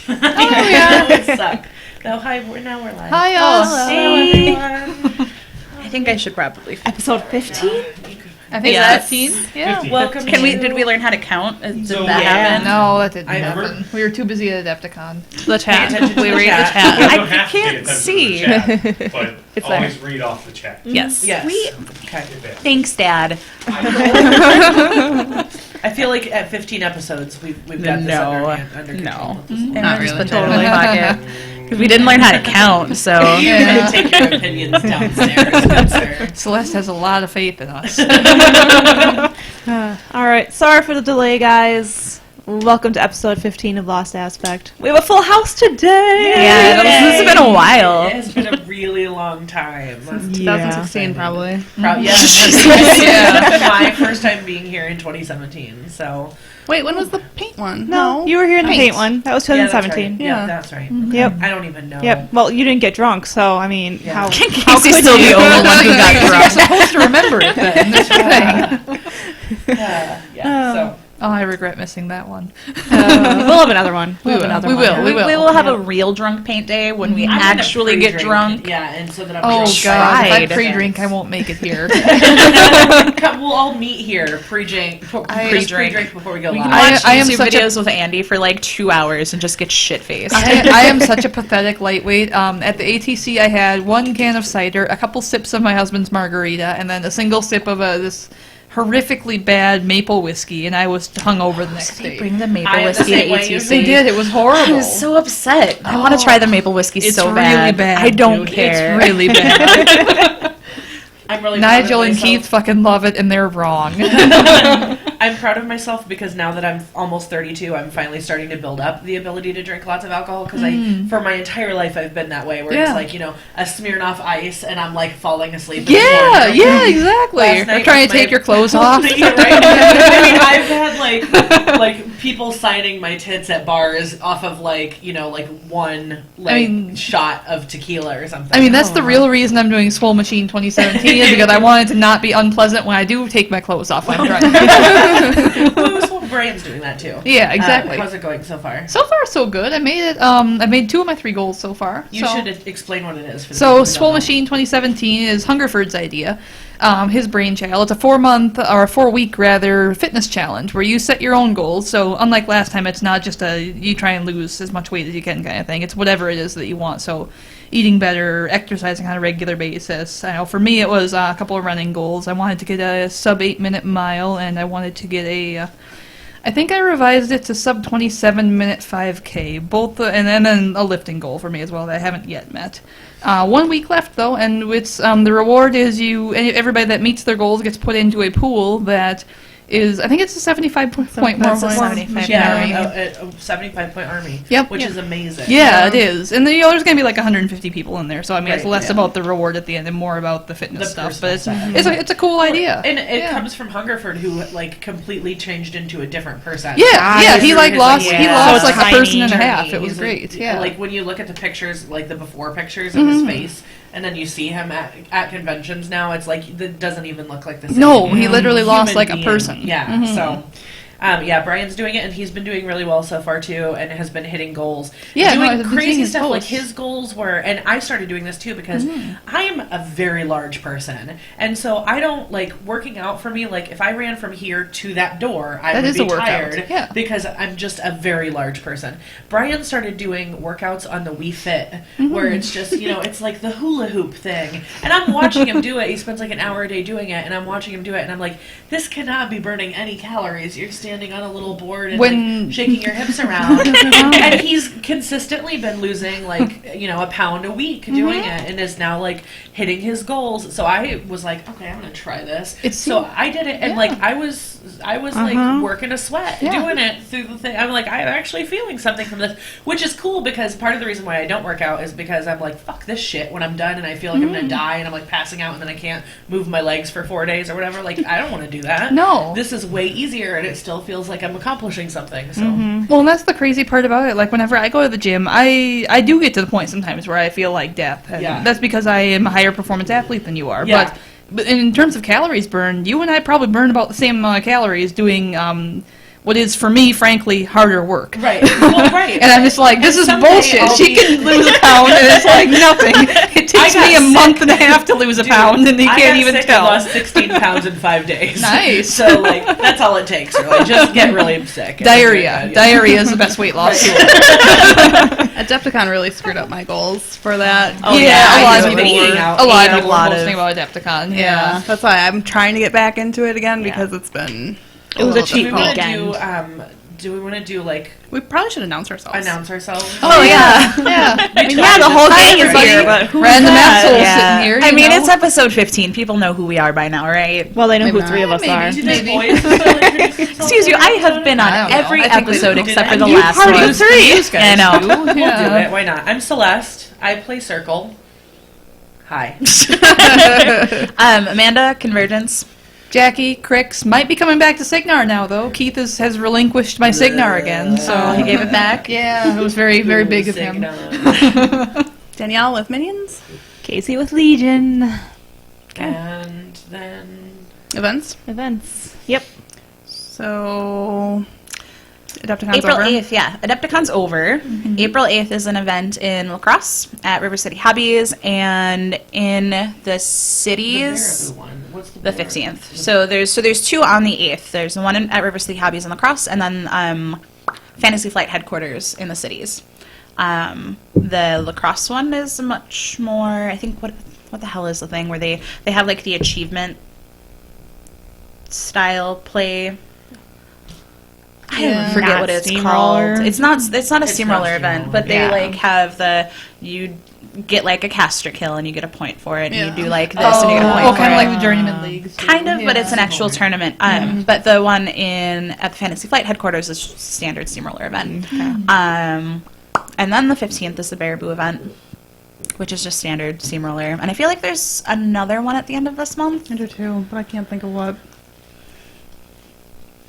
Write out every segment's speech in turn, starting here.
Oh, yeah. We suck. No, hi, now we're live. Hi, Hello, everyone. I think I should probably. Episode 15? I think Yes. 15. Yeah. 15. Welcome Did we learn how to count? Did So, that happen? No, that didn't I happen. We were too busy at Adepticon. The Pay chat. attention to We the read chat. the chat. You I don't have to pay can't attention see. to the chat, but It's always read off the chat. Yes. Yes. We, Okay. thanks, Dad. I feel like at 15 episodes, we've got this under control. No. at this point. Not really. Just totally pocket. Because we didn't learn how to count, so. You can take your opinions downstairs, Spencer. Celeste has a lot of faith in us. Alright, sorry for the delay, guys. Welcome to episode 15 of Lost Aspect. We have a full house today! Yeah, this has been a while. It has been a really long time. 2016, probably. Yeah. My first time being here in 2017, so. Wait, when was the paint one? No, you were here in the paint one. That was Yeah, that's right. 2017. Yeah, that's right. Yep. I don't even know. Yep. Well, you didn't get drunk, so, I mean, Yeah. how Casey's could still you? the only one who got You're drunk. supposed to remember it then. That's the thing. Yeah, so. Oh, I regret missing that one. We'll have another one. We have will. another We one. will. We will have a real drunk paint day when we I'm gonna actually get pre-drink. drunk. Yeah, and so that I'm Oh, drunk. God. If I tried. pre-drink, I won't make it here. Come, we'll all meet here pre-drink before we go We live. can watch I am YouTube such a- videos with Andy for like 2 hours and just get shit-faced. I am such a pathetic lightweight. At the ATC, I had 1 can of cider, a couple sips of my husband's margarita, and then a single sip of this horrifically bad maple whiskey, and I was hungover the next They day. bring the maple I am the whiskey to same way, ATC. They did. It was horrible. I was so upset. I want to try the maple whiskey It's so really bad. I don't dude. care. It's really bad. I'm really proud of Nigel and myself. Keith fucking love it, and they're wrong. I'm proud of myself because now that I'm almost 32, I'm finally starting to build up the ability to drink lots of alcohol because for my entire life I've been that way where it's Yeah. like, a Smirnoff Ice and I'm like falling asleep. Yeah, yeah, exactly. Last Or night trying was to take my- your clothes off. Yeah, right? I mean, I've had like people signing my tits at bars off of one shot of tequila or something. I mean, that's the real reason I'm doing Swollmachine 2017 is because I wanted to not be unpleasant when I do take my clothes off when I'm drunk. Well, Brian's doing that too. Yeah, exactly. How's it going so far? So far, so good. I made it. I made 2 of my 3 goals so far. You so. should explain what it is. For the So, people who don't know. Swollmachine 2017 is Hungerford's idea, his brainchild. It's a 4-week fitness challenge where you set your own goals. So, unlike last time, it's not just you try and lose as much weight as you can kind of thing. It's whatever it is that you want. So, eating better, exercising on a regular basis. I know for me, it was a couple of running goals. I wanted to get a sub 8-minute mile, and I wanted to get I think I revised it to sub 27-minute 5K, and then a lifting goal for me as well that I haven't yet met. 1 week left though, and it's the reward is everybody that meets their goals gets put into a pool that is, I think it's a 75 point That's a more 75 Yeah, army. a 75-point army. Yep. Which is amazing. Yeah, it is. And there's going to be like 150 people in there, so I mean, it's Right, less yeah. about the reward at the end and more about the fitness The stuff. But personal it's a cool idea. And it Yeah. comes from Hungerford, who completely changed into a different person. Yeah, he Through his, lost So like a tiny person and a journey. half. It was He's great. Yeah. Like when you look at the pictures, like the before pictures of his face, and then you see him at conventions now, it's like it doesn't even look like the same. No, he literally lost human like a being. person. Yeah, so. Brian's doing it, and he's been doing really well so far too, and has been hitting goals. Yeah, no, I've doing been seeing crazy his stuff. Like posts. his goals were, and I started doing this too because I am a very large person, and so I don't like working out for me. Like if I ran from here to that door, I That would is be a workout, tired yeah. because I'm just a very large person. Brian started doing workouts on the Wii Fit, where it's just it's like the hula hoop thing, and I'm watching him do it. He spends like an hour a day doing it, and I'm watching him do it, and I'm like, this cannot be burning any calories. You're standing on a little board and like shaking your hips around, and he's consistently been losing like a pound a week doing it, and is now like hitting his goals. So I was like, okay, I'm gonna try this. So I did it, and like I was like working a sweat doing it through the thing. I'm like, I'm actually feeling something from this, which is cool because part of the reason why I don't work out is because I'm like, fuck this shit when I'm done and I feel like I'm gonna die and I'm like passing out and then I can't move my legs for 4 days or whatever. Like I don't want to do that. No. This is way easier and it still feels like I'm accomplishing something. So Well, and that's the crazy part about it. Like, whenever I go to the gym, I do get to the point sometimes where I feel like death. And Yeah. that's because I am a higher performance athlete than you are. Yeah. But in terms of calories burned, you and I probably burn about the same amount of calories doing what is, for me, frankly, harder work. Right. Well, right. And I'm just like, this is someday bullshit. I'll She be- can lose a pound, and it's like nothing. It takes got me a sick. month and a half to lose a pound, and you I can't got even sick tell. and lost 16 pounds in 5 days. Nice. So, like, that's all it takes, really. Just get really sick. and Diarrhea. then you're good, Diarrhea is the best weight loss tool. Adepticon really screwed up my goals for that. Oh, yeah, yeah, a lot I of do. people Eating were. out. A lot Yeah, of people a lot were of- posting about Adepticon. Yeah, that's why I'm trying to get back into it again because it's been. It was a little cheat Do we want to weekend. do we want to do, like, We probably should announce ourselves. announce ourselves? Oh, yeah. Yeah. I mean, Yeah, the whole Hi, gang is everybody. here, but who's Random that? asshole Yeah. sitting here. I you mean, know? it's episode 15. People know who we are by now, right? Well, they know Maybe who three of us Maybe. are. Do Maybe. the boys still introduce themselves? Excuse you, I have been on I don't know. every I think we episode do. except Did for the I? last part one. of the three. These guys I know. do. We'll do Yeah. it. Why not? I'm Celeste. I play Circle. Hi. Amanda, Convergence. Jackie, Crix might be coming back to Signar now, though. Keith has relinquished my Signar again, so He gave it back. yeah, it was very, very big of him. Danielle with Minions Casey with Legion. And then events. Events. Yep. So, Adepticon's April over. 8th, yeah. Adepticon's over. April 8th is an event in La Crosse at River City Hobbies, and in the cities, the one. What's the 15th. So there's two on the 8th. There's the one at River City Hobbies in La Crosse, and then Fantasy Flight headquarters in the cities. The La Crosse one is much more, I think, what the hell is the thing where they have like the achievement style play. I forget Not what it's steamroller. called. It's not a It's not steamroller event, steamroller, but they yeah. like have you get like a caster kill and you get a point for it, and Yeah. you do like this and you get a point for kind it. of like the Journeyman Leagues. too. Kind of, but Yeah. it's an actual tournament. But the one at the Fantasy Flight headquarters is just a standard steamroller event. And then the 15th is the Baraboo event, which is just standard steamroller. And I feel like there's another one at the end of this month. I do too, but I can't think of what.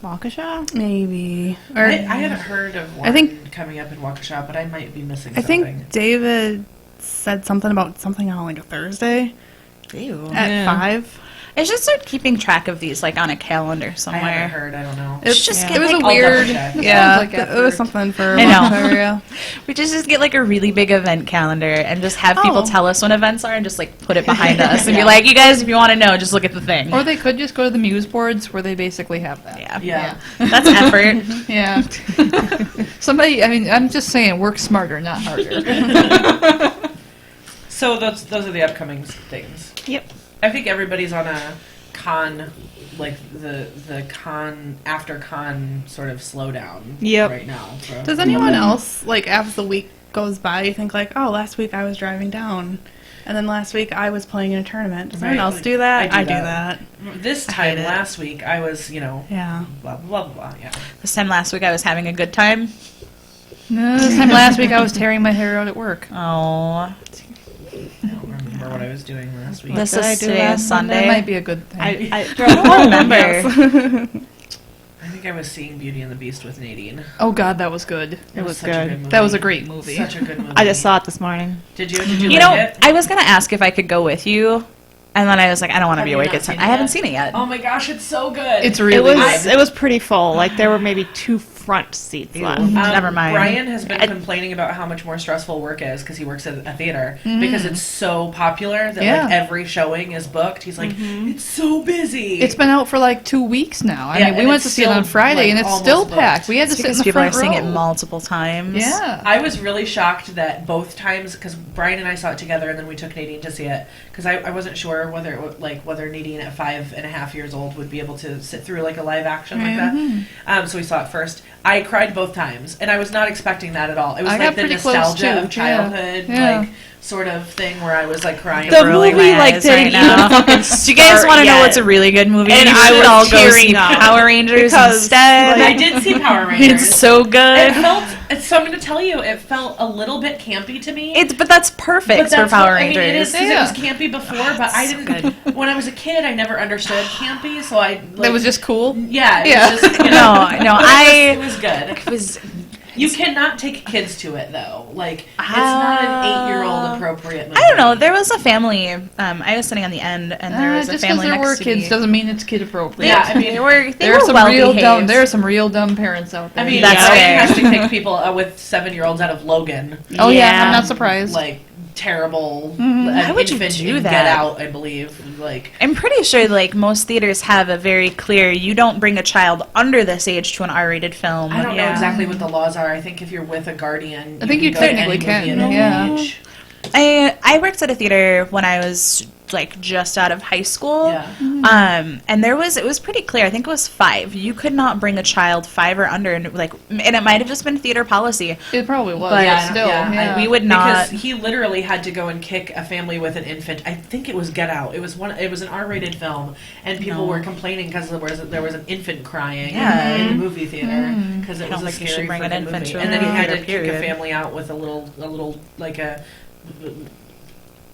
Waukesha? Maybe. Or I haven't heard of one I think- coming up in Waukesha, but I might be missing I something. think David said something about something on like a Thursday Ew. at 5. I should start keeping track of these like on a calendar I haven't somewhere. heard. I don't know. It's just just get, it was like, a all weird. double-check. Yeah, Sounds like it was effort. something for. I know. Area. We just get like a really big event calendar and just have people Oh. tell us when events are and just like put it behind us and be Yeah. like, you guys, if you want to know, just look at the thing. Or they could just go to the Muse boards where they basically have that. Yeah. Yeah. That's effort. Yeah. Somebody, I mean, I'm just saying, work smarter, not harder. So those are the upcoming things. Yep. I think everybody's on a con, like the con after con sort of slowdown. Yep. Right now. So. Does anyone else, like, as the week goes by, you think, like, oh, last week I was driving down, and then last week I was playing in a tournament. Does anyone Right, else like, do that? I I do do that. that. This I time hate it. last week I was, Yeah. blah blah blah blah. Yeah. This time last week I was having a good time. No, this time last week I was tearing my hair out at work. Oh. I don't remember what I was doing last week. This did I is do today last is That Sunday. might be a good thing. I don't remember. I think I was seeing Beauty and the Beast with Nadine. Oh God, that was good. It was such good. a good movie. That was a great movie. Such a good movie. I just saw it this morning. Did you? Did you? You like know, it? I was gonna ask if I could go with you, and then I was like, I don't want to Have be you awake not at 10. seen I it haven't yet? seen it yet. Oh my gosh, it's so good. It's really It was pretty full. Like there were maybe 2 front seats left. Never mind. Brian has been complaining about how much more stressful work is because he works at a theater because it's so popular that Yeah. like every showing is booked. He's like, it's so busy. It's been out for like 2 weeks now. I Yeah, mean, we and went it's to see it still, on Friday, like, and it's almost still booked. packed. We had to It's sit in because the people are front seeing row. it multiple times. Yeah. I was really shocked that both times because Brian and I saw it together and then we took Nadine to see it because I wasn't sure whether Nadine at 5.5 years old would be able to sit through like a live action like that. So we saw it first. I cried both times, and I was not expecting that at all. It was I like got the pretty close, nostalgia too. of childhood, Yeah. like sort of thing where I was like crying. The Rolling movie, my like, eyes didn't right even now. fucking Do you guys start want to know yet. what's a really good movie? And You I should was all go see tearing up. Power Rangers Because, instead. I did see Power Rangers. It's so It good. felt. So I'm going to tell you, it felt a little bit campy to me. But that's perfect But that's for Power what- I mean, Rangers. it is 'cause Yeah. it was campy before, but I didn't. When I was a kid, I never understood campy, so I. Like, That was just cool. Yeah. It Yeah. Was just, No, but I- It was good. It was You cannot take kids to it though. Like it's not an 8-year-old appropriate movie. I don't know. There was a family. I was sitting on the end, and there was a just because family there next were to kids me. doesn't mean it's kid appropriate. Yeah, I mean, They There were are some well real behaved. dumb. There are some real dumb parents out there. I mean, That's Ryan fair. has to kick people with 7-year-olds out of Logan. Oh yeah, Yeah. I'm not surprised. Like terrible. Why would you infant do in that? Get Out, I believe. Like I'm pretty sure like most theaters have a very clear you don't bring a child under this age to an R-rated film. I don't know Yeah. exactly what the laws are. I think if you're with a guardian, I think you can go to technically any movie can, at any yeah. age. I worked at a theater when I was like just out of high school. Yeah. And it was pretty clear. I think it was 5. You could not bring a child 5 or under, and it might have just been theater policy. It probably was. But But still, yeah. We would not. Because he literally had to go and kick a family with an infant. I think it was Get Out. It was an R-rated film, and people were complaining because there was an infant crying Yeah. in the movie theater because it I was don't a think you scary should bring an freaking infant movie. to And then he a had to theater, kick a period. family out with a little like a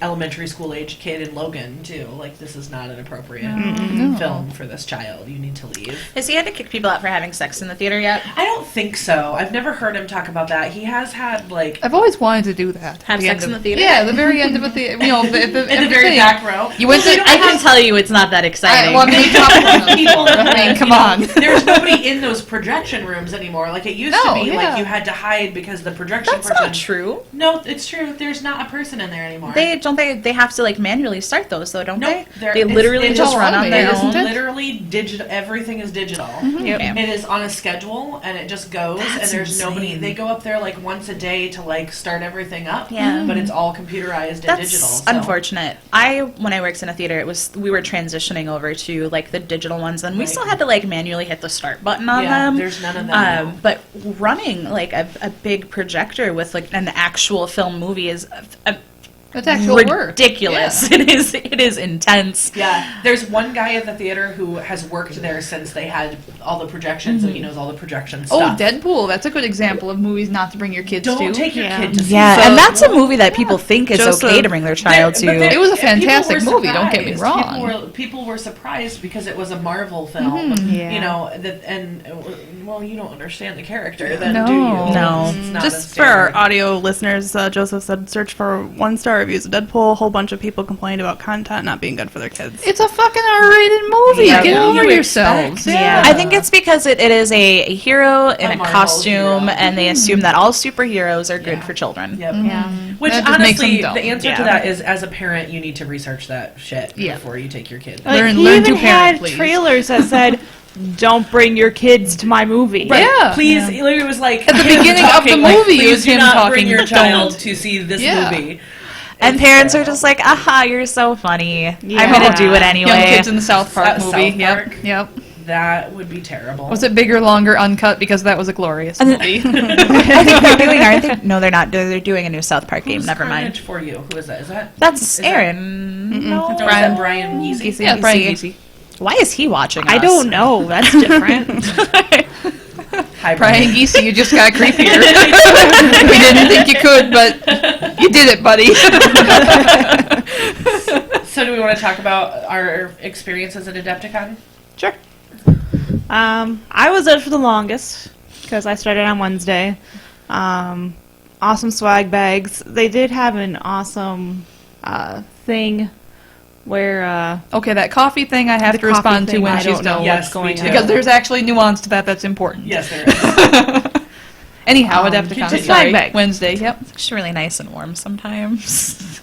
elementary school age kid in Logan too. Like this is not an appropriate film for this child. You need to leave. Has he had to kick people out for having sex in the theater yet? I don't think so. I've never heard him talk about that. He has had like I've always wanted to do that. Have The sex end in of- the theater? Yeah, the very end of a theater. You know, at the in the end of very thing. back row. You went to. I can tell you it's not that exciting. Well, I mean, People, I mean, come you know, on. There's nobody in those projection rooms anymore. Like it used to No, be, yeah. like you had to hide because the projection That's person. not true. No, it's true. There's not a person in there anymore. They have to like manually start those though, don't Nope, they? They literally it's just all run on automated, their isn't own. it? literally digital. Everything is digital. Okay. It is on a schedule, and it just goes. That's and there's nobody. insane. They go up there like once a day to like start everything up. Yeah. But it's all computerized and That's digital. So. unfortunate. When I worked in a theater, we were transitioning over to like the digital ones, and we Right. still had to like manually hit the start button on Yeah, them. there's none of that now. But running like a big projector with like an actual film movie is That's actual work. ridiculous. Yeah. It is intense. Yeah, there's one guy at the theater who has worked there since they had all the projections, so he knows all the projection Oh, stuff. Deadpool. That's a good example of movies not to bring your kids to. Don't take your kid to see. Yeah, So- and that's a movie that people think is Joseph- okay to bring their child to. It was a people fantastic were movie, don't get me surprised. wrong. People were surprised because it was a Marvel film, Yeah. you know, well, you don't understand the character, then No. do you? No. It's not Just a for our standard. audio listeners, Joseph said search for 1-star reviews of Deadpool. A whole bunch of people complained about content not being good for their kids. It's a fucking R-rated movie. Yeah, Get what over do you yourselves. expect? Yeah. I think it's because it is a hero in a Marvel costume, hero. and they assume that all superheroes are good Yeah. for children. Yep. Yeah. Which That just makes honestly, them dumb. the answer Yeah. to that is, as a parent, you need to research that shit Yeah. before you take your kid. Like, Learn- he learn even to parent, had please. trailers that said, "Don't bring your kids to my movie." Right. Yeah. Please, it was like At the him beginning of talking, the like, movie, it please was do him not talking, bring your child "Don't." to see this Yeah. movie. And It's parents are terrible. just like, aha, you're so funny. Yeah. I'm going to do it anyway. Young kids in the South Park South movie. Park? Yep. That would be terrible. Was it bigger, longer, uncut? Because that was a glorious movie. I think they're doing, aren't they? No, they're not. They're doing a new South Park game. Who's Never mind. Carnage for you? Who is that? Is that That's is that- Aaron. No. No, is that Brian Yeasy? Yeah, Brian Casey. Why is he watching us? I don't know. That's different. Hi, Brian Geesey, you just got creepier. We didn't think you could, but you did it, buddy. So, do we want to talk about our experiences at Adepticon? Sure. I was there for the longest because I started on Wednesday. Awesome swag bags. They did have an awesome thing where Okay, that coffee thing I have The to respond coffee to when thing, I she's don't know done. Yes, what's going me on. too. Because there's actually nuance to that that's important. Yes, there is. Anyhow, Adepticon. continue. Sorry, Swag bag. Wednesday, yep. It's actually really nice and warm sometimes.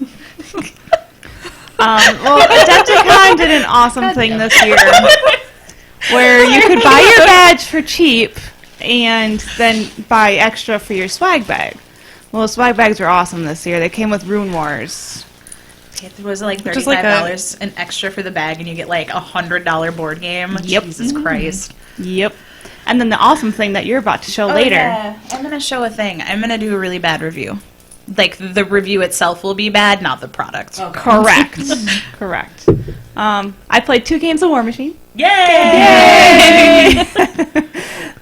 well, Adepticon did an awesome thing this year where you could buy your badge for cheap and then buy extra for your swag bag. Well, the swag bags were awesome this year. They came with Rune Wars. Was it like Just like $35 an extra for the bag, and you get like $100 board game? Yep. Jesus Christ. Yep. And then the awesome thing that you're about to show later. Yeah. I'm going to show a thing. I'm going to do a really bad review. Like, the review itself will be bad, not the product. Okay. Correct. Correct. I played 2 games of War Machine. Yay!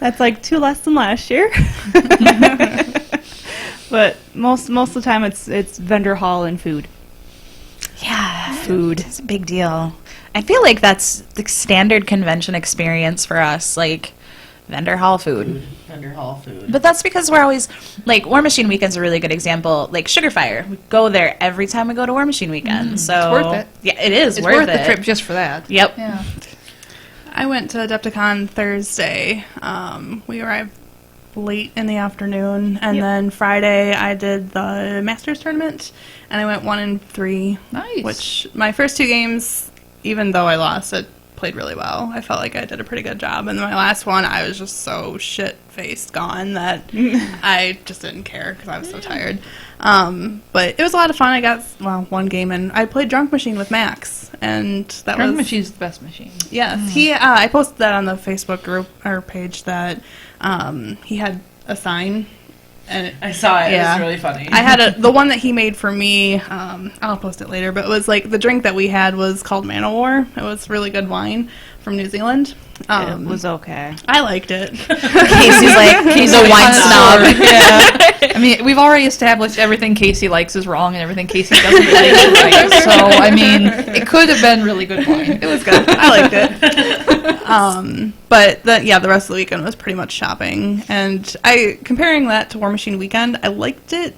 That's like 2 less than last year. But most of the time it's vendor hall and food. Yeah. Food. It's a big deal. I feel like that's the standard convention experience for us. Like, Vendor hall food. Vendor hall food. But that's because we're always, like, War Machine Weekend's a really good example. Like, Sugar Fire, we go there every time we go to War Machine Weekend. So It's worth it. Yeah, it is It's worth worth it. the trip just for that. Yep. Yeah. I went to Adepticon Thursday. We arrived late in the afternoon, and then Friday I did the Masters tournament, and I went 1-3. Nice. Which my first 2 games, even though I lost, I played really well. I felt like I did a pretty good job, and then my last one, I was just so shit-faced gone that I just didn't care because I was so tired. But it was a lot of fun. I got 1 game, and I played Drunk Machine with Max, and that Drunk was Machine's the best machine. yes. He I posted that on the Facebook group or page that he had a sign. And I saw it. Yeah. It was really funny. I had the one that he made for me. I'll post it later, but it was like the drink that we had was called Man o' War. It was really good wine from New Zealand. It was okay. I liked it. Casey's like, he's a wine snob. Yeah. I mean, we've already established everything Casey likes is wrong and everything Casey doesn't like is right. So, I mean, it could have been really good wine. It was good. I liked it. But the rest of the weekend was pretty much shopping. And comparing that to War Machine Weekend, I liked it.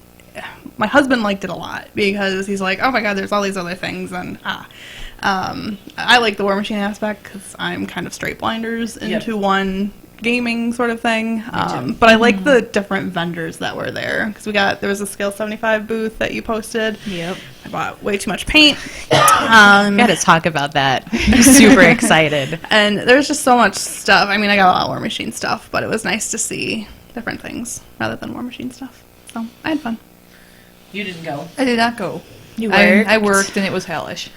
My husband liked it a lot because he's like, oh my god, there's all these other things. And I like the War Machine aspect because I'm kind of straight blinders into one gaming sort of thing. But I like the different vendors that were there because there was a Scale 75 booth that you posted. Yep. I bought way too much paint. Gotta talk about that. I'm super excited. And there's just so much stuff. I mean, I got a lot of War Machine stuff, but it was nice to see different things rather than War Machine stuff. So I had fun. You didn't go. I did not go. You I worked and it was hellish.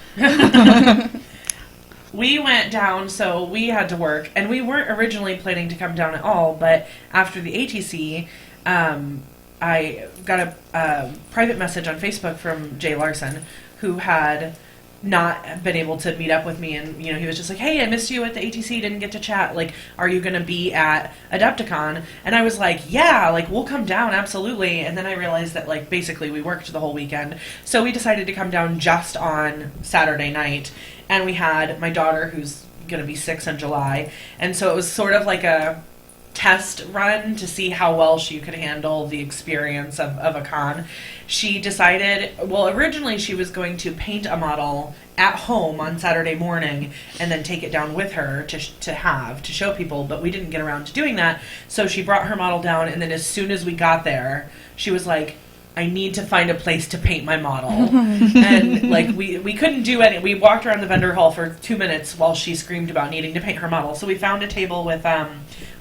We went down, so we had to work, and we weren't originally planning to come down at all, but after the ATC, I got a private message on Facebook from Jay Larson, who had not been able to meet up with me, and he was just like, hey, I missed you at the ATC, didn't get to chat, like, are you going to be at Adepticon? And I was like, yeah, like, we'll come down, absolutely. And then I realized that, like, basically we worked the whole weekend, so we decided to come down just on Saturday night, and we had my daughter, who's going to be 6 in July, and so it was sort of like a test run to see how well she could handle the experience of a con. She decided, originally she was going to paint a model at home on Saturday morning and then take it down with her to show people, but we didn't get around to doing that. So she brought her model down, and then as soon as we got there, she was like, I need to find a place to paint my model. And like we couldn't do any. We walked around the vendor hall for 2 minutes while she screamed about needing to paint her model. So we found a table with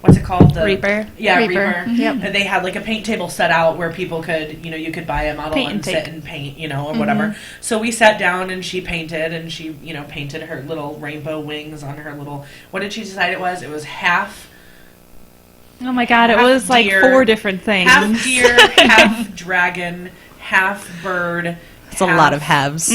what's it called? The Reaper. Yeah, Reaper. Reaper. Yep. And they had like a paint table set out where people could, you could buy a model Paint and and sit take. and paint, or whatever. So we sat down and she painted, and she, painted her little rainbow wings on her little. What did she decide it was? It was half. Oh my god, it Half was like deer, 4 different things. Half deer, half dragon, half bird. It's a lot of halves.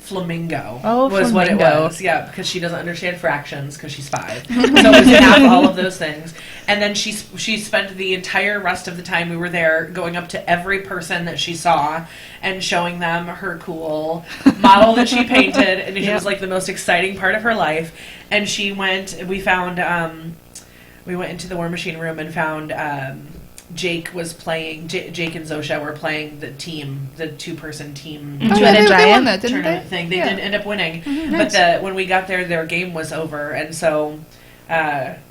Flamingo Oh, was flamingo. what it was. Yeah, because she doesn't understand fractions because she's 5. So it was half all of those things. And then she spent the entire rest of the time we were there going up to every person that she saw and showing them her cool model that she painted. And it was like the most exciting part of her life. And we went into the War Machine room and found Jake was playing. Jake and Zosha were playing the 2-person team Oh, Two-headed they giant won that, didn't tournament they? thing. They Yeah. did end up winning, Nice. but when we got there, their game was over, and so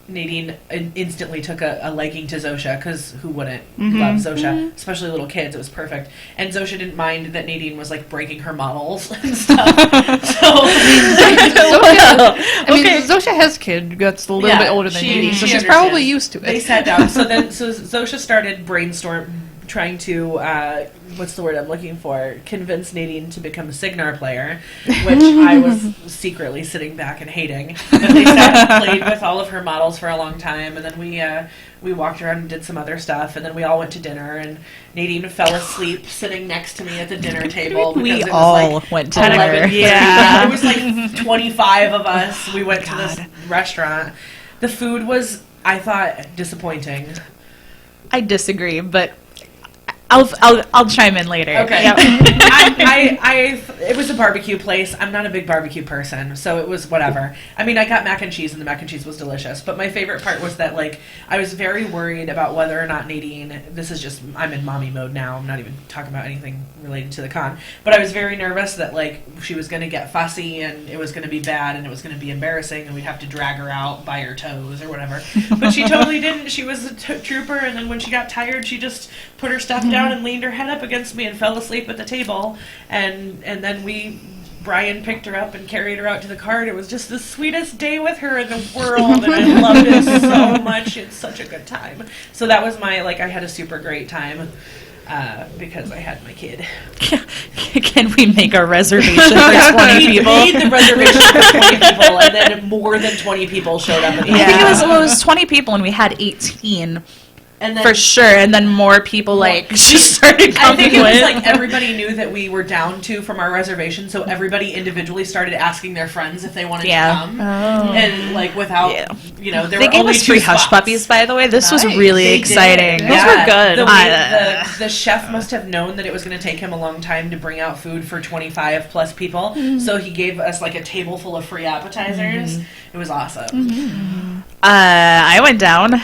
Nadine instantly took a liking to Zosha, because who wouldn't love Zosha, especially little kids. It was perfect, and Zosha didn't mind that Nadine was like breaking her models and stuff. Zosha has a kid that's a little bit older than she- Nadine, so she she's understands. probably used to They it. sat down. So Zosha started trying to what's the word I'm looking for? Convince Nadine to become a Signar player, which I was secretly sitting back and hating. But they sat and played with all of her models for a long time, and then we walked around and did some other stuff, and then we all went to dinner, and Nadine fell asleep sitting next to me at the dinner table. We because it was all like went to 11 dinner. people. Yeah. It was like 25 of us. We went to this restaurant. The food was, I thought, disappointing. I disagree, but I'll chime in later. Okay. Yep. It was a barbecue place. I'm not a big barbecue person, so it was whatever. I mean, I got mac and cheese, and the mac and cheese was delicious. But my favorite part was that, like, I was very worried about whether or not Nadine. This is just, I'm in mommy mode now. I'm not even talking about anything related to the con. But I was very nervous that, like, she was going to get fussy, and it was going to be bad, and it was going to be embarrassing, and we'd have to drag her out by her toes or whatever. But she totally didn't. She was a trooper, and then when she got tired, she just put her stuff down and leaned her head up against me and fell asleep at the table. And then Brian picked her up and carried her out to the car. And it was just the sweetest day with her in the world, and I loved it so much. It's such a good time. So that was I had a super great time because I had my kid. Can we make a reservation for 20 people? We made the reservation for 20 people, and then more than 20 people showed up. At the I think it was 20 people, and we had 18. And then, for sure, and then more people just started I coming think it was with. like everybody knew that we were down to from our reservation, so everybody individually started asking their friends if they wanted to come. And like without, there they were gave only us free two hush spots. puppies, by the way. This was Nice. really They exciting. did. Those were good. The chef must have known that it was going to take him a long time to bring out food for 25 plus people, so he gave us like a table full of free appetizers. It was awesome. I went down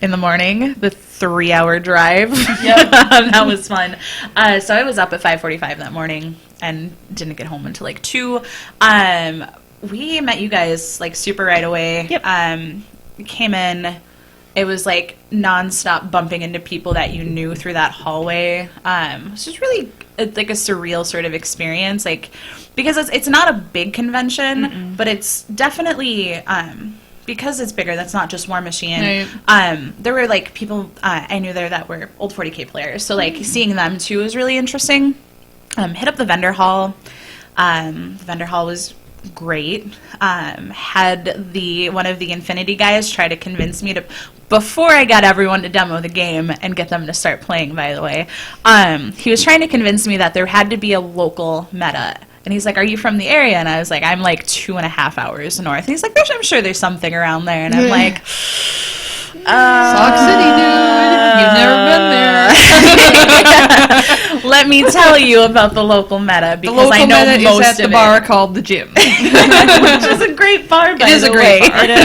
in the morning, the 3-hour drive. Yep. That was fun. So I was up at 5:45 that morning and didn't get home until like 2. We met you guys like super right away. Yep. We came in. It was like nonstop bumping into people that you knew through that hallway. It was just really like a surreal sort of experience, like because it's not a big convention, but it's definitely. Because it's bigger, that's not just Swollmachine. Right. There were like people I knew there that were old 40K players, so like seeing them too was really interesting. Hit up the vendor hall. The vendor hall was great. Had one of the Infinity guys try to convince me to, before I got everyone to demo the game and get them to start playing, by the way, he was trying to convince me that there had to be a local meta. And he's like, "Are you from the area?" And I was like, "I'm like 2.5 hours north." And he's like, "I'm sure there's something around there." And I'm like, Sock City, dude. You've never been there. Let me tell you about the local meta, The because local I know meta most is at of the bar called the Gym. it. Which is a great bar, by It is the a great way. bar. It is.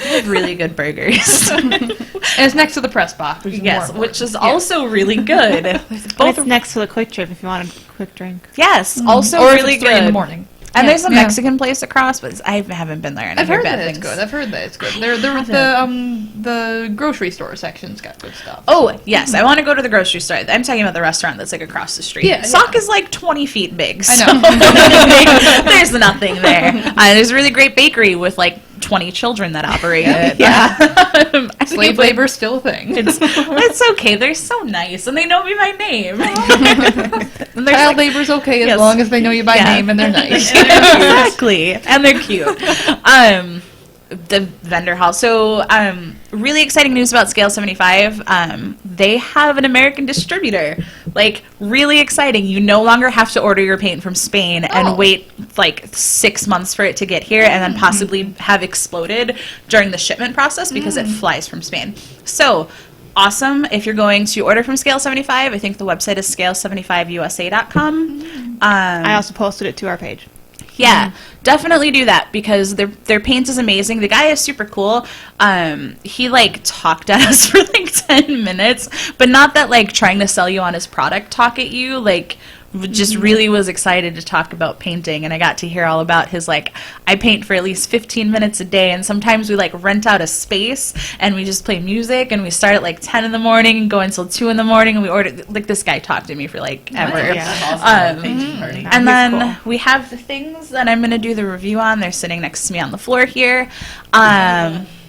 They have really good burgers. And it's next to the press box, which is Yes, more which is important. also really good. Both Both, next to the quick trip if you want a quick drink. yes, also Or if really it's 3 in the good. morning. And Yeah. there's a Yeah. Mexican place across, but I haven't been there. And I've I hear heard bad that it's things. good. I've heard that it's good. The grocery store section's got good stuff. Oh, yes. I want to go to the grocery store. I'm talking about the restaurant that's like across the street. Yeah, Sock is like 20 feet big. I So know. there's nothing there. There's a really great bakery with like 20 children that operate it. I Slave mean, labor's still a thing. It's okay. They're so nice, and they know me by name. And there's, Child like, labor's okay as Yes. long as they know you by Yeah. name and they're nice. Exactly, and they're cute. The vendor hall. So, really exciting news about Scale 75. They have an American distributor. Like, really exciting. You no longer have to order your paint from Spain and wait like 6 months for it to get here, and then possibly have exploded during the shipment process because it flies from Spain. So. Awesome. If you're going to order from Scale 75, I think the website is scale75usa.com. I also posted it to our page. Yeah, definitely do that because their paint is amazing. The guy is super cool. He like talked at us for like 10 minutes, but not that like trying to sell you on his product talk at you, like just really was excited to talk about painting, and I got to hear all about his like, I paint for at least 15 minutes a day, and sometimes we like rent out a space and we just play music, and we start at like 10 in the morning and go until 2 in the morning, and we order, like this guy talked to me for like ever. That's awesome. Painting party. And He's then we have the things that I'm going to do the review on. They're sitting next to me on the floor here.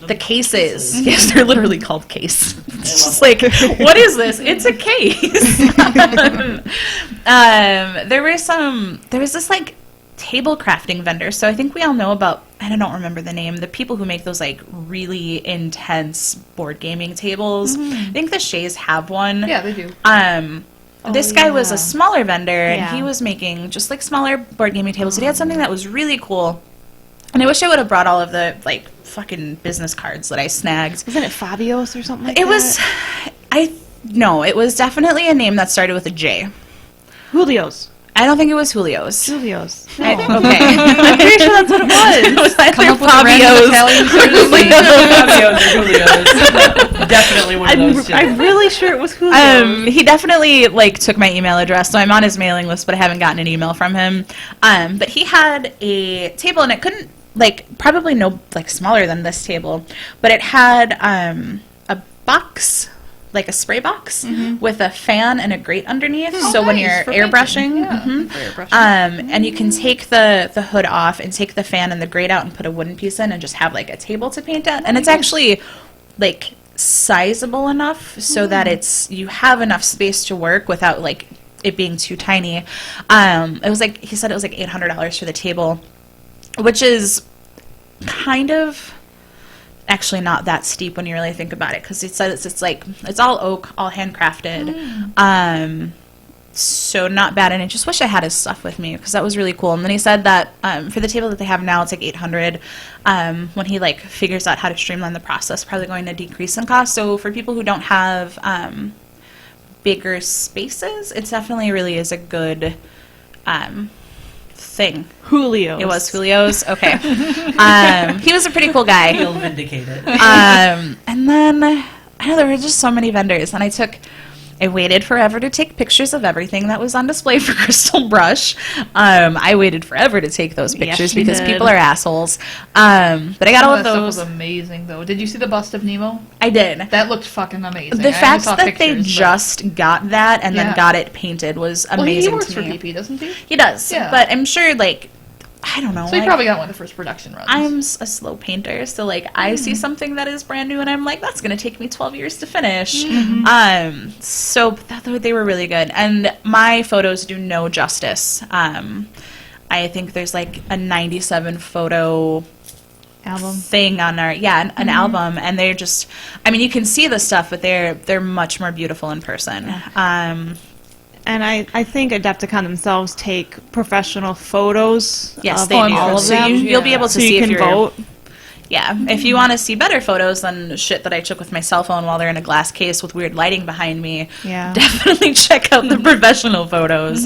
The cases. Yes, they're literally called case. It's just like, what is this? It's a case. There was this like table crafting vendor. So I think we all know about, and I don't remember the name, the people who make those like really intense board gaming tables. I think the Shays have one. Yeah, they do. This guy was yeah. a smaller vendor, and Yeah. he was making just like smaller board gaming tables. But he had something that was really cool, and I wish I would have brought all of the like fucking business cards that I snagged. Wasn't it Fabios or something like It that? was, No, it was definitely a name that started with a J. Julio's. I don't think it was Julio's. Julio's. Okay. I'm pretty sure that's what it was. It was Come either up with a random Fabio's. Italian sort of thing. Fabios or Julio's. Definitely one of those two. I'm really sure it was Julio's. He definitely like took my email address, so I'm on his mailing list, but I haven't gotten an email from him. But he had a table, and it couldn't probably no smaller than this table, but it had a box, like a spray box, with a fan and a grate underneath. So when nice, you're for airbrushing, painting. Yeah, for airbrushing. and you can take the hood off and take the fan and the grate out and put a wooden piece in and just have like a table to paint at. And it's actually like sizable enough so that you have enough space to work without like it being too tiny. It was like, he said it was like $800 for the table, which is kind of actually not that steep when you really think about it, because it said it's all oak, all handcrafted. So not bad, and I just wish I had his stuff with me because that was really cool. And then he said that for the table that they have now, it's like $800. When he like figures out how to streamline the process, probably going to decrease in cost. So for people who don't have bigger spaces, it definitely really is a good thing. Julio's. It was Julio's. Okay. He was a pretty cool guy. Feel vindicated. And then I know there were just so many vendors, and I waited forever to take pictures of everything that was on display for Crystal Brush. I waited forever to take those pictures you because did. people are assholes. But I got all of That stuff was those. amazing, though. Did you see the bust of Nemo? I did. That looked fucking amazing. The I fact saw that they pictures, but- just got that and then Yeah. got it painted was Well, amazing he works to for me. PP, doesn't he? He does. Yeah. But I'm sure, I don't know. So he probably got one of the first production runs. I'm a slow painter, so I see something that is brand new, and I'm like, that's gonna take me 12 years to finish. So they were really good, and my photos do no justice. I think there's like a 97 photo Album. thing on our an album, and they're just, I mean, you can see the stuff, but they're much more beautiful in person. And I think Adepticon themselves take professional photos Yes, of they do. all of So them. you'll be able to so see you if can you're vote. Yeah, if you want to see better photos than shit that I took with my cell phone while they're in a glass case with weird lighting behind me, Yeah. definitely check out the professional photos.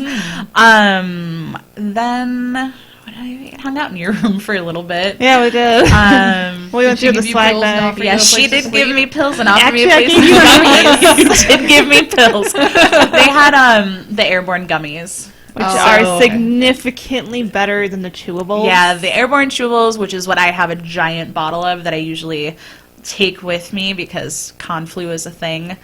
Then I hung out in your room for a little bit. Yeah, we did. Um, we went Did she through the give you swag pills and bag. offer yeah, you a she place to did give sleep? me pills and offered me a Actually, place I to gave you sleep. She did give me pills. They had the airborne gummies. Which Oh, are so- significantly better than the chewables. Yeah, the airborne chewables, which is what I have a giant bottle of that I usually take with me because conflu is a thing.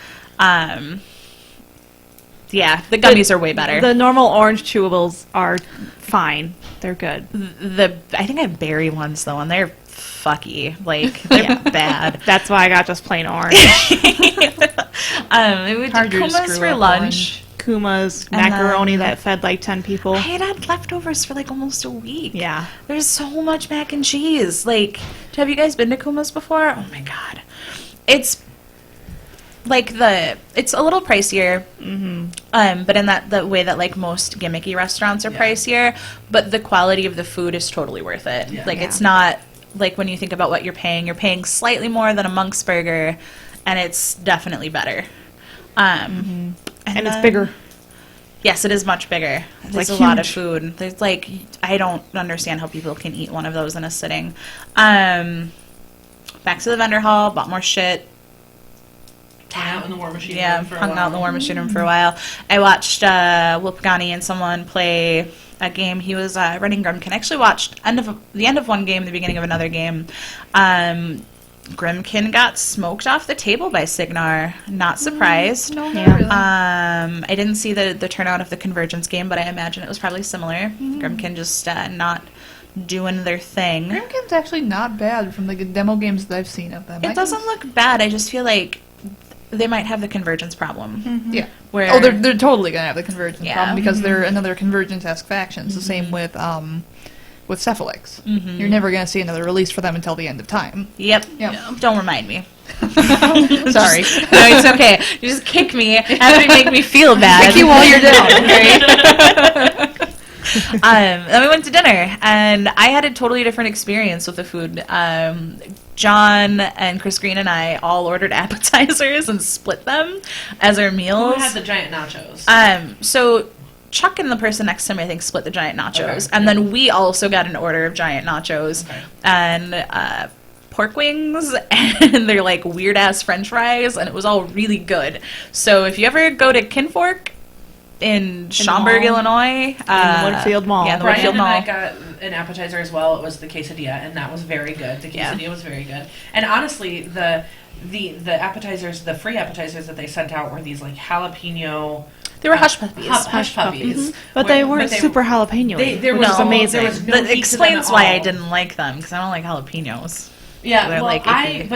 Yeah, the gummies are way better. The normal orange chewables are fine. They're good. I think I have berry ones though, and they're fucky. They're bad. That's why I got just plain orange. We did Harder to Kumas screw for up lunch. orange. Kuma's And macaroni then- that fed like 10 people. I had had leftovers for almost a week. Yeah. There's so much mac and cheese. Have you guys been to Kuma's before? Oh my god. It's it's a little pricier. But in the way that most gimmicky restaurants are pricier, but the quality of the food is totally worth it. Yeah. It's not when you think about what you're paying slightly more than a Monk's Burger, and it's definitely better. And it's then- bigger. Yes, it is much bigger. There's a lot of food. There's I don't understand how people can eat one of those in a sitting. Back to the vendor hall, bought more shit. Hung out in the War Machine Yeah, room for a hung out in the while. War Machine room for a while. I watched Wolfgani and someone play a game. He was running Grimkin. I actually watched the end of one game, the beginning of another game. Grimkin got smoked off the table by Signar. Not surprised. No, not Yeah. really. I didn't see the turnout of the Convergence game, but I imagine it was probably similar. Grimkin just not doing their thing. Grimkin's actually not bad from the demo games that I've seen of them. It doesn't look bad. I just feel like they might have the Convergence problem. Yeah. Where Oh, they're totally gonna have the convergence Yeah. problem because they're another convergence-esque faction. It's the same with Cephalix. You're never gonna see another release for them until the end of time. Yep. Yep. Don't remind me. Sorry. No, it's okay. You just kick me after you make me feel bad. Kick you while you're down. Okay. Then we went to dinner, and I had a totally different experience with the food. John and Chris Green and I all ordered appetizers and split them as our Who meals. had the giant nachos? So Chuck and the person next to me, I think, split the giant nachos, Okay. and then we also got an order of giant nachos Okay. and pork wings, and they're like weird ass French fries, and it was all really good. So if you ever go to Kinfork in Schaumburg, mall. Illinois, the Woodfield Mall. yeah, in the Brian Woodfield and Mall. I got an appetizer as well. It was the quesadilla, and that was very good. The quesadilla was very good. And honestly, the appetizers, the free appetizers that they sent out were these like jalapeno. They were hush puppies. Hush puppies. But they weren't super jalapeno. There No, was amazing. There was no that heat to explains them at why I all. didn't like them, because I don't like jalapenos. Yeah, They're well, like icky.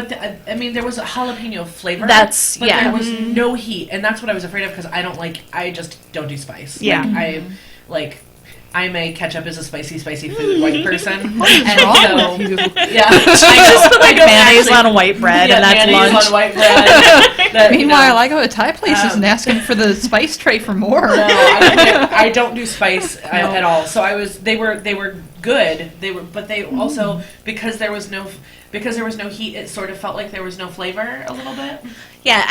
I mean, there was a jalapeno flavor. That's- but yeah. there was no heat, and that's what I was afraid of because I just don't do spice. Yeah. I'm a ketchup is a spicy food white person. What is and wrong so, with you? Yeah, I just put like I don't mayonnaise actually- on white bread, yeah, and that's mayonnaise lunch. on white bread. That, Meanwhile, I go to Thai places Um, and ask them for the spice tray for more. No, I don't do spice at all. So they were good. But they also because there was no heat, it sort of felt like there was no flavor a little bit. Yeah,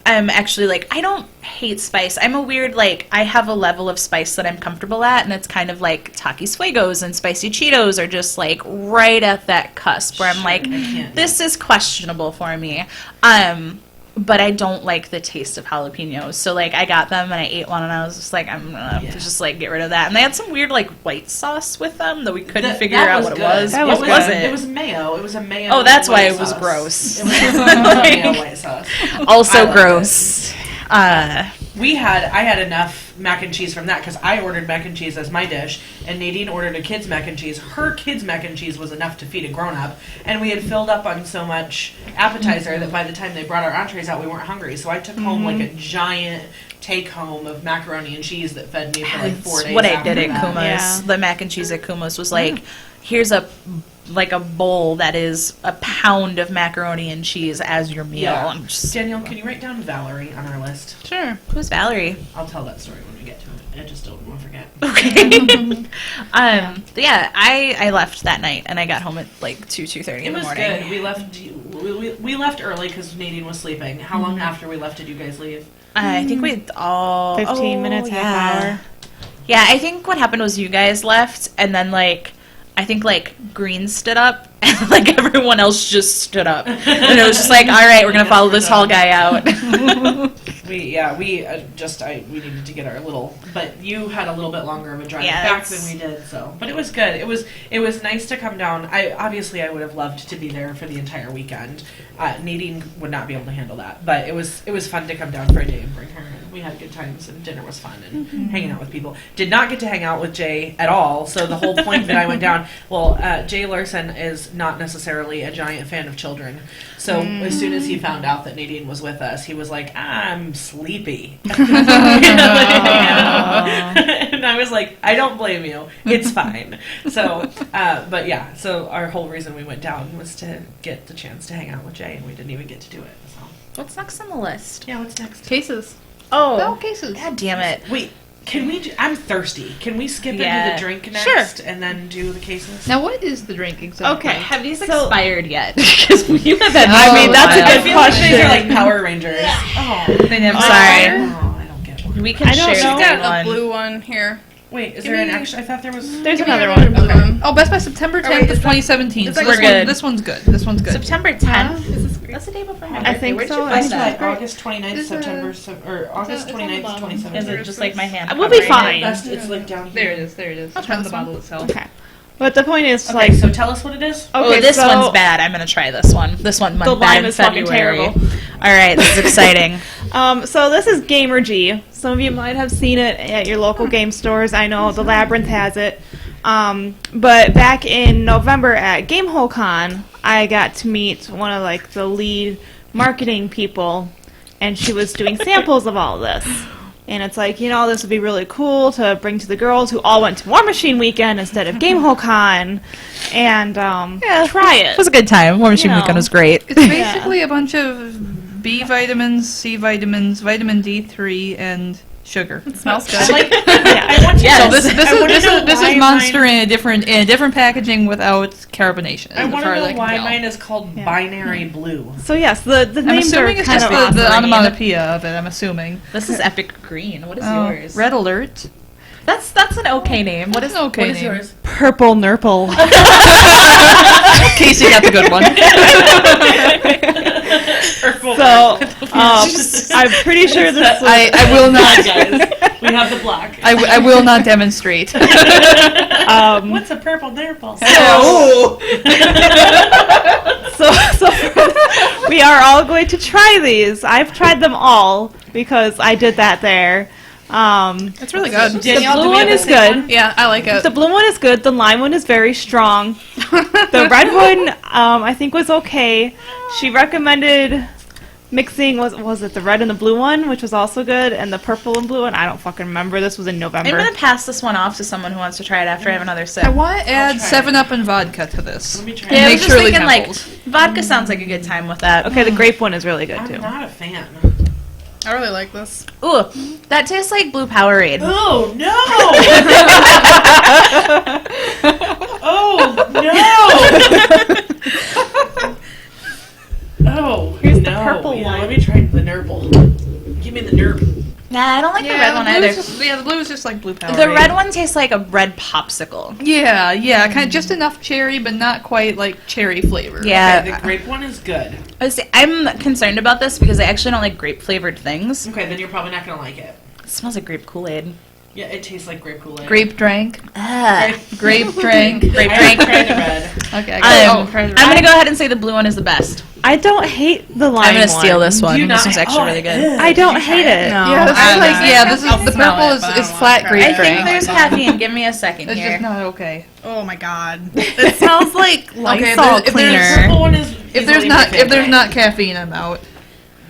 I'm actually like, I don't hate spice. I'm a weird, like, I have a level of spice that I'm comfortable at, and it's kind of like Takis Fuegos and spicy Cheetos are just like right at that cusp where I'm like, I can't. this is questionable for me. But I don't like the taste of jalapenos. So, like, I got them and I ate one and I was just like, I'm gonna just, like, get rid of that. And they had some weird, like, white sauce with them that we couldn't figure That out was what good. it was. That What was was good. it? It was mayo. It was a mayo. Oh, that's why white it was sauce. gross. It was a mayo white sauce. I Also liked gross. I had enough mac and cheese from that because I ordered mac and cheese as my dish, and Nadine ordered a kid's mac and cheese. Her kid's mac and cheese was enough to feed a grown up, and we had filled up on so much appetizer that by the time they brought our entrees out, we weren't hungry. So I took home like a giant take home of macaroni and cheese that fed me for like 4 days. What I after did at that. Kuma's. Yeah. The mac and cheese at Kuma's was like, here's a bowl that is a pound of macaroni and cheese as your meal. Yeah. I'm just, Danielle, can you write down Valarie on our list? Sure. who's Valarie? I'll tell that story when we get to it. I just don't want to forget. Okay. But yeah, I left that night and I got home at like 2:30 It in the was morning. good. We left early because Nadine was sleeping. How long after we left did you guys leave? I think we all 15 minutes, half hour. Yeah, I think what happened was you guys left, and then like I think like Green stood up, and like everyone else just stood up, and it was just like, all right, we're gonna follow this tall guy out. We needed to get our little, but you had a little bit longer of a drive Yeah, back it's- than we did. So, but it was good. It was nice to come down. I would have loved to be there for the entire weekend. Nadine would not be able to handle that, but it was fun to come down for a day and bring her. And we had good times, and dinner was fun, and hanging out with people. Did not get to hang out with Jay at all. So the whole point that I went down. Well, Jay Larson is not necessarily a giant fan of children. So as soon as he found out that Nadine was with us, he was like, I'm sleepy. And I was like, I don't blame you. It's fine. So, but yeah, so our whole reason we went down was to get the chance to hang out with Jay, and we didn't even get to do it. So, What's next on the list? yeah, what's next? Cases. Oh, cases. God damn it! Wait, can we? I'm thirsty. Can we skip Yeah. into the drink next, Sure. and then do the cases? Now, what is the drink exactly? Okay, have these So- expired yet? Because you have had. I mean, that's a I good feel like these question. are like Power Rangers. Oh, They never Sorry. oh, I don't get one. We can I don't share know. the Got one. a blue one here. Wait, is there an extra? I thought there was. There's Give me another another one. blue one. Oh, Best by September 10th wait, of is that- 2017. is So that- We're good. This one's good. This one's good. September 10th. Is this That's the day before my I birthday. think Where'd so. you I find think that? August 29th, Is September, or August it's on 29th, the bottom. 2017. Is it just like my hand? We'll be covering fine. it? Best, it's like down here. There it is. There it is. It's on the bottle itself. Okay. But the point is, Okay, like, so tell us what it is. Oh, this so one's bad. I'm gonna try this one. This one The went bad lime in is fucking February. terrible. All right, this is exciting. So this is Gamer G. Some of you might have seen it at your local game stores. I know the Labyrinth has it. But back in November at GameholeCon, I got to meet one of like the lead marketing people, and she was doing samples of all this. And it's like, you know, this would be really cool to bring to the girls who all went to War Machine Weekend instead of GameholeCon, and try It it. was a good time. War Machine You know. Weekend was great. It's basically a bunch of B vitamins, C vitamins, vitamin D3, and sugar. Smells good. I like. I want to. Yes. So this I wanna know is why Monster mine- in a different packaging without carbonation. I as want far to as know can why tell. mine is called Yeah. binary blue. So yes, the I'm names are assuming it's kind just of the awesome. onomatopoeia of it. I'm assuming. This is Epic Green. What is Oh, yours? Red Alert. That's an okay name. What is It's an okay What is name. yours? Purple Nurple. Casey got the good one. So I'm pretty sure this. Was, I will not. Guys, we have the block. I will not demonstrate. What's a purple nurple? so we are all going to try these. I've tried them all because I did that there. It's really good. Danielle, the do blue we have one the is same good. one? Yeah, I like it. The blue one is good. The lime one is very strong. The red one, I think, was okay. She recommended mixing was it the red and the blue one, which was also good, and the purple and blue one. I don't fucking remember. This was in I'm November. gonna pass this one off to someone who wants to try it after I have another sip. I want to add try 7-Up and vodka to this. Let me try. Yeah, I Make was just Shirley thinking, like, Temples. vodka sounds like a good time with that. Okay, the grape one is really good I'm too. not a fan. I really like this. Ooh, that tastes like Blue Powerade. Oh no! Oh no! Oh, Here's the no. purple Yeah, one. let me try the nurple. Give me the nerp. Nah, I don't like the red one either. The blue is just like blue power. The red one tastes like a red popsicle. Yeah, kind of just enough cherry, but not quite like cherry flavor. Yeah. Okay, the grape one is good. I'm concerned about this because I actually don't like grape flavored things. Okay, then you're probably not gonna like it. It smells like grape Kool-Aid. Yeah, it tastes like grape Kool-Aid. Grape drank. Grape Grape drank. Grape I drink. tried the red. Okay, I'm try the gonna go ahead and say the blue one is the best. I don't hate the lime I'm gonna one. steal this one. Do you This not- one's actually oh, really good. ew. I don't Did you try hate it. No. Yeah, this I is like know. this I'll is the smell purple it, but I is don't flat wanna grape try I it. think drink. there's caffeine. Give me a second It's here. just not okay. Oh my god. It smells like Lysol if there's- The cleaner. purple one is If there's easily not my if there's favorite. not caffeine, I'm out.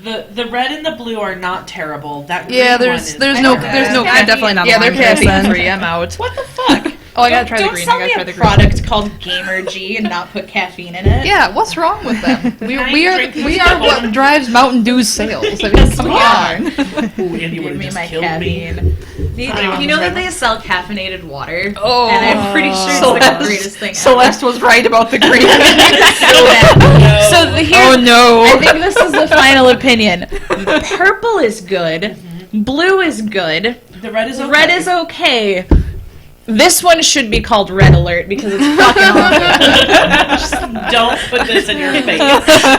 The red and the blue are not terrible. That green Yeah, one there's is there's no terrible. there's no I'm definitely not a Yeah, they're lime person. caffeine free. I'm out. What the fuck? Oh, I gotta try the Don't green. sell I gotta me try a the green. product called Gamer G and not put caffeine in it. Yeah, what's wrong with them? We I are drink we this are one. what drives Mountain Dew's sales. I mean, come on. Ooh, Andy Give would me have my just killed me. caffeine. You know that they sell caffeinated water? Oh, And I'm pretty sure it's like the greatest thing ever. Celeste was right about the green. So bad. So the, here's, Oh no. I think this is the final opinion. Purple is good. Blue is good. The red is okay. Red is okay. This one should be called Red Alert because it's fucking awful. Don't put this in your face.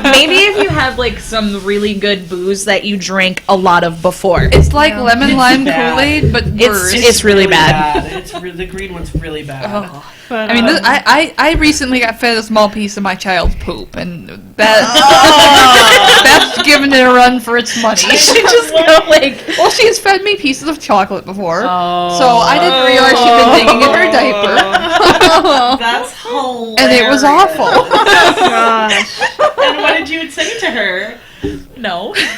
Maybe if you have like some really good booze that you drank a lot of before. It's like lemon lime bad. Kool-Aid, but worse. It's really bad. The green one's really bad. Oh. But, I mean, I recently got fed a small piece of my child's poop, and that that's giving it a run for its money. She just go like, Well, she has fed me pieces of chocolate before, oh. so I didn't realize she'd been digging in her diaper, That's hilarious. and it was awful. gosh. And what did you say to her? No. That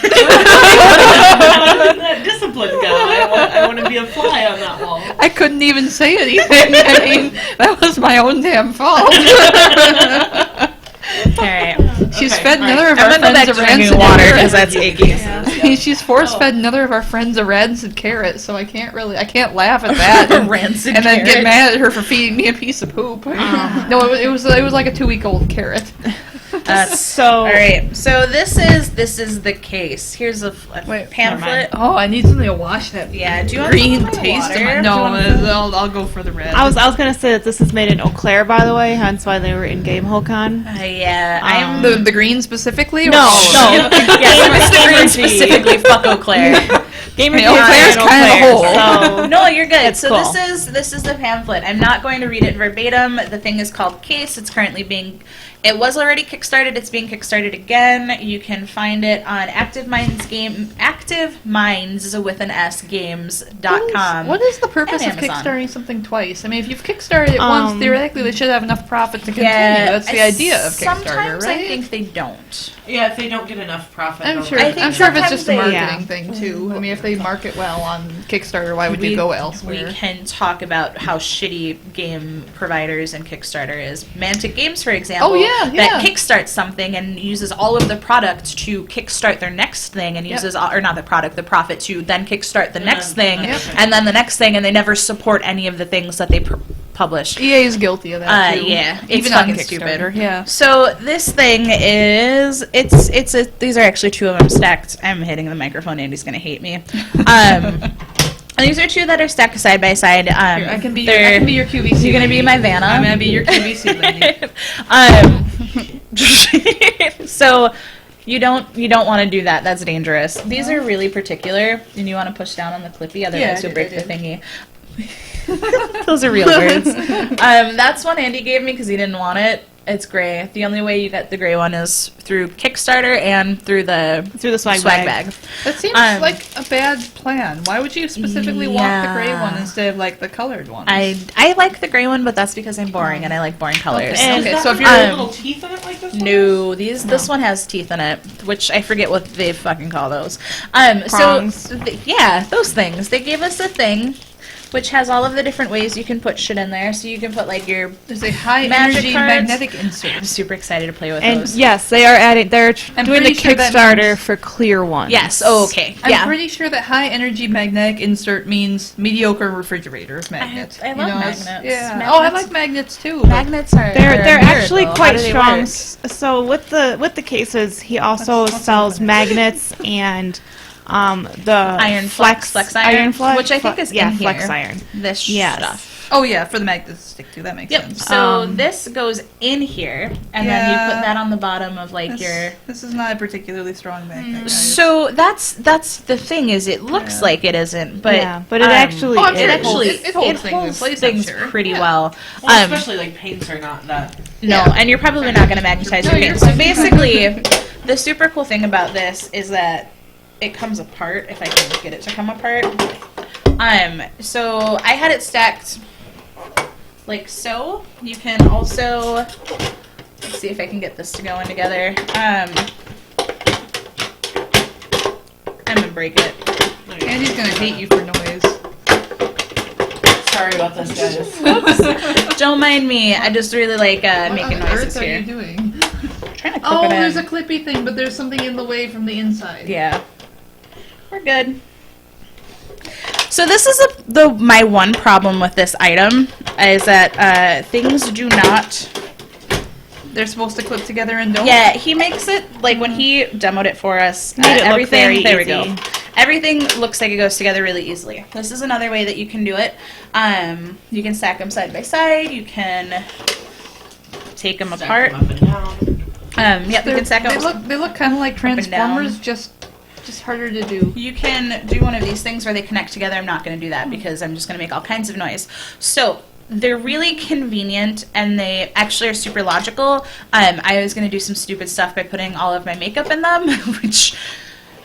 disciplined guy. I want to be a fly on that wall. I couldn't even say anything. I mean, that was my own damn fault. Alright. She's Okay, fed all another right. of I'm our gonna go back friends to a drinking rancid water carrot. because that's icky. She's force-fed another of our friends a rancid carrot, so I can't laugh at that. A rancid and then get carrot. mad at her for feeding me a piece of poop. No, it was like a 2-week-old carrot. So All right, so this is the case. Here's a Wait, pamphlet. Oh, I need something to wash that Yeah, do you want green some taste water? of my. Do you No, want I'll go for the red. I was gonna say that this is made in Eau Claire, by the way, hence why they were in Game Con. Yeah, I'm. the green specifically. Or No, all of no. it? Yes, Mr. Green specifically. Fuck Eau Claire. Gamer Eau Claire's kind of a hole. So No, you're good. It's So cool. this is the pamphlet. I'm not going to read it verbatim. The thing is called Case. It's currently being. It was already kickstarted. It's being kickstarted again. You can find it on Active Minds with an S games.com. What is the purpose and of Amazon. kickstarting something twice? I mean, if you've kickstarted it once, theoretically they should have enough profit to continue. That's the idea of Kickstarter, Sometimes right? I think they don't. Yeah, if they don't get enough profit. I'm they'll sure. let I it think I'm sure if it's sometimes just a they- marketing yeah. thing too. I mean, if they market well on Kickstarter, why would you go elsewhere? We can talk about how shitty game providers and Kickstarter is. Mantic Games, for example, that kickstarts something and uses all of the product to kickstart their next thing, and uses or not the product, the profit to then kickstart the next thing, and then the next thing, and they never support any of the things that they publish. EA is guilty of that too. Yeah, it's Even on fucking Kickstarter. stupid. Yeah. So this thing is these are actually two of them stacked. I'm hitting the microphone. Andy's gonna hate me. And these are two that are stacked side by side. Here, I can be your QVC. You're gonna be my Vanna. I'm gonna be your QVC lady. So you don't want to do that. That's dangerous. These are really particular, and you want to push down on the clippy, otherwise you'll break the thingy. Those are real words. That's one Andy gave me because he didn't want it. It's gray. The only way you get the gray one is through Kickstarter and through the swag bag. That seems like a bad plan. Why would you specifically want the gray one instead of like the colored one? I like the gray one, but that's because I'm boring and I like boring colors. Okay, so if you're little teeth in it like this one? No, this one has teeth in it, which I forget what they fucking call those. Prongs. So those things. They gave us a thing which has all of the different ways you can put shit in there. So you can put like your there's a high magic energy cards. magnetic insert. I'm super excited to play with And those. yes, they are adding. They're I'm doing the pretty sure that Kickstarter means- for clear ones. Yes. Oh, okay. I'm pretty sure that high energy magnetic insert means mediocre refrigerator magnet. I love magnets. Yeah. Magnets. Oh, I like magnets too. but- Magnets are They're a actually miracle. How quite do they strong. work? So with the cases, he also What's sells in it? magnets and the Iron flex iron, which I think is in flex here. iron. This Yes. stuff. Oh yeah, for the magnets to stick to. That makes Yep. sense. So this goes in here, and then you Yeah. put that on the bottom of like your. This is not a particularly strong magnet. guys. So that's the thing is it looks like it isn't, but but it actually Oh, I'm sure it it holds- actually it holds things in place, I'm things sure. pretty Yeah. well. Well, especially like paints are not that. No, and you're probably not going to magnetize No, your you're paint. So fine. basically, the super cool thing about this is that it comes apart if I can get it to come apart. So I had it stacked like so. You can also let's see if I can get this to go in together. I'm gonna break it. Andy's gonna hate you for noise. Sorry about this, guys. Don't mind me. I just really like making What on noises earth are here. you doing? Trying to clip Oh, it in. there's a clippy thing, but there's something in the way from the inside. Yeah. We're good. So this is my one problem with this item is that things do not. They're supposed to clip together and don't. Yeah, he makes it like when he demoed it for us. Made it look everything. very There we easy. go. Everything looks like it goes together really easily. This is another way that you can do it. You can stack them side by side. You can take them apart. Up and down. Yep, you can stack them. They look kind of like and down. Transformers, just harder to do. You can do one of these things where they connect together. I'm not going to do that because I'm just going to make all kinds of noise. So they're really convenient and they actually are super logical. I was going to do some stupid stuff by putting all of my makeup in them, which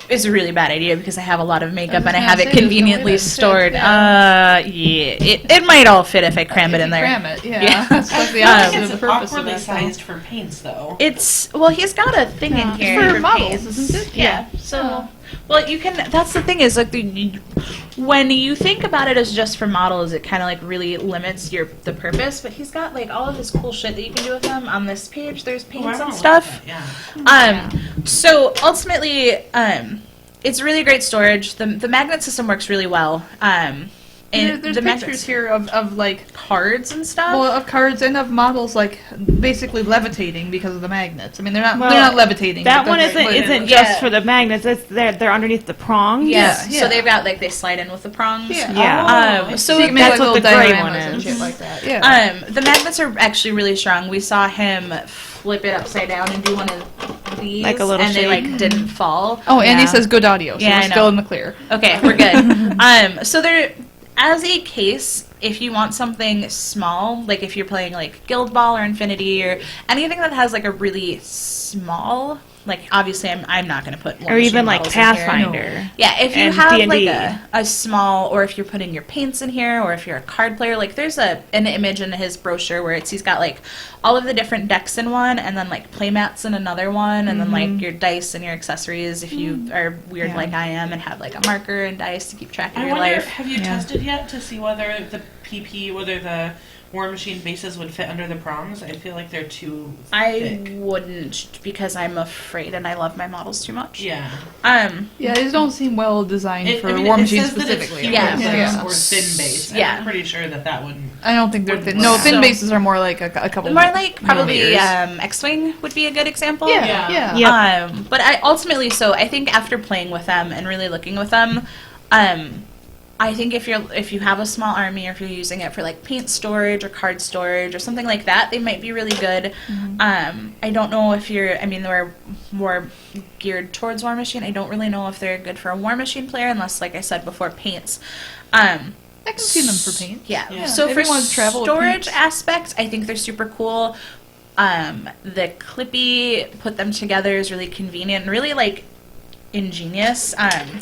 is a really bad idea because I have a lot of makeup and I have it conveniently stored. It might all fit if I cram it in there. Cram it, yeah. Yeah. That's like the I opposite think of the it's purpose of awkwardly that thing. sized for paints, though. Well, he's got a thing in here For models, paints. isn't it? Yeah. So, well, you can. That's the thing is like when you think about it as just for models, it kind of like really limits the purpose. But he's got like all of this cool shit that you can do with them on this page. There's paints and stuff. Yeah. So ultimately, it's really great storage. The magnet system works really well. And There's the pictures magnets here of like cards and stuff. well of cards and of models like basically levitating because of the magnets. I mean they're not Well, levitating. That but one they're- isn't Yeah. just for the magnets. It's they're underneath the prongs. yeah. yeah. So they've got like they slide in with the prongs. Yeah. So you can make that's like what little the gray dioramas one and is. shit like that. Yeah. The magnets are actually really strong. We saw him flip it upside down and do one of these, Like a little and they shake. like didn't fall. Oh, Andy Yeah. says good audio, so Yeah, I we're know. still in the clear. Okay, we're good. So they're as a case, if you want something small, like if you're playing like Guild Ball or Infinity or anything that has like a really small like obviously I'm not going to put War Or even Machine like models in here. Pathfinder. Yeah, if you and have D&D. like a small, or if you're putting your paints in here, or if you're a card player, like there's an image in his brochure where he's got like all of the different decks in one, and then like playmats in another one, and then like your dice and your accessories if you are weird Yeah. like I am and have like a marker and dice to keep track of I your wonder, life. have you Yeah. tested yet to see whether the whether the War Machine bases would fit under the prongs? I feel like they're too I thick. wouldn't, because I'm afraid, and I love my models too much. Yeah. Yeah, these don't seem well designed for I mean, War it Machine says that it's specifically. human Yeah. base Yeah. or thin base. and Yeah. I'm pretty sure that wouldn't. I don't think they're thin. No, Yeah. thin So- bases are more like a couple. More like probably millimeters. X-Wing would be a good example. Yeah, Yeah. yeah. Yep. But I ultimately, so I think after playing with them and really looking with them, I think if you have a small army, or if you're using it for like paint storage or card storage or something like that, they might be really good. I don't know if they're more geared towards War Machine. I don't really know if they're good for a War Machine player, unless, like I said before, paints. I can see them for paint. Yeah. Yeah. So If for you want to travel with storage paints. aspects, I think they're super cool. The Clippy, put them together is really convenient and really like ingenious.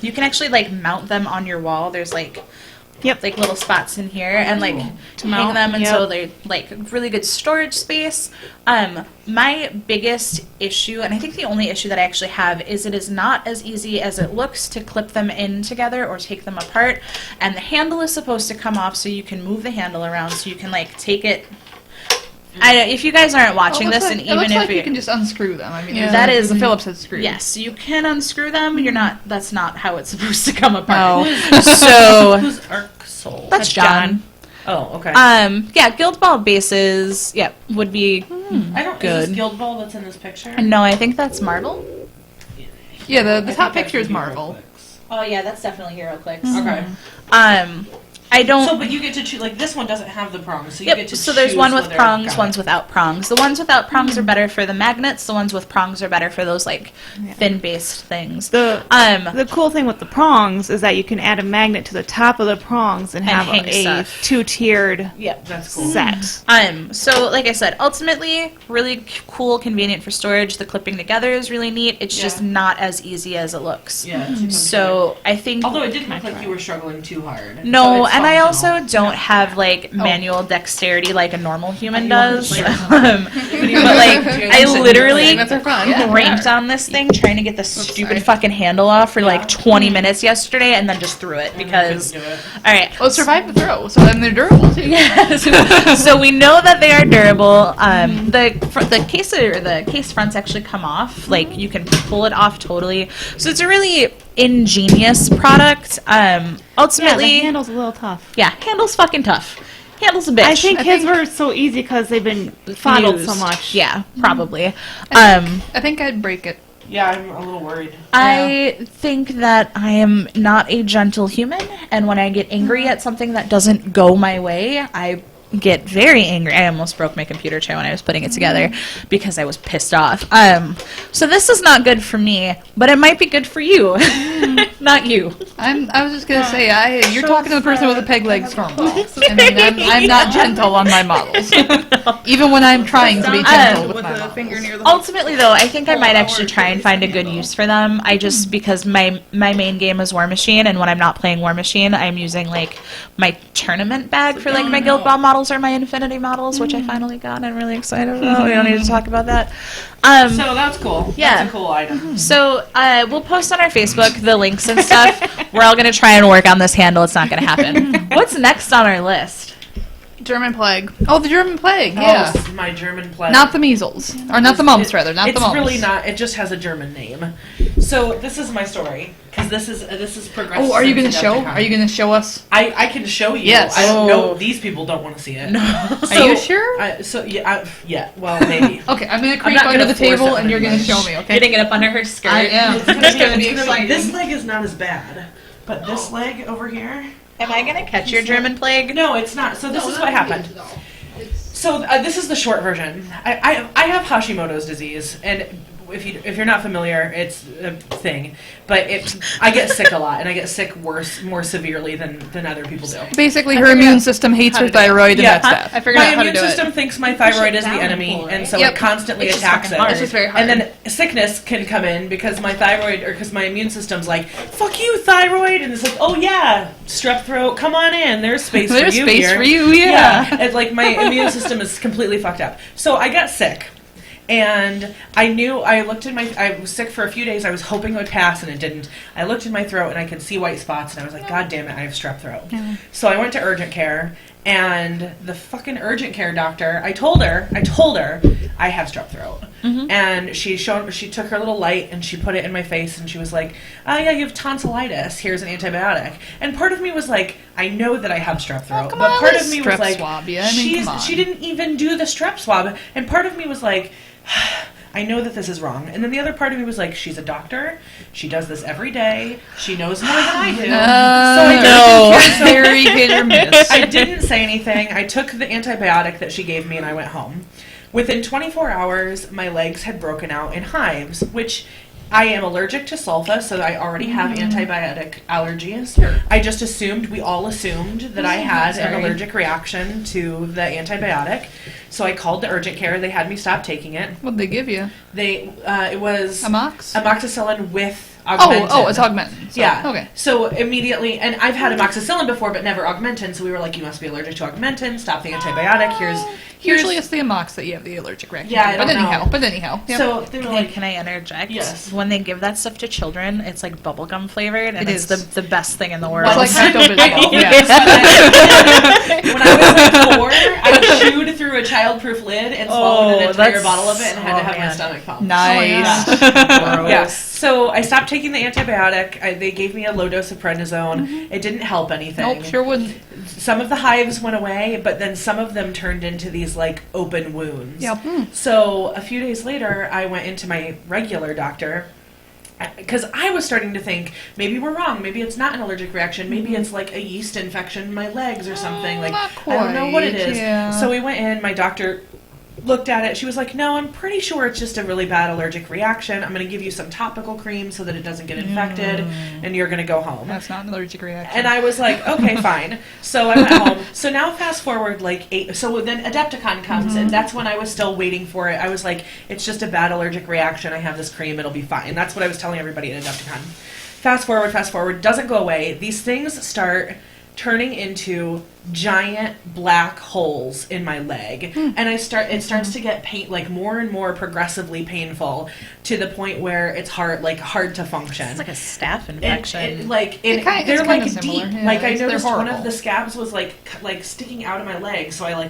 You can actually like mount them on your wall. There's like like little spots in here and like to hang mount, them, and yep. so they're like really good storage space. My biggest issue, and I think the only issue that I actually have, is it is not as easy as it looks to clip them in together or take them apart. And the handle is supposed to come off so you can move the handle around, so you can like take it. If you guys aren't watching Well, it looks this, like, and it looks even like if you can just unscrew them. I mean, Yeah. That there's is- the Phillips head screw. yes, you can unscrew them. You're not. That's not how it's supposed to come apart. No. So Who's Arc Soul? that's John. Oh, okay. Yeah, Guild Ball bases. Yeah, would be. I don't. Is good. this Guild Ball that's in this picture? No, I think that's Marvel. Yeah, the I think top that's picture is the Marvel. HeroClix. Oh yeah, that's definitely HeroClix. Okay. I don't. So, but you get to choose. Like this one doesn't have the prongs, so you Yep. get to So there's choose one with whether- prongs, got ones it. without prongs. The ones without prongs are better for the magnets. The ones with prongs are better for those like fin-based things. The cool thing with the prongs is that you can add a magnet to the top of the prongs and have hang a stuff. two-tiered Yep. That's cool. set. So like I said, ultimately really cool, convenient for storage. The clipping together is really neat. It's just Yeah. not as easy as it looks. Yeah. it seems So I think Although it didn't look like you were struggling too hard. no, So it's and I also functional. don't have like manual dexterity like a normal human You want does. to But like I literally That's our fun. cranked on this thing trying to get the stupid fucking handle off for like 20 minutes yesterday, and then just threw it because. Couldn't do it. All right. Well, survive the throw, so then they're durable too. Yes. So we know that they are durable. The case fronts actually come off. Like you can pull it off totally. So it's a really ingenious product. Yeah, Ultimately, the handle's a little tough. handle's fucking tough. Handle's a bitch. I think his were so easy because they've been fondled so Used. much. Yeah, probably. I think I'd break it. Yeah, I'm a little worried. I think that I am not a gentle human, and when I get angry at something that doesn't go my way, I get very angry. I almost broke my computer chair when I was putting it together because I was pissed off. So this is not good for me, but it might be good for you, not you. I was just gonna say, you're talking to the person with a peg leg storm ball. I mean, I'm not gentle on my models, even when I'm trying to be gentle with my models. finger near the Ultimately, though, I think I might actually try and find a good use for them. I just because my main game is War Machine, and when I'm not playing War Machine, I'm using like my tournament bag for like my Guild Ball models or my Infinity models, which I finally got. I'm really excited about. We don't need to talk about that. So that's cool. yeah. That's a cool item. So we'll post on our Facebook the links and stuff. We're all going to try and work on this handle. It's not going to happen. What's next on our list? German plague. Oh, the German plague. Yeah, Oh, my German plague. not the measles, or not the mumps, rather. Not it's the mumps. really not. It just has a German name. So this is my story because this is progressive. Oh, are you gonna since show? Adepticon. Are you gonna show us? I can show you. Yes. I don't Oh. know. These people don't want to see it. Are you sure? Yeah. Well, maybe. Okay, I'm gonna creep not under gonna the force table, it and you're gonna anyway. show me. Okay. Getting it up under her skirt. I am. It's gonna be exciting. This leg is not as bad, but this leg over here. Am I going to catch your German plague? No, it's not. So this is what happened. So this is the short version. I have Hashimoto's disease, and if you're not familiar, it's a thing. But I get sick a lot, and I get sick more severely than other people do. Basically, her immune system hates her thyroid and that stuff. I figured My out how to immune do system it. thinks my thyroid is the down enemy, and pull, and right? so Yep. it constantly It's just attacks fucking it. hard. It's just very hard. And then sickness can come in because my thyroid, or because my immune system's like, "Fuck you, thyroid," and it's like, "Oh yeah, strep throat, come on in. There's space There's for you space here." for you, yeah. It's like my immune system is completely fucked up. So I got sick. And I was sick for a few days. I was hoping it would pass, and it didn't. I looked in my throat, and I could see white spots, and I was like, God damn it, I have strep throat. So I went to urgent care, and the fucking urgent care doctor, I told her I have strep throat. And she took her little light, and she put it in my face, and she was like, oh yeah, you have tonsillitis. Here's an antibiotic. And part of me was like, I know that I have strep throat. come But on, part let's of me was strep like, swab you. I mean, come on. she didn't even do the strep swab. And part of me was like, I know that this is wrong. And then the other part of me was like, she's a doctor. She does this every day. She knows more than I do. It's very hit or miss. I didn't say anything. I took the antibiotic that she gave me and I went home. Within 24 hours, my legs had broken out in hives, which I am allergic to sulfa, so I already have antibiotic allergies. We all assumed that I had an allergic reaction to the antibiotic. So I called the urgent care. They had me stop taking it. What'd they give you? It was Amox? amoxicillin with Augmentin. Oh, it's Augmentin. So, Yeah. Okay. So immediately, and I've had amoxicillin before, but never Augmentin. So we were like, you must be allergic to Augmentin. Stop the antibiotic. Here's Usually it's the Amox that you have the allergic reaction Yeah, to. I don't know. But anyhow. Yep. So they were like, Can I interject? Yes. When they give that stuff to children, it's like bubblegum flavored, and It it's is. the best thing in the world. It's like Pepto-Bismol. Yeah. when I was like 4, I chewed through a childproof lid and swallowed an entire that's- bottle of it and had to oh, have my man. stomach pumped. Nice. Yeah. So I stopped taking the antibiotic. They gave me a low dose of prednisone. It didn't help anything. Nope, sure wouldn't. Some of the hives went away, but then some of them turned into these like open wounds. Yep. So a few days later, I went into my regular doctor because I was starting to think maybe we're wrong. Maybe it's not an allergic reaction. Maybe it's like a yeast infection in my legs or something. Like not I don't know what it quite, is. yeah. So we went in. My doctor looked at it. She was like, no, I'm pretty sure it's just a really bad allergic reaction. I'm going to give you some topical cream so that it doesn't get infected, and you're going to go home. That's not an allergic reaction. And I was like, okay, fine. So I went home. So now fast forward like 8. So then Adepticon comes, and that's when I was still waiting for it. I was like, it's just a bad allergic reaction. I have this cream. It'll be fine. That's what I was telling everybody at Adepticon. Fast forward, doesn't go away. These things start turning into giant black holes in my leg, and it starts to get like more and more progressively painful to the point where it's hard to function. It's like a staph infection. They're like similar, deep. yeah, Like I they're noticed one horrible. of the scabs was like sticking out of my leg, so I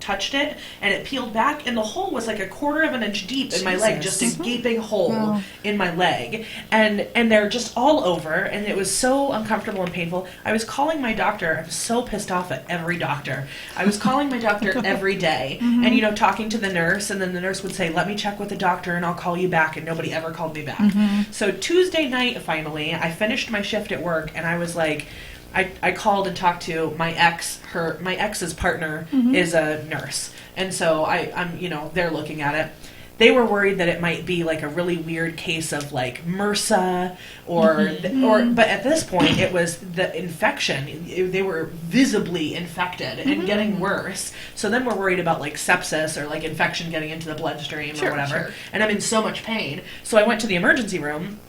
touched it and it peeled back, and the hole was like 1/4 of an inch deep in my leg, just a gaping hole in my leg, and they're just all over, and it was so uncomfortable and painful. I was calling my doctor. I was so pissed off at every doctor. I was calling my doctor every day, and talking to the nurse, and then the nurse would say, let me check with the doctor and I'll call you back, and nobody ever called me back. So Tuesday night, finally, I finished my shift at work, and I was like, I called and talked to my ex. My ex's partner is a nurse, and so I'm they're looking at it. They were worried that it might be like a really weird case of like MRSA or but at this point it was the infection. They were visibly infected and getting worse. So then we're worried about like sepsis or like infection getting into the bloodstream or whatever. Sure. And I'm in so much pain. So I went to the emergency room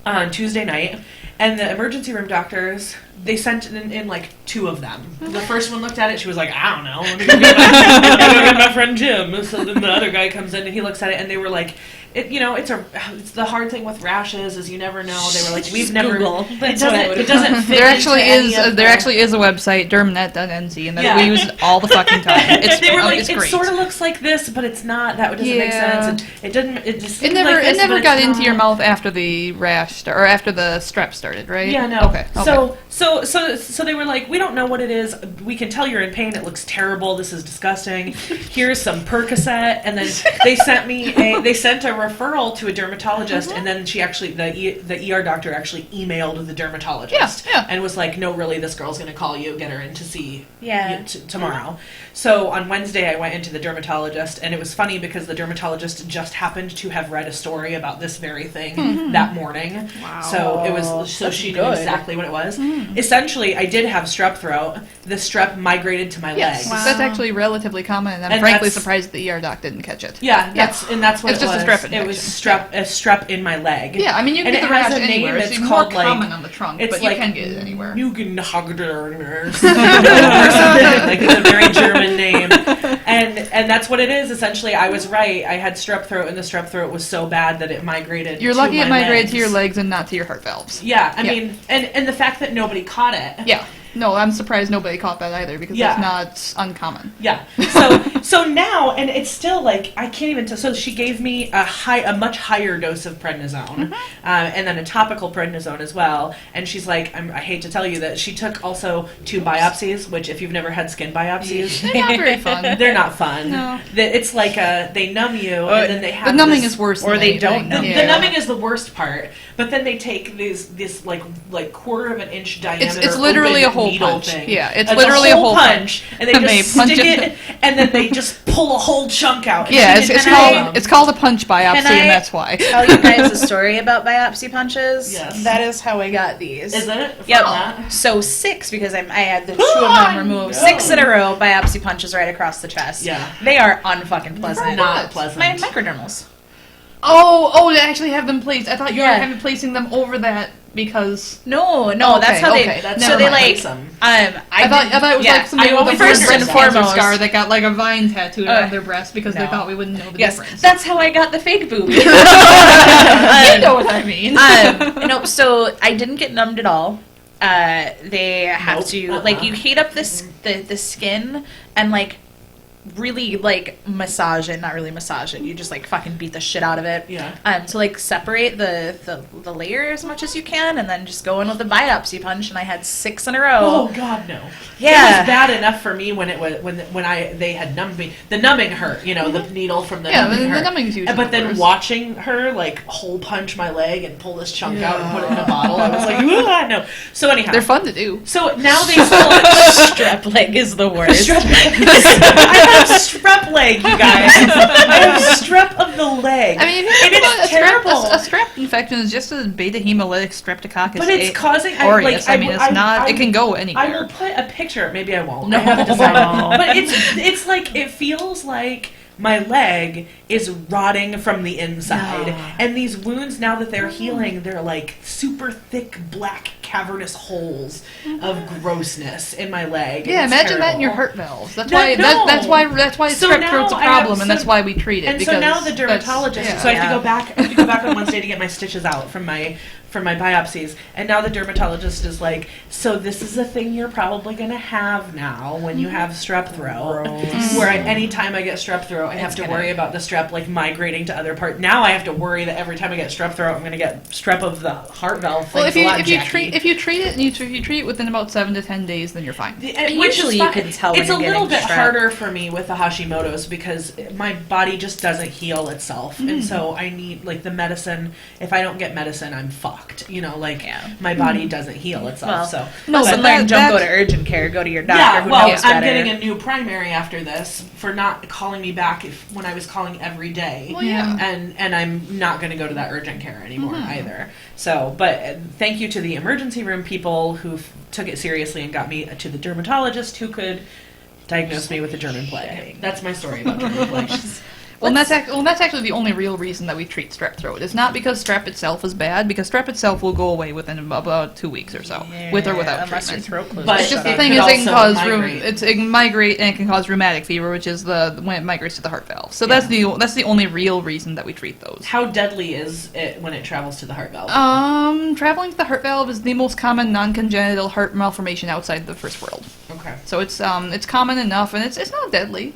on Tuesday night, and the emergency room doctors, they sent in like 2 of them. The first one looked at it, she was like, I don't know, let me go get my friend Jim. So then the other guy comes in and he looks at it, and they were like, it's the hard thing with rashes is you never know. They were like, we've never. It doesn't fit. There actually into is a website, dermnet.nz, and that we use it all the fucking time. It's, they were like, it's it great. great. Sort of looks like this, but it's not. That doesn't make Yeah. sense. It doesn't. It just. It seems never like this, but got it's into your not. mouth after the rash or after the strep started. started, right? Yeah, no. Okay. So they were like, we don't know what it is. We can tell you're in pain. It looks terrible. This is disgusting. Here's some Percocet, and then they sent a referral to a dermatologist, and then she actually the ER doctor actually emailed the dermatologist and was like, no, really, this girl's going to call you, get her in to see you tomorrow. So on Wednesday, I went into the dermatologist, and it was funny because the dermatologist just happened to have read a story about this very thing that morning. Wow. So it was she knew exactly what it was. Essentially, I did have strep throat. The strep migrated to my Yes, legs. that's actually relatively common, and I'm And frankly that's- surprised the ER doc didn't catch it. Yeah, that's what It's it just was. a strep It was infection. a strep in my leg. Yeah, I mean, you can And get the it has rash a name, anywhere. it's more called, like- common on the trunk, It's but like you can get it anywhere. Nugenhagder or something. Like, it's a very German name. And that's what it is, essentially. I was right. I had strep throat, and the strep throat was so bad that it migrated You're to lucky my it migrated legs. to your legs and not to your heart valves. Yeah, I Yeah. mean, and the fact that nobody caught it. Yeah. No, I'm surprised nobody caught that either, because Yeah. that's not uncommon. Yeah. So now, and it's still like I can't even tell. So she gave me a much higher dose of prednisone, and then a topical prednisone as well. And she's like, I hate to tell you that she took also 2 biopsies. Which, if you've never had skin biopsies, They're not very fun. they're not fun. No. It's like they numb you, and then they have The numbing this- is worse or than they anything. don't numb The numbing is the worst part, but then they take this like quarter of an inch diameter. It's literally open a hole needle punch. thing. Yeah, it's literally a hole punch, and they And just they punch stick it- it, and then they just pull a whole chunk out. And Yeah, she it's didn't Can tell them. it's called a punch biopsy, Can I- and that's why. Tell you guys a story about biopsy punches. Yes. That is how I got these. Is it? Yep. From that? So 6 because I had the 2 of them removed. no. 6 in a row biopsy punches right across the chest. Yeah. They are unfucking pleasant. Not pleasant. My microdermals. Oh, they actually have them placed. I thought you Yeah. were having placing them over that because. No, Okay, that's how okay, they. that's so how they they like. place 'em. I thought it was like somebody I with a always first breast and cancer foremost- scar that got like a vine tattooed Uh, on their breast because they no. thought we wouldn't know the Yes, difference. that's how I got the fake boob. You know what I mean. Nope. So I didn't get numbed at all. They have Nope. to like you heat up the skin and like really like massage it. Not really massage it. You just like fucking beat the shit out of it. Yeah. To like separate the layer as much as you can, and then just go in with a biopsy punch. And I had 6 in a row. Oh God, no! Yeah. It was bad enough for me when it was when they had numbed me. The numbing hurt, the needle from the Yeah, numbing the hurt. numbing's usually But then worse. watching her like hole punch my leg and pull this chunk out and put it in a bottle, I was like, "Ugh, no." So anyhow, They're fun to do. so now they still Strep leg is the worst. I have strep leg, you guys. I have strep of the leg. I mean, if you and think about it's it, terrible. a strep infection is just a beta hemolytic streptococcus But it's causing aureus. I mean, I- it's not. I- it can go I anywhere. will put a picture. Maybe I won't. No. I haven't decided. But it's like it feels like my leg is rotting from the inside, and these wounds now that they're healing, they're like super thick black cavernous holes of grossness in my leg. Yeah, and it's imagine that in your terrible. heart valves. That's No, why. no. That's why So strep now throat's a I have- problem, and that's why we treat it. And because so now the that's- dermatologist. yeah. So I have Yeah. to go back. I have to go back on Wednesday to get my stitches out from my biopsies. And now the dermatologist is like, so this is a thing you're probably going to have now when you have strep throat. Where anytime I get strep throat, I have to worry about the strep like migrating to other parts. Now I have to worry that every time I get strep throat, I'm going to get strep of the heart valve. Well, Thanks if a lot, you Jackie. treat it and if you treat it within about 7 to 10 days, then you're fine. Which Usually is you fine. can tell when it's you're a little getting bit strep. harder for me with the Hashimoto's because my body just doesn't heal itself, and so I need like the medicine. If I don't get medicine, I'm fucked. My body doesn't heal itself. Well, so No, Lesson but learned, don't that- go to urgent care. Go to your doctor yeah, who well, knows I'm better. getting a new primary after this for not calling me back when I was calling every day. Well, yeah. And I'm not going to go to that urgent care anymore either. So, but thank you to the emergency room people who took it seriously and got me to the dermatologist who could diagnose me with the German plague. That's my story about German plague. Well, that's actually the only real reason that we treat strep throat. It's not because strep itself is bad, because strep itself will go away within about 2 weeks or so, with or without unless your treatment. throat closes. But It's just it the thing could is, it can also cause migrate. it can migrate and it can cause rheumatic fever, which is when it migrates to the heart valve. So that's the only real reason that we treat those. How deadly is it when it travels to the heart valve? Traveling to the heart valve is the most common non-congenital heart malformation outside the first world. Okay. So it's common enough, and it's not deadly.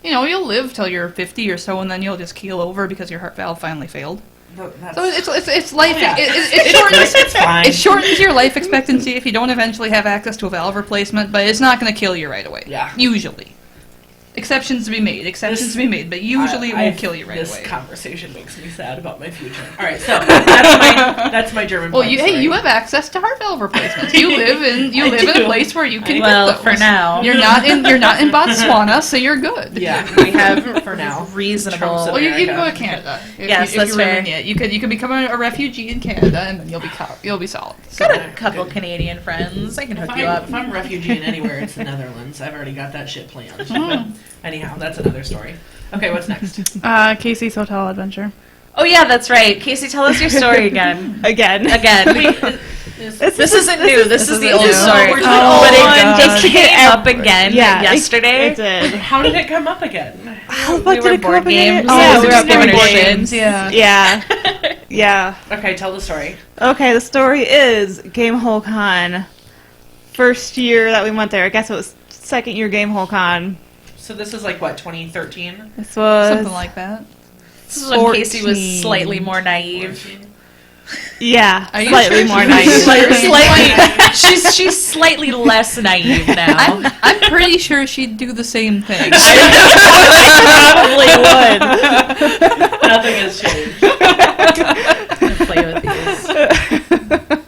You'll live till you're 50 or so, and then you'll just keel over because your heart valve finally failed. That's, So it's life. yeah. It fine. it shortens your life expectancy if you don't eventually have access to a valve replacement, but it's not going to kill you right away. Yeah. Usually. Exceptions to be made. But usually it won't kill you right this away. This conversation makes me sad about my future. All right, so that's my German. Well, porn hey, story. you have access to heart valve replacements. You live in a place where you can Well, get those. for now. You're not in Botswana, so you're good. Yeah, we have for now. Reasonable. Trump's Well, you can go to America. Canada. Yes, if that's you really fair. need it. You can become a refugee in Canada, and then you'll be solid. So, Got a couple Canadian friends. I can hook you up. If I'm a refugee in anywhere, it's the Netherlands. I've already got that shit planned. Hmm. But anyhow, that's another story. Okay, what's next? Casey's Hotel Adventure. Oh yeah, that's right. Casey, tell us your story again. Again. Again. This isn't new. This is the old new. story. We're But doing it just just to get came up again yesterday. It did. How did it come up again? How We were board games. Yeah, we we were were board board games. games. yeah. Yeah. Yeah. Okay, tell the story. Okay, the story is Gamehole Con. First year that we went there. I guess it was second year Gamehole Con. So this is like what, 2013? This was Something like that. This is when Casey was 14. slightly more naive. yeah, Are you slightly sure more she was naive. Slightly, she's slightly less naive now. I'm pretty sure she'd do the same thing. Probably would. Nothing has changed. Play with these.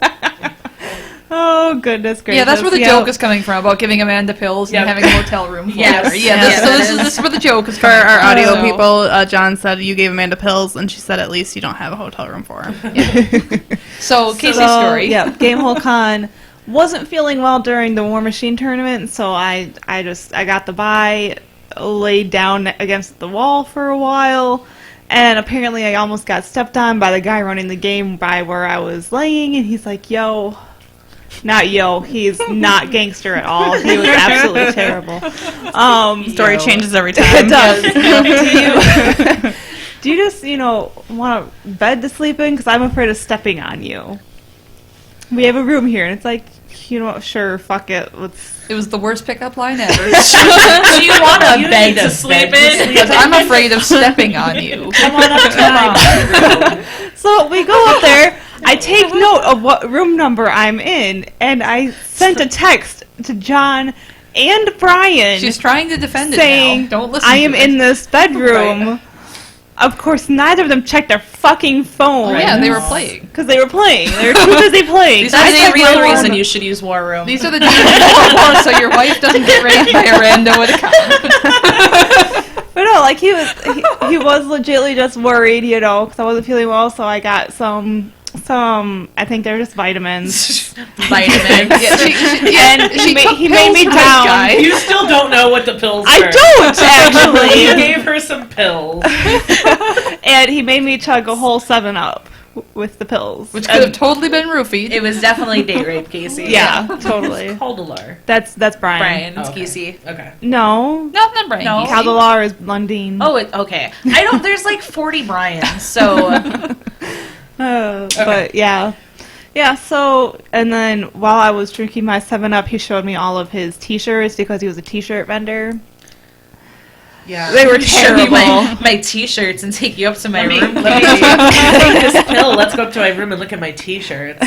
Oh goodness gracious! Yeah, that's where the Yep. joke is coming from about giving Amanda pills Yep. and having a hotel room. For Yes. her. Yeah. Yes, So that this is. is where the joke is For coming our from. audio So- people, John said you gave Amanda pills, and she said at least you don't have a hotel room for her. So Casey's So, story. Yeah, Gamehole Con wasn't feeling well during the War Machine tournament, so I got the bye, laid down against the wall for a while, and apparently I almost got stepped on by the guy running the game by where I was laying, and he's like, "Yo." Not yo, he's not gangster at all. He was absolutely terrible. Story Yo. changes every time. It does. Do you just, want a bed to sleep in? Because I'm afraid of stepping on you. We have a room here, and it's like, sure, fuck it. It was the worst pickup line ever. Do you want a You bed need to a sleep bed to in? sleep Because I'm afraid of stepping on you. Come on up to my bedroom. So we go up there. I take note of what room number I'm in, and I sent a text to John and Brian She's trying to defend it saying, now. Don't listen I am to it. in this bedroom. Right. Of course, neither of them checked their fucking phone. Oh, yeah, they were playing. Because they were playing. They were too busy playing. These That's I a checked real my reason phone. you should use War Room. These are the days before, so your wife doesn't get raped by a rando at a con. But no, like he was legitly just worried, because I wasn't feeling well, so I got some, I think they're just vitamins. Vitamins. Yeah, He took made pills me for this down. guy. You still don't know what the pills were. I don't, actually. You gave her some pills. And he made me chug a whole 7-Up with the pills. Which could have totally been roofied. It was definitely date rape, Casey. Yeah, totally. Caldelar. That's Brian. Brian, it's Okay. Casey. Okay. No. No, not brain. No. Caldelar is Lundeen. Oh, okay. I don't. There's like 40 Brians, so But yeah. Yeah, so, and then while I was drinking my 7-Up, he showed me all of his t-shirts because he was a t-shirt vendor. Yeah. They were show me terrible. my t-shirts and take you up to my Let me room. take this pill. Let's go up to my room and look at my t-shirts.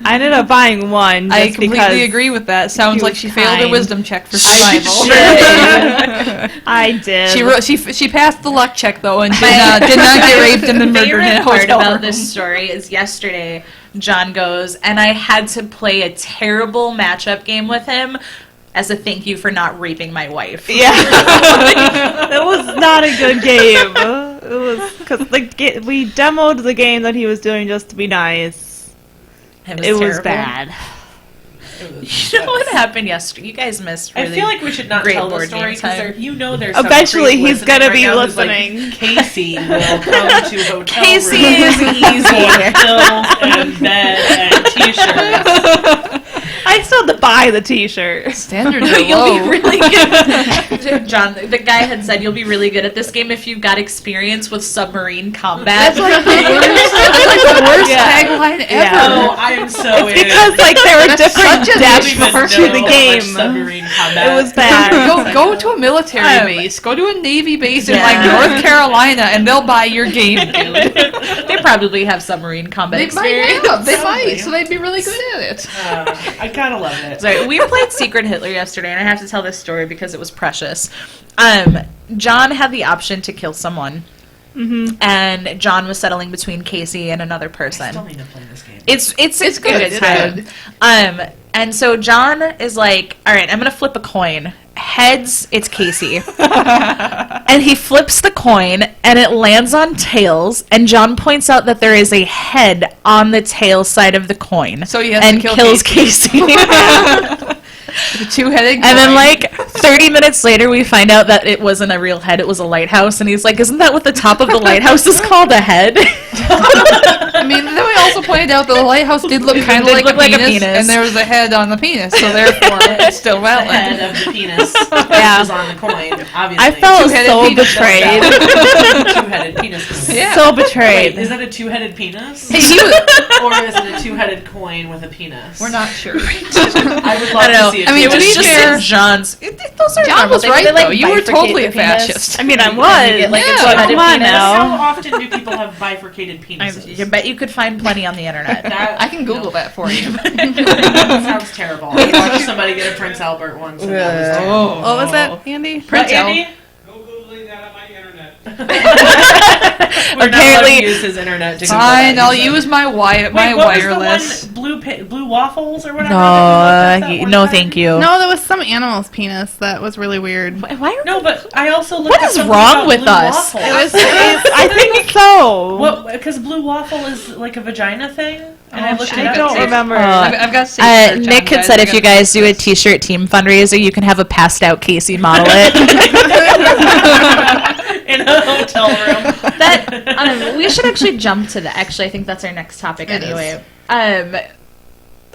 I ended up buying one just I completely because agree with that. Sounds he like was she failed her kind. wisdom check for survival. I did. She passed the luck check though and did not get raped and then murdered in a favorite part hotel about room. this story is yesterday, John goes, and I had to play a terrible matchup game with him as a thank you for not raping my wife. Yeah. That was not a good game. It was because we demoed the game that he was doing just to be nice. It was terrible. bad. You know what happened yesterday? You guys missed really I feel like we should not great tell the board story game time. because there's some Eventually creep he's listening gonna right be now who's like, listening. Casey will come to hotel Casey room is easy. for pills and bed and t-shirts. I still still to buy the T-shirt. Standards are You'll low. be really good. John, the guy had said you'll be really good at this game if you've got experience with submarine combat. That's like the worst tagline ever. Oh, I am so in. Because like there were different such a depths niche I don't even to know the how much game. submarine combat. It was bad. Go to a military base. Go to a Navy base in like Yeah. North Carolina, and they'll buy your game, dude. They probably have submarine combat They might experience. have. They might. So they'd be really good at it. I gotta love it. Sorry, we played Secret Hitler yesterday, and I have to tell this story because it was precious. John had the option to kill someone, and John was settling between Casey and another I person. still need to play this game. It's good, good. it's It's good. And so John is like, all right, I'm gonna flip a coin. Heads, it's Casey. And he flips the coin, and it lands on tails. And John points out that there is a head on the tail side of the coin. So he has and to kill kills Casey. The two-headed. And then, coin. like, 30 minutes later, we find out that it wasn't a real head, it was a lighthouse. And he's like, isn't that what the top of the lighthouse is called, a head? I mean, then we also pointed out that the lighthouse did look kind of did like, look a like a penis, penis. and there was a head on the penis, so therefore it's still The valid. head of the penis Yeah. is on the coin, obviously. I felt Two-headed so penis. betrayed. Two-headed penis coin. Yeah. So Wait, betrayed. is that a two-headed penis? Hey, you, Or is it a two-headed coin with a penis? we're not sure. I would love I don't know. to see a I mean, It to was be just fair- in John's. Those are John normal. was They- right, they, like, though. You were bifurcate totally the a penis. fascist. I mean, I And you was. get, like, a Yeah. two-headed Come on penis. now. How often do people have bifurcated penises? I bet you could find plenty on the internet. That- I can Google that for you. That sounds terrible. I watched somebody get a Prince Albert once. And that was terrible. What was that, Andy? Prince What, Andy? No Googling that on my internet. We're not allowed Apparently- to use his internet to Google Fine, that, I'll he said. use my Wait, my what wireless. was the one, blue waffles or whatever? that we looked at that one No, time? thank you. No, there was some animal's penis that was really weird. Why are No, but I also looked What at is something wrong about with blue us? waffles. I think so. What? Because blue waffle is like a vagina thing, and I looked it I up. don't remember. I've got safe search on, Nick had guys. said I if you gotta guys do a fix this. t-shirt team fundraiser, you can have a passed out Casey model it. in a hotel room. We should actually jump to that. Actually, I think that's our next topic It anyway.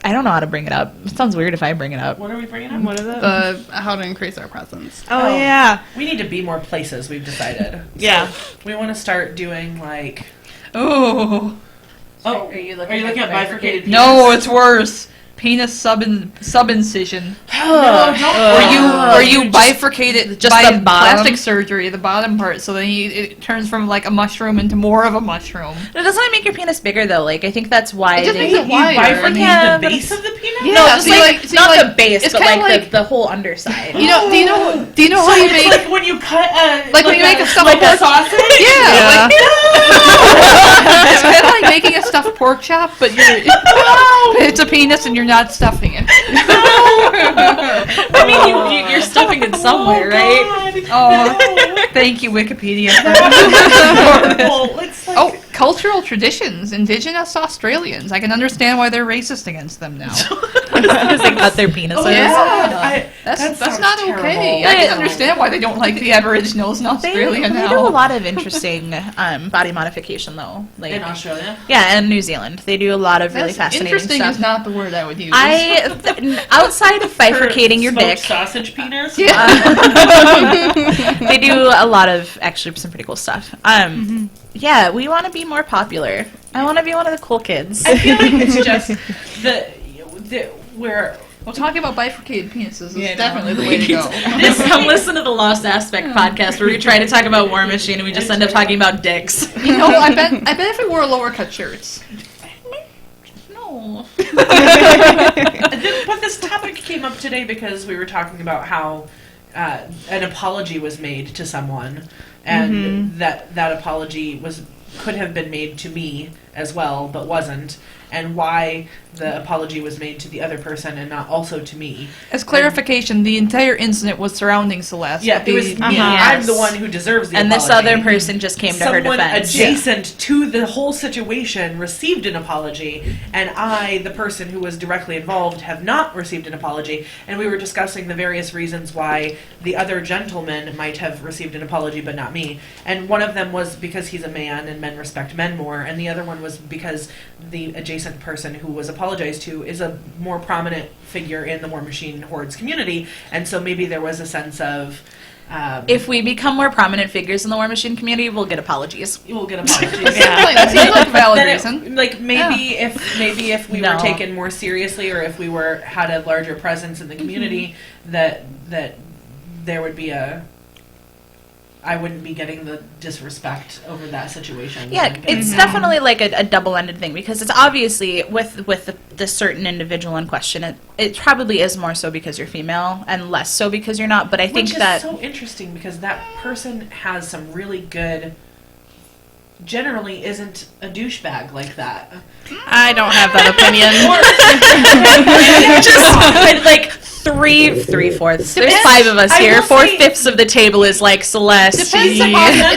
I don't know how to bring it up. It sounds weird if I bring it up. What are we bringing up? What is it? How to increase our presence. Oh, yeah. We need to be more places. We've decided. Yeah. We want to start doing like. Oh. Oh, Are you looking at bifurcated? No, it's worse. Penis subincision. No, don't. Or you bifurcate it Just by the bottom? plastic surgery, the bottom part, so then it turns from like a mushroom into more of a mushroom. It doesn't make your penis bigger though. Like I think that's why It just they. makes it You wider. bifurcate Yeah, the but base of the penis. Yeah, No, just see, like, see, not like, the base, it's but kinda like, like- the whole underside. You know? Do you know how So you it's make? like when you cut a Like when you make a stuffed like a pork- sausage. Yeah, like, it's kind of like making a stuffed pork chop, but it's a penis and you're not stuffing it. I mean, you're stuffing it somewhere, right? Oh, thank you, Wikipedia. Horrible. It's like, Oh, cultural traditions. Indigenous Australians. I can understand why they're racist against them now. Because they cut their penises. oh, Yeah. That's that sounds not terrible. okay. I can understand why they don't like the Aboriginals in Australia They now. do a lot of interesting body modification, though. Like In Australia. yeah, and New Zealand, they do a lot of really That's fascinating interesting stuff. is not the word I would use. Outside of bifurcating your Smoked dick, sausage penis. they do a lot of actually some pretty cool stuff. Yeah, we want to be more popular. I want to be one of the cool kids. I feel like it's just the where Well, talking about bifurcated penises is Yeah, I know. definitely the way to go. Come listen to the Lost Aspect podcast where we try to talk about War Machine and we just end up talking about dicks. You know, I bet if we wore lower cut shirts. No. But this topic came up today because we were talking about how an apology was made to someone, and that apology could have been made to me as well, but wasn't, and why the apology was made to the other person and not also to me. As clarification, the entire incident was surrounding Celeste. Yeah, but it was the- me. Yes. I'm the one who deserves the And this apology. other person just came to her Someone defense. adjacent to the whole situation received an apology, and I, the person who was directly involved, have not received an apology. And we were discussing the various reasons why the other gentleman might have received an apology, but not me. And one of them was because he's a man and men respect men more, and the other one was because the adjacent recent person who was apologized to is a more prominent figure in the War Machine Hordes community, and so maybe there was a sense of If we become more prominent figures in the War Machine community, we'll get apologies. we'll get apologies. That seems like a valid Then reason. like maybe if we No. were taken more seriously, or if we had a larger presence in the community, that there would be I wouldn't be getting the disrespect over that situation. Yeah, it's definitely like a double-ended thing, because it's obviously with the certain individual in question, it probably is more so because you're female and less so because you're not. But I think Which is that so interesting, because that person has some really good. Generally, isn't a douchebag like that. I don't have that opinion. just like three-fourths. There's five of us I here. will say- 4/5 of the table is like Celeste. It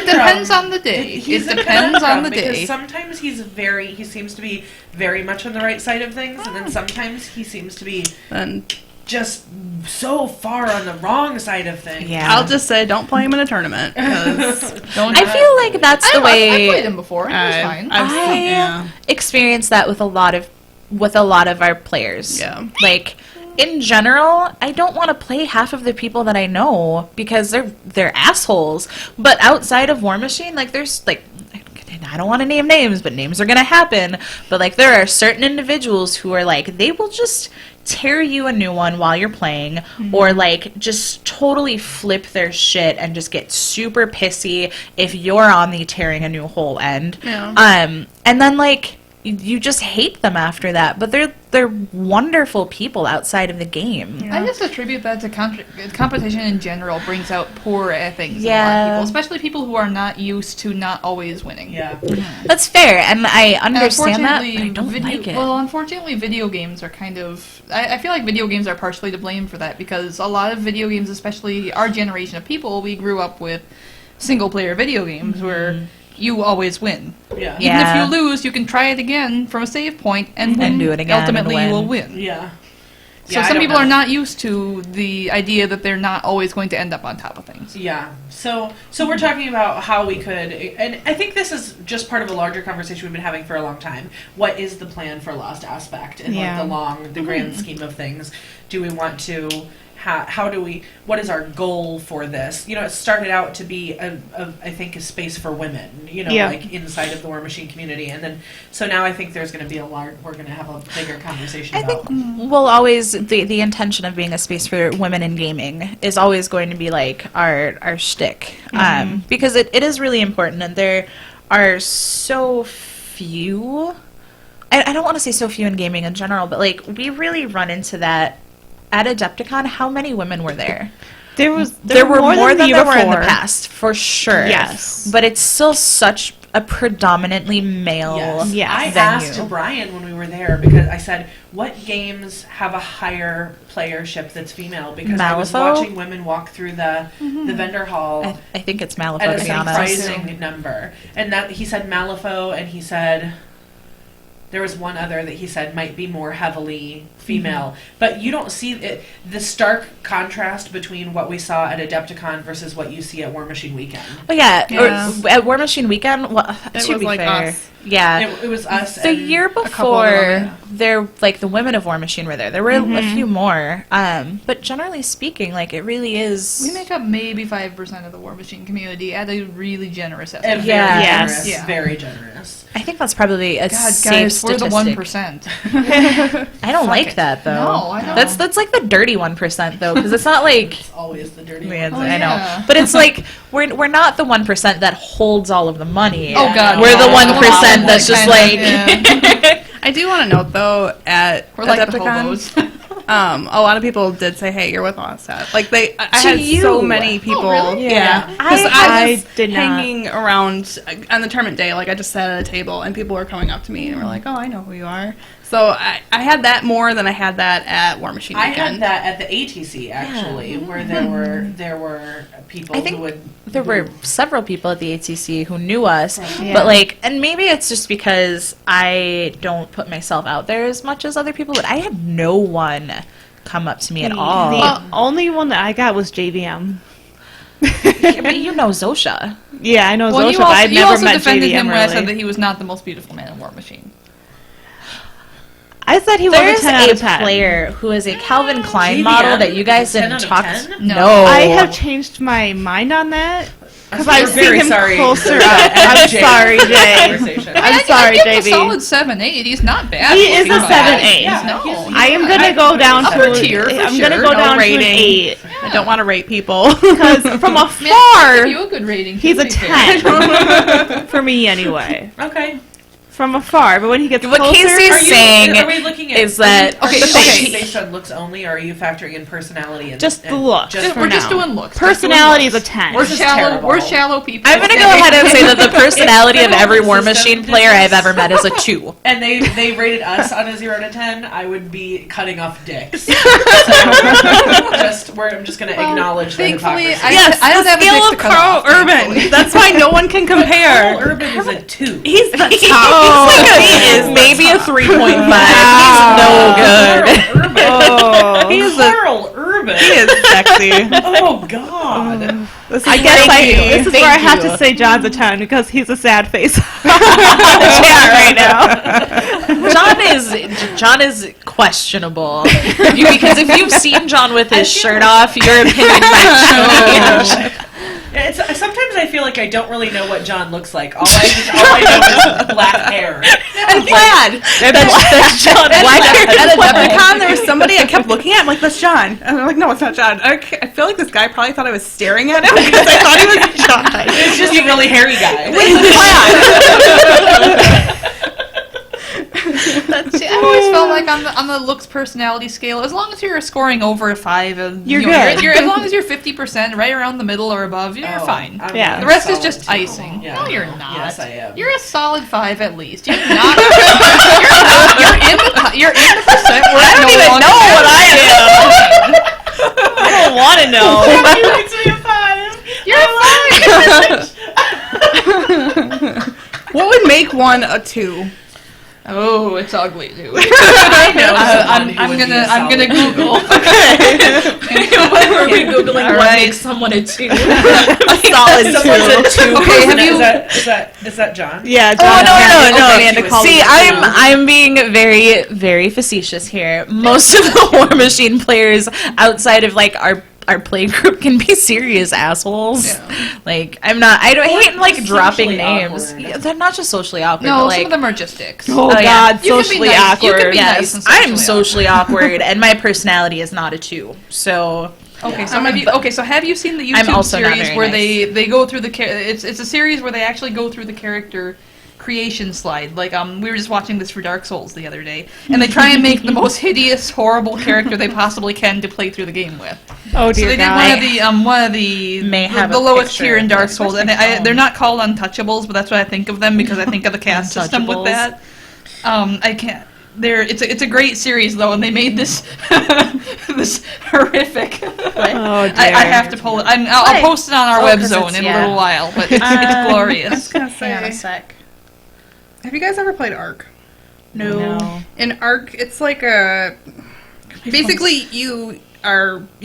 depends on the day. He's It a depends on the conundrum, because day. sometimes he seems to be very much on the right side of things, and then sometimes he seems to be And just so far on the wrong side of things. Yeah. I'll just say, don't play him in a tournament. 'Cause I feel like that's the I played way him before. It was fine. I've seen, yeah. experienced that with a lot of our players. Yeah. Like in general, I don't want to play half of the people that I know because they're assholes. But outside of War Machine, like there's like, I don't want to name names, but names are gonna happen. But like there are certain individuals who are like, they will just tear you a new one while you're playing, or like just totally flip their shit and just get super pissy if you're on the tearing a new hole end. Yeah. And then like you just hate them after that, but they're wonderful people outside of the game. I just attribute that to competition in general brings out poor things in a lot Yeah. of people, especially people who are not used to not always winning. Yeah. That's fair, and I understand that, but I Unfortunately, don't like it. Well, unfortunately, video games are kind of. I feel like video games are partially to blame for that, because a lot of video games, especially our generation of people, we grew up with single-player video games where you always win. Yeah. Yeah. Even if you lose, you can try it again from a save point and win. do it again and Ultimately, you will win. win. Yeah. So I some don't people know. are not used to the idea that they're not always going to end up on top of things. Yeah. So we're talking about how we could, and I think this is just part of a larger conversation we've been having for a long time. What is the plan for Lost Aspect in Yeah. like the grand scheme of things? Do we want to? How do we? What is our goal for this? You know, it started out to be I think a space for women. You know, Yeah. like inside of the War Machine community, and then so now I think there's going to be we're going to have a bigger conversation I about. think we'll always the intention of being a space for women in gaming is always going to be like our shtick, because it is really important, and there are so few. I don't want to say so few in gaming in general, but like we really run into that at Adepticon. How many women were there? There were more than the there were in the before. past, for sure. Yes. But it's still such a predominantly male Yes. I venue. asked Brian when we were there, because I said, what games have a higher playership that's female? Because I was Malifaux? watching women walk through the vendor hall I think it's Malifaux, at a to be honest. surprising number. And that he said Malifaux, and he said there was one other that he said might be more heavily female. But you don't see the stark contrast between what we saw at Adepticon versus what you see at War Machine Weekend. Oh yeah, Yeah. Or, at War Machine Weekend. Well, It to was be like fair, us. yeah. It was us. The and year couple of before, them, yeah. there like the women of War Machine were there. There were a few more, but generally speaking, like it really is. We make up maybe 5% of the War Machine community at a really generous and estimate. very Yeah. generous. Yes. Very generous. I think that's probably a God, safe guys, we're statistic. the 1%. I don't like it. that though. No, I know. That's like the dirty 1% though, because it's not like. It's always the dirty Man, one. I know, yeah. but it's like we're not the 1% that holds all of the money. Oh, God, we're the no. 1% that's just like. Yeah. I do want to note, though, at We're like the Adepticon, hobos. a lot of people did say, "Hey, you're with Lost At." Like I To had so you. many people. really? Yeah, Yeah. 'Cause I was did not. hanging around on the tournament day. Like I just sat at a table, and people were coming up to me and were like, "Oh, I know who you are." So I had that more than I had that at War Machine I Weekend. had that at the ATC actually, where there were people I think who would. there were several people at the ATC who knew us, Yeah. but like, and maybe it's just because I don't put myself out there as much as other people, but I had no one come up to me at all. The only one that I got was JVM. But you know Zosha. Yeah, I know Well, Zosha, you but also, I've you never also met defended JVM him when I really. said that he was not the most beautiful man in War Machine. I said he was There's a 10 out a of 10. player who is a Calvin Klein GVM? model that you guys 10 didn't out of talk. 10? No, I have changed my mind on that. Because We're I've seen very him sorry. closer There's up. a I'm MJ sorry, Jay. conversation. I'm sorry, I give him a JB. solid 7-8. He's not bad. He is looking a by 7-8. it. Yeah, No. he's- I am going to go down upper to tier for I'm sure. going to go No down rating. to an 8. I don't want to rate people. Because from Man, I'll afar, give you a good rating. he's a to be fair. 10. For me, anyway. Okay. From afar. But when he gets What closer... Casey's saying Are we looking at is that are you okay. looking based on looks only, or are you factoring in personality and Just the and looks. Just for We're just now. doing looks. Personality is Just a doing 10. looks. This is We're shallow. terrible. We're shallow people. I'm gonna go ahead and say that the personality of If every the War system Machine did player this- I've ever met is a 2. and they rated us on a 0 to 10, I would be cutting off dicks. So, I'm just gonna acknowledge the Thankfully, hypocrisy. Yes, I don't the have a scale dick of to cut Carl off, Urban. thankfully. That's why no one can Carl compare. Urban is a 2. He's the top. He is maybe a 3.5. He's no good. Carl Urban. Oh. He is a, Carl Urban. he is sexy. Oh God. This is I guess this is Thank where I have you. to say John's a 10 because he's a sad face. Yeah, right now. John is questionable. Because if you've seen John with his shirt off, your opinion might change. It's, sometimes I feel like I don't really know what John looks like. All I know is black hair. And plaid. That's John. At Adepticon, there was somebody I kept looking at. I'm like, that's John. And I'm like, no, it's not John. I feel like this guy probably thought I was staring at him because I thought he was John. It's just a really hairy guy. See, I always felt like on the looks personality scale, as long as you're scoring over a 5, You're you know, good. You're, as long as you're 50%, right around the middle or above, you're Oh, fine. I'm Yeah. a The rest is solid just 2. icing. Yeah. No, you're not. Yes, I am. You're a solid 5 at least. You're not. You're in the percent where I don't even know what I am. I don't want to know. He rates me a 5. You're fine. What would make one a 2? Oh, it's ugly, dude. I know. I'm gonna Google. What were we Googling? All What right. makes someone a 2? A solid 2. Someone's a 2. Okay, have you- Is that John? Yeah, Oh John. no! Amanda called See, me a 2. I'm being very, very facetious here. Most of the War Machine players outside of like our play group can be serious assholes. Yeah. Like I hate like just dropping socially names. awkward. Yeah, they're not just socially awkward. No, but, like, some of them are just dicks. Oh, Oh, yeah. God, You can be socially nice. You can awkward. be nice yes, and I'm socially awkward, and my personality is not a 2. So Okay, so have you seen the I'm YouTube also not series very where nice. they go through the it's a series where they actually go through the character creation slide. Like we were just watching this for Dark Souls the other day, and they try and make the most hideous, horrible character they possibly can to play through the game with. Oh, So dear they did God. one of the May have the a lowest picture tier in of Dark this. Souls, and they're not called Untouchables, but that's what I think of them because I think of the caste system with Untouchables. that. I can't. It's a great series though, and they made this this horrific. Oh, dear. I have to pull it. I'll post it on our Oh, web 'cause zone it's- in yeah. a little while, but it's glorious. gonna hang on a sec. Have you guys ever played Ark? No. In Ark, it's like a basically you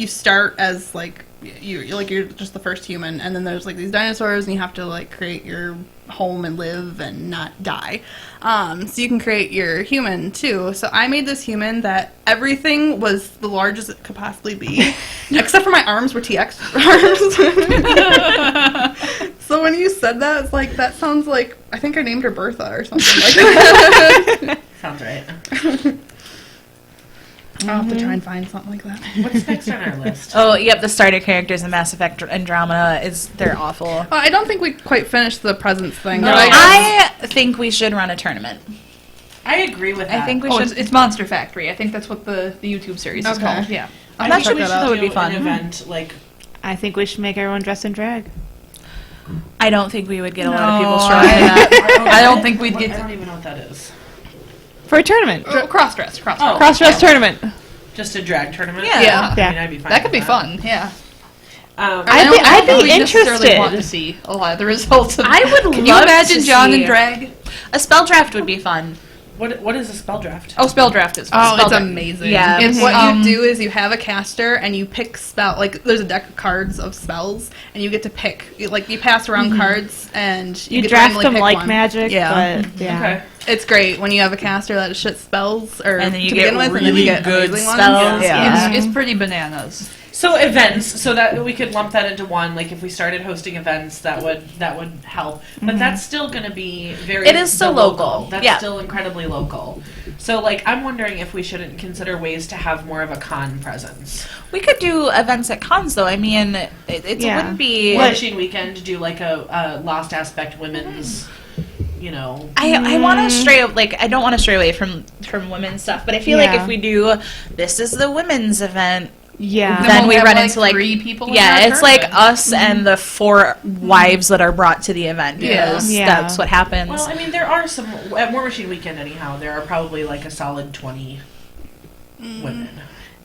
start as like you're just the first human, and then there's like these dinosaurs, and you have to like create your home and live and not die. So you can create your human too. So I made this human that everything was the largest it could possibly be, except for my arms were TX arms. So when you said that, it's like that sounds like I think I named her Bertha or something like that. Sounds right. I'll have to try and find something like that. What's next on our list? Oh, yep, the starter characters in Mass Effect Andromeda they're awful. I don't think we quite finished the presents thing. No. but I think we should run a tournament. I agree with that. I think we Oh, should. it's Monster Factory. I think that's what the YouTube series is Okay. called. Yeah. I that think should we be- should that would do be fun. An event like I think we should make everyone dress in drag. I don't think we would get a lot of No, people strong in that. I don't think we'd I get don't even know what that is. For a tournament. cross dress. Oh. Cross-dress tournament. Just a drag tournament. Yeah. Yeah. I mean, I'd be fine. That could with be fun. Yeah. I'd I be don't think we necessarily interested. want to see a lot of the results of I would Can you love imagine to John see- in drag? A spell draft would be fun. What is a spell draft? Oh, spell draft is fun. Oh, Spell it's draft. amazing. Yeah. It's, What um, you do is you have a caster and you pick spell. Like there's a deck of cards of spells, and you get to pick. You pass around cards and You get to draft randomly them pick like one. magic, Yeah. but yeah. Okay. It's great when you have a caster that shit spells, or And then you to get begin with, and then really you get good amazing spells. ones. Yeah. It's pretty bananas. So events, so that we could lump that into one. Like if we started hosting events, that would help. But that's still going to be very. It is still the local. That's Yeah. still incredibly local. So like I'm wondering if we shouldn't consider ways to have more of a con presence. We could do events at cons, though. I mean, it Yeah. wouldn't be. War Machine Weekend, do like a Lost Aspect women's, you know. I want to stray like I don't want to stray away from women's stuff, but I feel like Yeah. if we do this is the women's event, Yeah. then we we'll run have, into like 3 people. yeah, in our it's like tournament. us and the 4 wives that are brought to the event because Yeah. that's what happens. Well, I mean, there are some at War Machine Weekend. Anyhow, there are probably like a solid 20 women.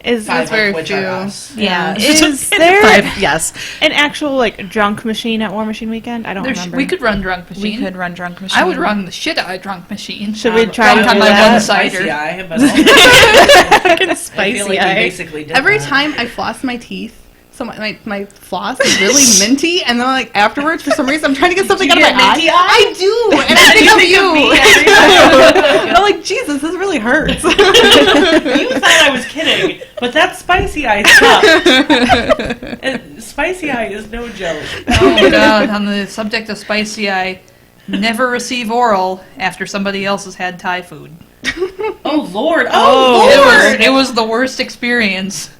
Is 5 very of which few. are us. yeah, Is there 5, yes, an actual like drunk machine at War Machine Weekend? I don't remember. We could run Drunk we Machine. could run drunk machine. I would run the shit out of Drunk Machine. Should we try to Drunk on do my that? one-sider. Spicy eye, but I feel spicy like we eye. basically did Every that. time I floss my teeth, so my floss is really minty, and then like afterwards, for some reason, I'm trying to get something Do out you of my get minty eye. I do, and I think of you. me every time. And I'm like, Jesus, this really hurts. You thought I was kidding, but that spicy eye sucked. And spicy eye is no joke. Oh god, on the subject of spicy eye, never receive oral after somebody else has had Thai food. Oh Lord! It Oh Lord! was the worst experience.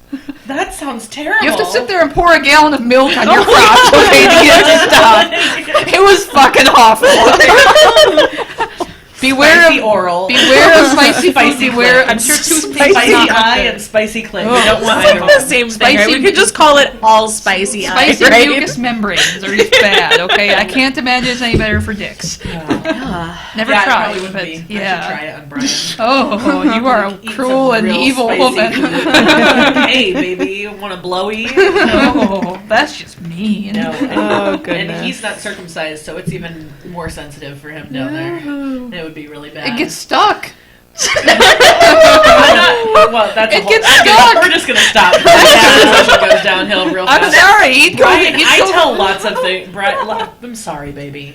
That sounds terrible. You have to sit there and pour a gallon of milk on your crotch, okay, to get it to stop. It was fucking awful. Beware Spicy of oral. beware of spicy Spicy food. Beware. clit. I'm sure toothpaste Spicy is not eye good. and spicy clit. You Oh. don't want It's either like the one. same thing. Right? Spicy- We could just call it all spicy eye. Spicy right? mucous membranes are just bad, okay? I can't imagine it's any better for dicks. Never Yeah, it tried, probably wouldn't but be. I should yeah. try it on Brian. Oh, you are a Eat cruel some and real evil spicy woman. food. Hey, baby, you want a blowy? Oh, that's just mean. No. Oh, goodness. And he's not circumcised, so it's even more sensitive for him down there. And it would be really bad. It gets stuck. I'm not, well, that's It a whole, gets I mean, stuck. We're just gonna stop. That discussion goes downhill real I'm fast. sorry. Brian, It's I so- tell lots of things. Brian, I'm sorry, baby.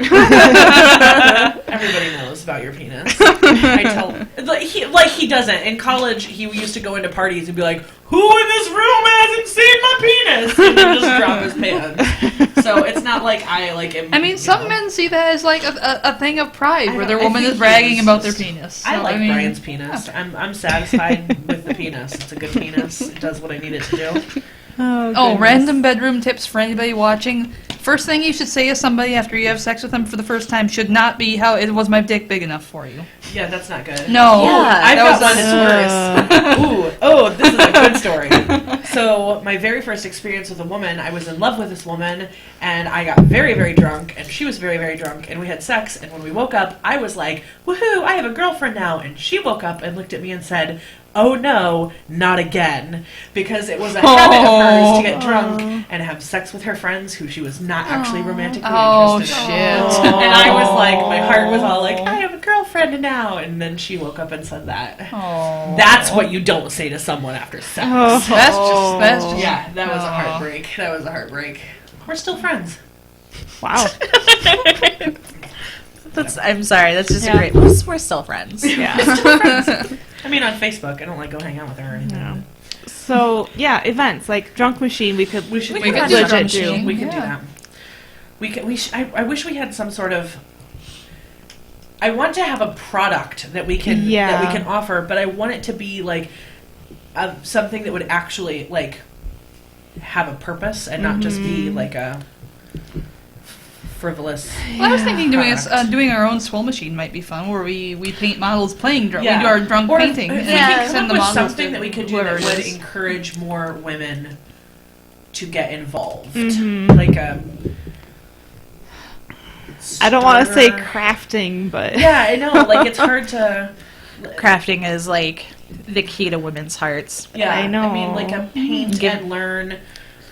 Everybody knows about your penis. I tell, like he doesn't. In college, he used to go into parties and be like, "Who in this room hasn't seen my penis?" And then just drop his pants. So it's not like I like him. I mean, some men see that as like a thing of pride, where their I woman think is bragging he's about their just- penis. I So, like mean, Brian's penis. I'm satisfied with the penis. It's a good penis. It does what I need it to do. Oh, Oh, goodness. random bedroom tips for anybody watching. First thing you should say to somebody after you have sex with them for the first time should not be, "How it was my dick big enough for you?" Yeah, that's not good. No. Yeah, I've that got was one that's worse. Ooh, oh, this is a good story. So, my very first experience with a woman, I was in love with this woman, and I got very, very drunk, and she was very, very drunk, and we had sex, and when we woke up, I was like, woohoo, I have a girlfriend now, and she woke up and looked at me and said, oh no, not again, because it was a habit of hers to get drunk and have sex with her friends who she was not actually romantically Oh, interested shit. in. And I was like, my heart was all like, I have a girlfriend now, and then she woke up and said that. Oh. That's what you don't say to someone after sex. That's just Yeah, that was a heartbreak. That was a heartbreak. We're still friends. Wow. I'm sorry. That's just Yeah. great. We're still friends. Yeah. I mean, on Facebook. I don't like go hang out with her or anything. Yeah. So yeah, events like Drunk Machine. We could. We should. We We could could do legit Drunk do. Machine, We could do yeah. that. We could. I wish we had some sort of. I want to have a product that we can Yeah. offer, but I want it to be like something that would actually like have a purpose and not just be like a frivolous. Well, I was thinking doing product. doing our own Swollmachine might be fun, where we paint models playing drunk. Yeah. We do our drunk Or painting. If and we Yeah. could come send up the with models something to that we could do whoever that it would is. encourage more women to get involved, Mhm. like a. I don't want to say starter- crafting, but Yeah, I know. Like it's hard to. Crafting is like the key to women's hearts. Yeah, I know. I mean, like a paint Give- and learn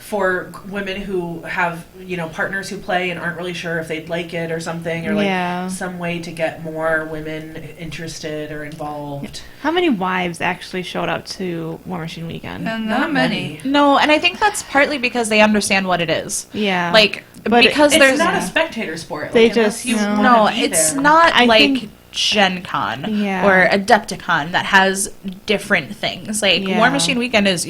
for women who have partners who play and aren't really sure if they'd like it or something, or like Yeah. some way to get more women interested or involved. How many wives actually showed up to War Machine Weekend? And Not not many. No, and I think that's partly because they understand what it is. Yeah. Like But because It's there's not a spectator sport. They like, unless just, you no. wanna no, be it's there. not I like think Gen Con Yeah. or Adepticon that has different things. Like Yeah. War Machine Weekend is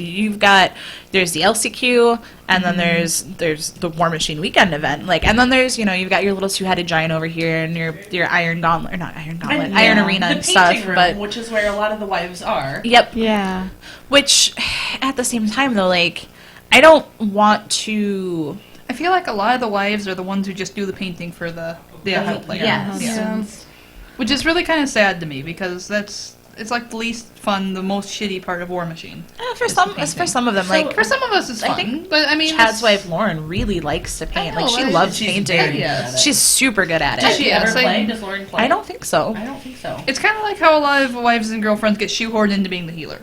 there's the LCQ and then there's the War Machine Weekend event. Like, and then there's, you've got your little two-headed giant over here and your Iron Gauntlet, or not Iron Gauntlet, And, Iron yeah, Arena the and stuff. painting room, But which is where a lot of the wives are. yep. Yeah. Which at the same time though, like, I don't want to. I feel like a lot of the wives are the ones who just do the painting for the actual player. Yes. Yeah. Which is really kind of sad to me because it's like the least fun, the most shitty part of War Machine. For It's some, the painting. for some of them, So like for some of us, it's I fun. think But I mean, Chad's it's- wife Lauren really likes to paint. I know, Like she right? loves She's painting. very good at it. She's super good at Does it. she ever Yes, I- play? Does Lauren play? I don't think so. I don't think so. It's kind of like how a lot of wives and girlfriends get shoehorned into being the healer.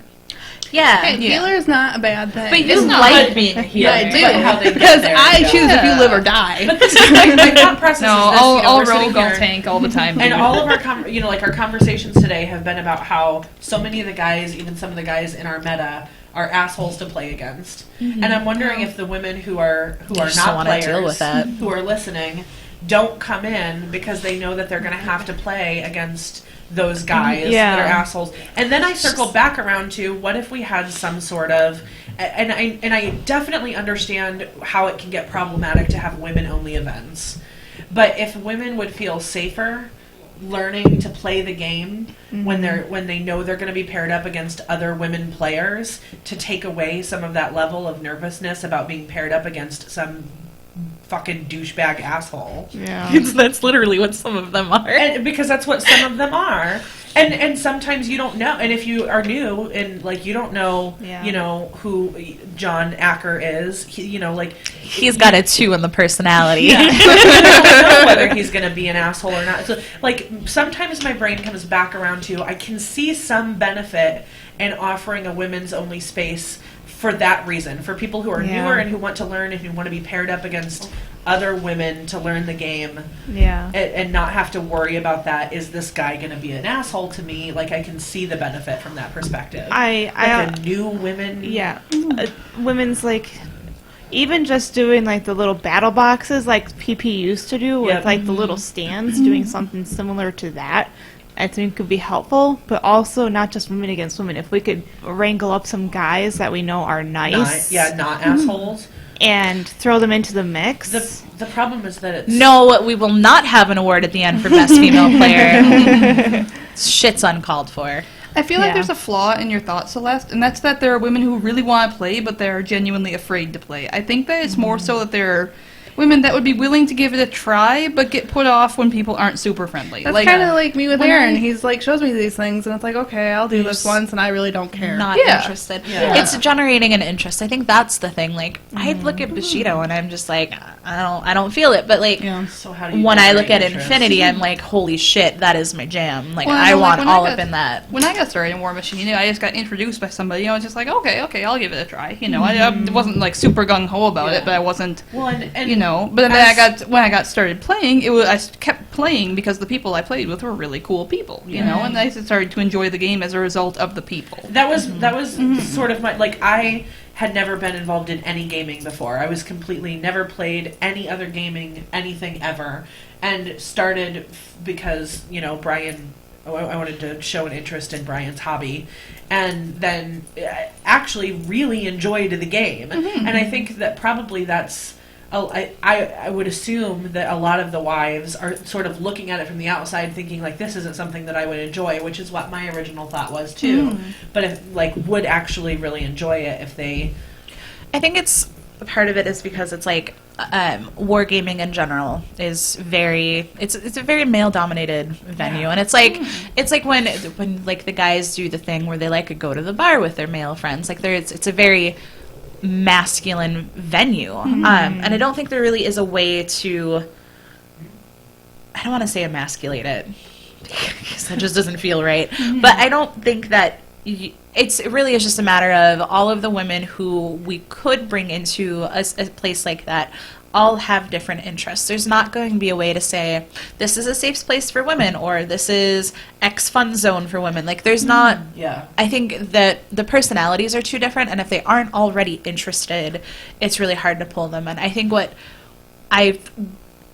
Yeah. Hey, healer is not a bad thing. But you It's not, like but- being a healer. I do. But how they get Because there, I yeah. choose if you Yeah. live or die. But this is my thought process. No, is this, I'll we're sitting rogue, I'll here- tank all the time. And all of our, our conversations today have been about how so many of the guys, even some of the guys in our meta, are assholes to play against. And I'm wondering if the women who are just not don't wanna players, deal with that. who are listening, don't come in because they know that they're going to have to play against those guys Yeah. that are assholes. And then I circle back around to what if we had some sort of, and I definitely understand how it can get problematic to have women only events. But if women would feel safer learning to play the game when they know they're going to be paired up against other women players, to take away some of that level of nervousness about being paired up against some fucking douchebag asshole. Yeah. That's literally what some of them are. And because that's what some of them are. And sometimes you don't know. And if you are new and like you don't know, Yeah. who John Acker is, He's got a 2 in the personality. you don't know whether he's going to be an asshole or not. So, like, sometimes my brain comes back around to I can see some benefit in offering a women's only space for that reason, for people who are Yeah. newer and who want to learn and who want to be paired up against other women to learn the game Yeah. and not have to worry about that. Is this guy going to be an asshole to me? Like, I can see the benefit from that perspective. I the new women. Yeah. Women's like even just doing like the little battle boxes like PP used to do with Yep. like the little stands, doing something similar to that, I think could be helpful. But also not just women against women. If we could wrangle up some guys that we know are nice, Not assholes. and throw them into the mix. The problem is that it's No, we will not have an award at the end for best female player. Shit's uncalled for. I feel like Yeah. there's a flaw in your thought, Celeste, and that's that there are women who really want to play, but they're genuinely afraid to play. I think that it's more so that there are women that would be willing to give it a try, but get put off when people aren't super friendly. That's like, kind of like me with when Aaron. I- He's like, shows me these things, and it's like, okay, I'll do this just once, and I really don't care. Not Yeah. interested. Yeah. It's generating an interest. I think that's the thing. Like, I look at Bushido and I'm just like, I don't feel it. But like, Yeah. so how do you when I look generate at interest? Infinity, I'm like, holy shit, that is my jam. Like, Well, I like, want when all I up got- in that. When I got started in War Machine, I just got introduced by somebody. I was just like, okay, I'll give it a try. I wasn't like super gung ho about Yeah. it, but I wasn't. Well, and But then as- when I got started playing, I kept playing because the people I played with were really cool people, and I started to enjoy the game as a result of the people. That was sort of my, like, I had never been involved in any gaming before. I was completely never played any other gaming, anything ever, and started because Brian. I wanted to show an interest in Brian's hobby, and then actually really enjoyed the game. And I think that probably that's. I would assume that a lot of the wives are sort of looking at it from the outside, thinking like this isn't something that I would enjoy, which is what my original thought was too. But if would actually really enjoy it if they. I think it's part of it is because it's like wargaming in general is it's a very male dominated venue, and it's like when like the guys do the thing where they like to go to the bar with their male friends. Like it's a very masculine venue, and I don't think there really is a way to. I don't want to say emasculate it because that just doesn't feel right. But I don't think that. It really is just a matter of all of the women who we could bring into a place like that all have different interests. There's not going to be a way to say, this is a safe place for women, or this is X fun zone for women. Like, there's not... Yeah. I think that the personalities are too different, and if they aren't already interested, it's really hard to pull them. And I think what I've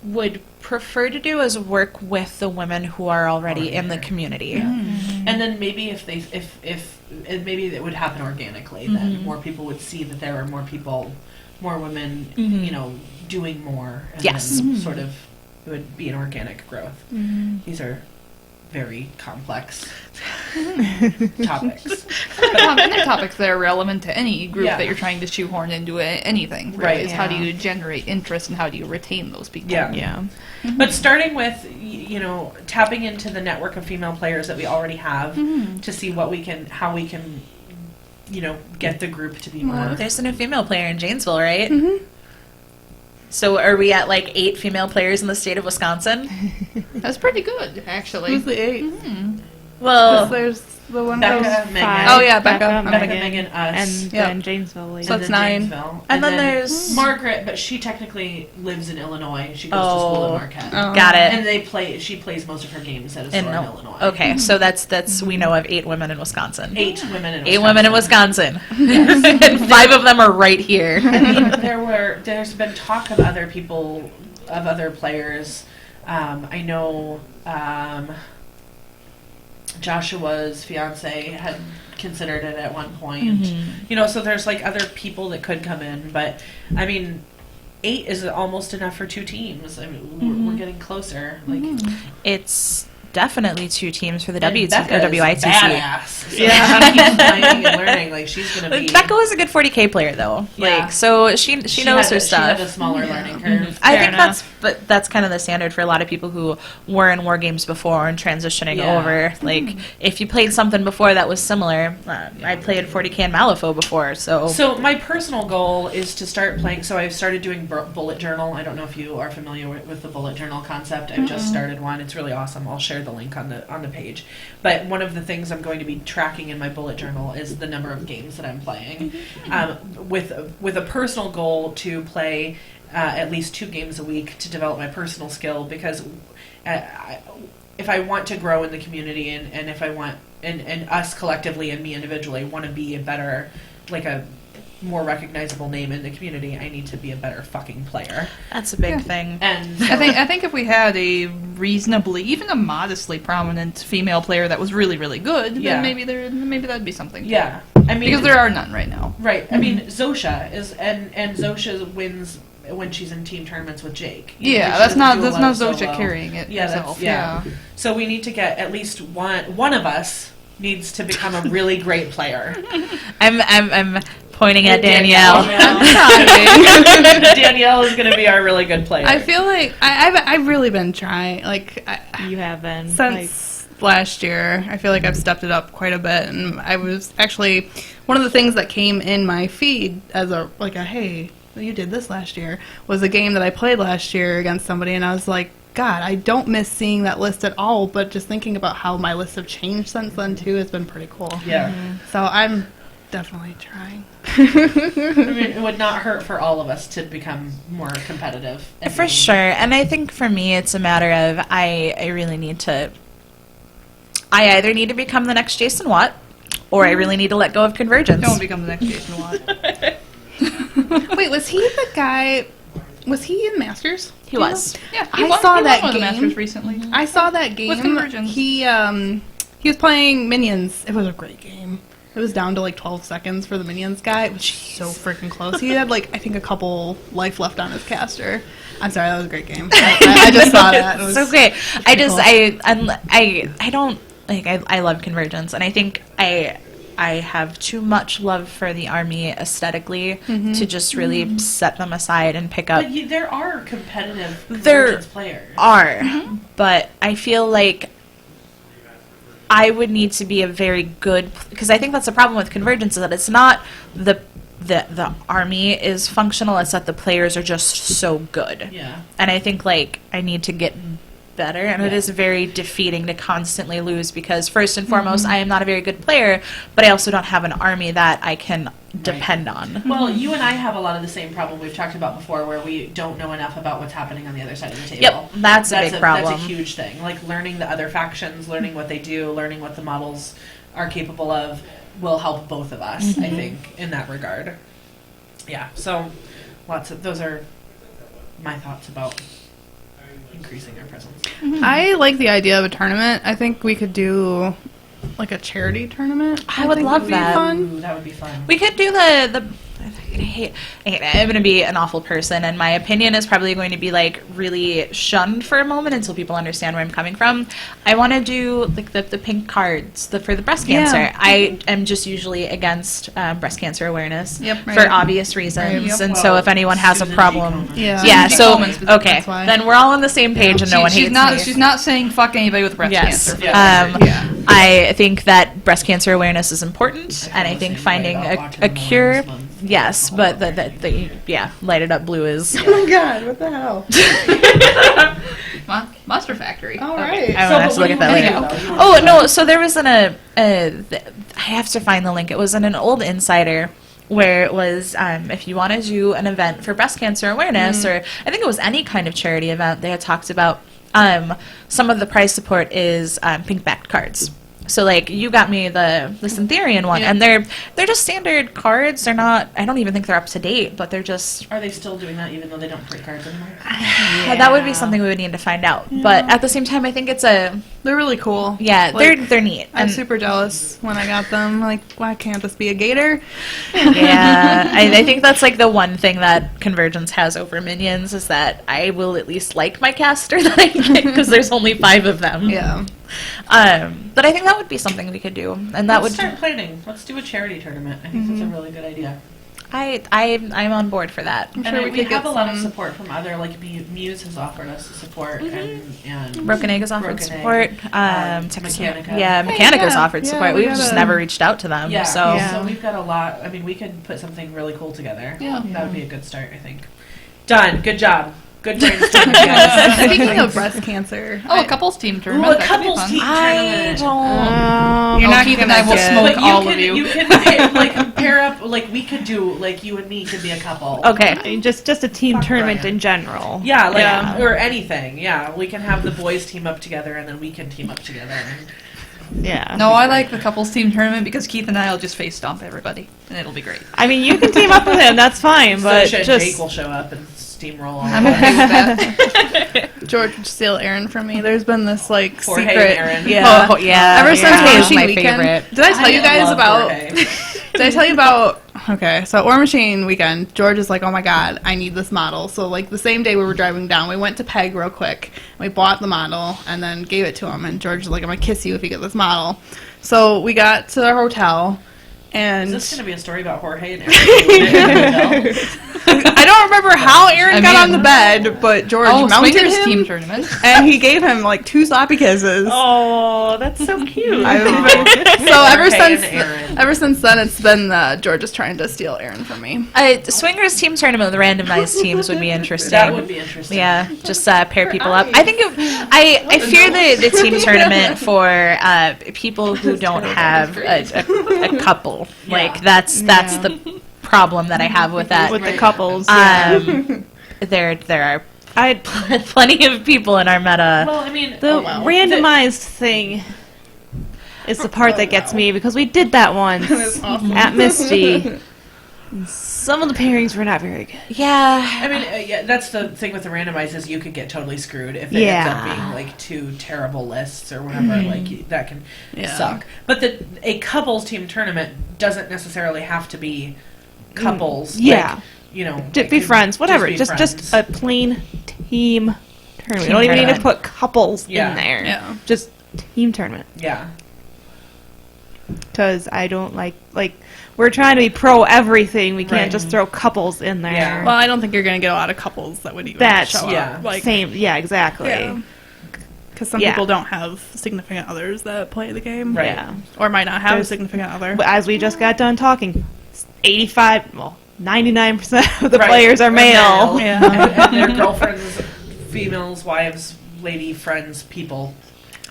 would prefer to do is work with the women who are already Already in the there. community. And then maybe if maybe it would happen organically, then more people would see that there are more people, more women, doing more. And Yes. then sort of it would be an organic growth. These are very complex topics. And they're topics that are relevant to any group Yeah. that you're trying to shoehorn into anything. Really. Right. It's how do Yeah. you generate interest and how do you retain those people? Yeah. Yeah. But starting with, tapping into the network of female players that we already have to see how we can, get the group to be more. There's a new female player in Janesville, right? So are we at like 8 female players in the state of Wisconsin? That's pretty good, actually. Who's the 8? Well, There's the one Becca, goes Megan. five. Oh yeah, Becca. Becca, Megan, us. And Yep. then Janesville lady. So and that's then 9. Janesville. And then then there's- Margaret, but she technically lives in Illinois. She goes to school in Marquette. Oh. got it. And she plays most of her games at a store in Illinois. Okay, so that's we know of 8 women in Wisconsin. 8 women in 8 women in Wisconsin. Yes. And 5 of them are right here. I mean, there's been talk of other people, of other players. I know Joshua's fiance had considered it at one point. So there's like other people that could come in, but I mean, 8 is almost enough for 2 teams. I mean, we're getting closer. Like, It's definitely 2 teams for the and Becca is WITC. badass. So she keeps playing and learning. Like, she's gonna be. Becca was a good 40K player though. Yeah. Like, so she knows her She had stuff. a smaller learning curve. I Fair think that's kind of the standard for a lot of people who were in war games before and transitioning Yeah. over. Like, if you played something before that was similar, I played 40K and Malifaux before, so So my personal goal is to start playing. So I've started doing bullet journal. I don't know if you are familiar with the bullet journal concept. I've just started one. It's really awesome. I'll share the link on the page. But one of the things I'm going to be tracking in my bullet journal is the number of games that I'm playing, with a personal goal to play at least 2 games a week to develop my personal skill. Because if I want to grow in the community and if I want and us collectively and me individually want to be a better, like a more recognizable name in the community, I need to be a better fucking player. that's a big thing. And I think if we had a reasonably, even a modestly prominent female player that was really, really good, Yeah. then maybe that'd be something. yeah, I mean, Because there are none right now. right. I mean, Zosha is and Zosha wins when she's in team tournaments with Jake. You know, Yeah, like, she that's doesn't not do a lot of Zocha solo. carrying it Yeah, herself. that's- yeah. So we need to get at least one of us needs to become a really great player. I'm pointing at Danielle. Danielle is going to be our really good player. I feel like I've really been trying. Like You have been. since last year, I feel like I've stepped it up quite a bit, and I was actually one of the things that came in my feed as a hey, you did this last year, was a game that I played last year against somebody, and I was like, God, I don't miss seeing that list at all, but just thinking about how my lists have changed since then too has been pretty cool. Yeah. So I'm definitely trying. I mean, it would not hurt for all of us to become more competitive. and For be- sure. And I think for me, it's a matter of I really need to. I either need to become the next Jason Watt, or I really need to let go of Convergence. Don't become the next Jason Watt. Wait, was he the guy? Was he in Masters? He was. Yeah, I saw he that won one of the game. Masters recently. I saw that game. Convergence. He was playing Minions. It was a great game. It was down to like 12 seconds for the Minions guy. It was so freaking close. He had I think a couple life left on his caster. I'm sorry, that was a great game. I just saw that. It was So great. I just cool. I don't like I love Convergence, and I think I have too much love for the army aesthetically to just really set them aside and pick up. But there are competitive There Convergence players. are, but I feel like I would need to be a very good, because I think that's the problem with Convergence, is that it's not the army is functional, it's that the players are just so good. Yeah. And I think I need to get better, and it Yeah. is very defeating to constantly lose, because first and foremost, I am not a very good player, but I also don't have an army that I can depend on. Well, you and I have a lot of the same problem we've talked about before, where we don't know enough about what's happening on the other side of the table. Yep, that's a big problem. That's a huge thing. Like learning the other factions, learning what they do, learning what the models are capable of will help both of us, I think, in that regard. Yeah, so those are my thoughts about increasing our presence. I like the idea of a tournament. I think we could do like a charity tournament. I would think love would be that. fun. Ooh, that would be fun. We could do the I'm going to be an awful person, and my opinion is probably going to be like really shunned for a moment until people understand where I'm coming from. I want to do like the pink cards for the breast cancer. Yeah. I am just usually against breast cancer awareness Yep, for right. obvious reasons, Right, yep. and so if anyone has a Susan G. problem, Komen. yeah. She So Coleman specifically, okay, that's why. then we're all on the same page, and no one she's hates not. me. She's not saying fuck anybody with breast Yes. cancer. Yeah. Yeah. I think that breast cancer awareness is important, and I think Same way finding about a watching the cure. Mornings Month. Yes, but the light it up blue is. Oh my god, what the hell? Monster Factory. All Okay. right. I So, want but to look at what that do you later. wanna do, though? You Oh wanna- no! So there was I have to find the link. It was in an old Insider where it was if you want to do an event for breast cancer awareness, or I think it was any kind of charity event, they had talked about some of the prize support is pink backed cards. So like you got me the Syntherian one, Yeah. and they're just standard cards. They're not. I don't even think they're up to date, but they're just. Are they still doing that even though they don't print cards anymore? That would be something we would need to find out. But at the same time, I think it's a They're really cool. yeah. Like, they're neat. I'm And- super jealous when I got them. Like, why can't this be a gator? Yeah, I think that's like the one thing that Convergence has over Minions is that I will at least like my caster that I get because there's only 5 of them. Yeah. But I think that would be something we could do, and that Let's would. start planning. Let's do a charity tournament. I think that's a really good idea. I'm on board for that. I'm And sure we we could have get a lot of some. support from other, like Muse has offered us the support, and Broken Egg has offered Broken support. Egg, Texas- Mechanica. Yeah, Mechanica's yeah. offered Yeah, support. we We've just gotta- never reached out to them. Yeah, So Yeah. so we've got a lot. I mean, we could put something really cool together. Yeah. That would be a good start, I think. Done. Good job. Good brainstorming, guys. Speaking of breast cancer, Oh, a couples team Ooh, tournament. a That could be couples fun. team I tournament. don't. you're Oh, not Keith gonna and I will get- smoke But all you of can, you. you can like pair up. Like we could do. Like you and me could be a couple. Okay. I mean, just a team Fuck tournament Brian. in general. Yeah, like Yeah. or anything. Yeah, we can have the boys team up together, and then we can team up together. Yeah. No, I like the couples team tournament because Keith and I will just face stomp everybody, and it'll be great. I mean, you can team up with him. That's fine, but so just Jake will show up and steamroll. All I'm over. okay with that. George would steal Aaron from me. There's been this like Jorge secret. and Aaron. Yeah. Oh, yeah. Ever since yeah. War He's Machine my Weekend. favorite. Did I tell you guys love about? Jorge. Did I tell you about? Okay, so at War Machine Weekend, George is like, "Oh my god, I need this model." So like the same day we were driving down, we went to Peg real quick. We bought the model and then gave it to him. And George was like, "I'm gonna kiss you if you get this model." So we got to our hotel, and Is this going to be a story about Jorge and Aaron? I don't remember how Aaron I got mean- on the bed, but George Oh, mounted swingers him, team tournament. and he gave him like 2 sloppy kisses. oh, that's so cute. So ever Jorge and since Aaron. ever since then, it's been George is trying to steal Aaron from me. Swingers team tournament with randomized teams would be interesting. That would be interesting. Yeah, just pair people up. I think I fear the team tournament for people who don't have a couple. Like that's the problem that I have with that. with the couples. Yeah. There are I plenty of people in our meta. Well, I mean, the randomized thing is the part that gets me because we did that once at Misty. Some of the pairings were not very good. Yeah, I mean, yeah, that's the thing with the randomized is you could get totally screwed if it ends Yeah. up being like 2 terrible lists or whatever. Like that can Yeah. suck. But a couples team tournament doesn't necessarily have to be couples. Yeah. Like, you know, Just it be could friends, whatever. be Just friends. a plain team tournament. Team You don't even need to tournament. put couples Yeah. in there. Yeah. Just team tournament. yeah. Because I don't like we're trying to be pro everything. We can't Right. just throw couples in there. Yeah. Well, I don't think you're going to get a lot of couples that would even That's show yeah. up. Like, Same. Yeah. Exactly. because some Yeah. people don't have significant others that play the game, Right. Yeah. or might not have There's- a significant other. But as we just got done talking, 99% of the Right. players are They're male. Yeah. and their girlfriends, females, wives, lady friends, people.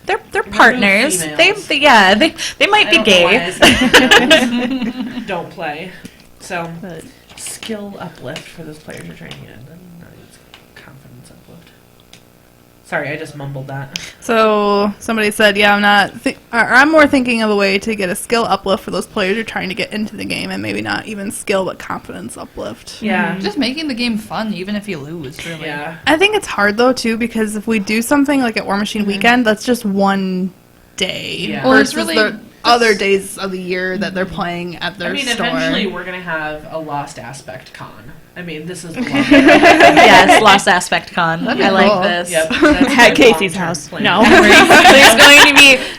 they're Remove partners. They females. they might I be don't know why gay. I said don't play. So But skill uplift for those players you're training in. Confidence uplift. Sorry, I just mumbled that. So somebody said, "Yeah, I'm more thinking of a way to get a skill uplift for those players who are trying to get into the game, and maybe not even skill but confidence uplift." Yeah. Just making the game fun, even if you lose, really. Yeah. I think it's hard though too, because if we do something like at War Machine Weekend, that's just one day Yeah. Well, it's versus really the other days of the year that they're playing at their I mean, store. eventually we're going to have a Lost Aspect Con. I mean, this is the long Yes, Lost Aspect Con. That'd be I like cool. this. Yep, that's At my Casey's long-term house. plan. No.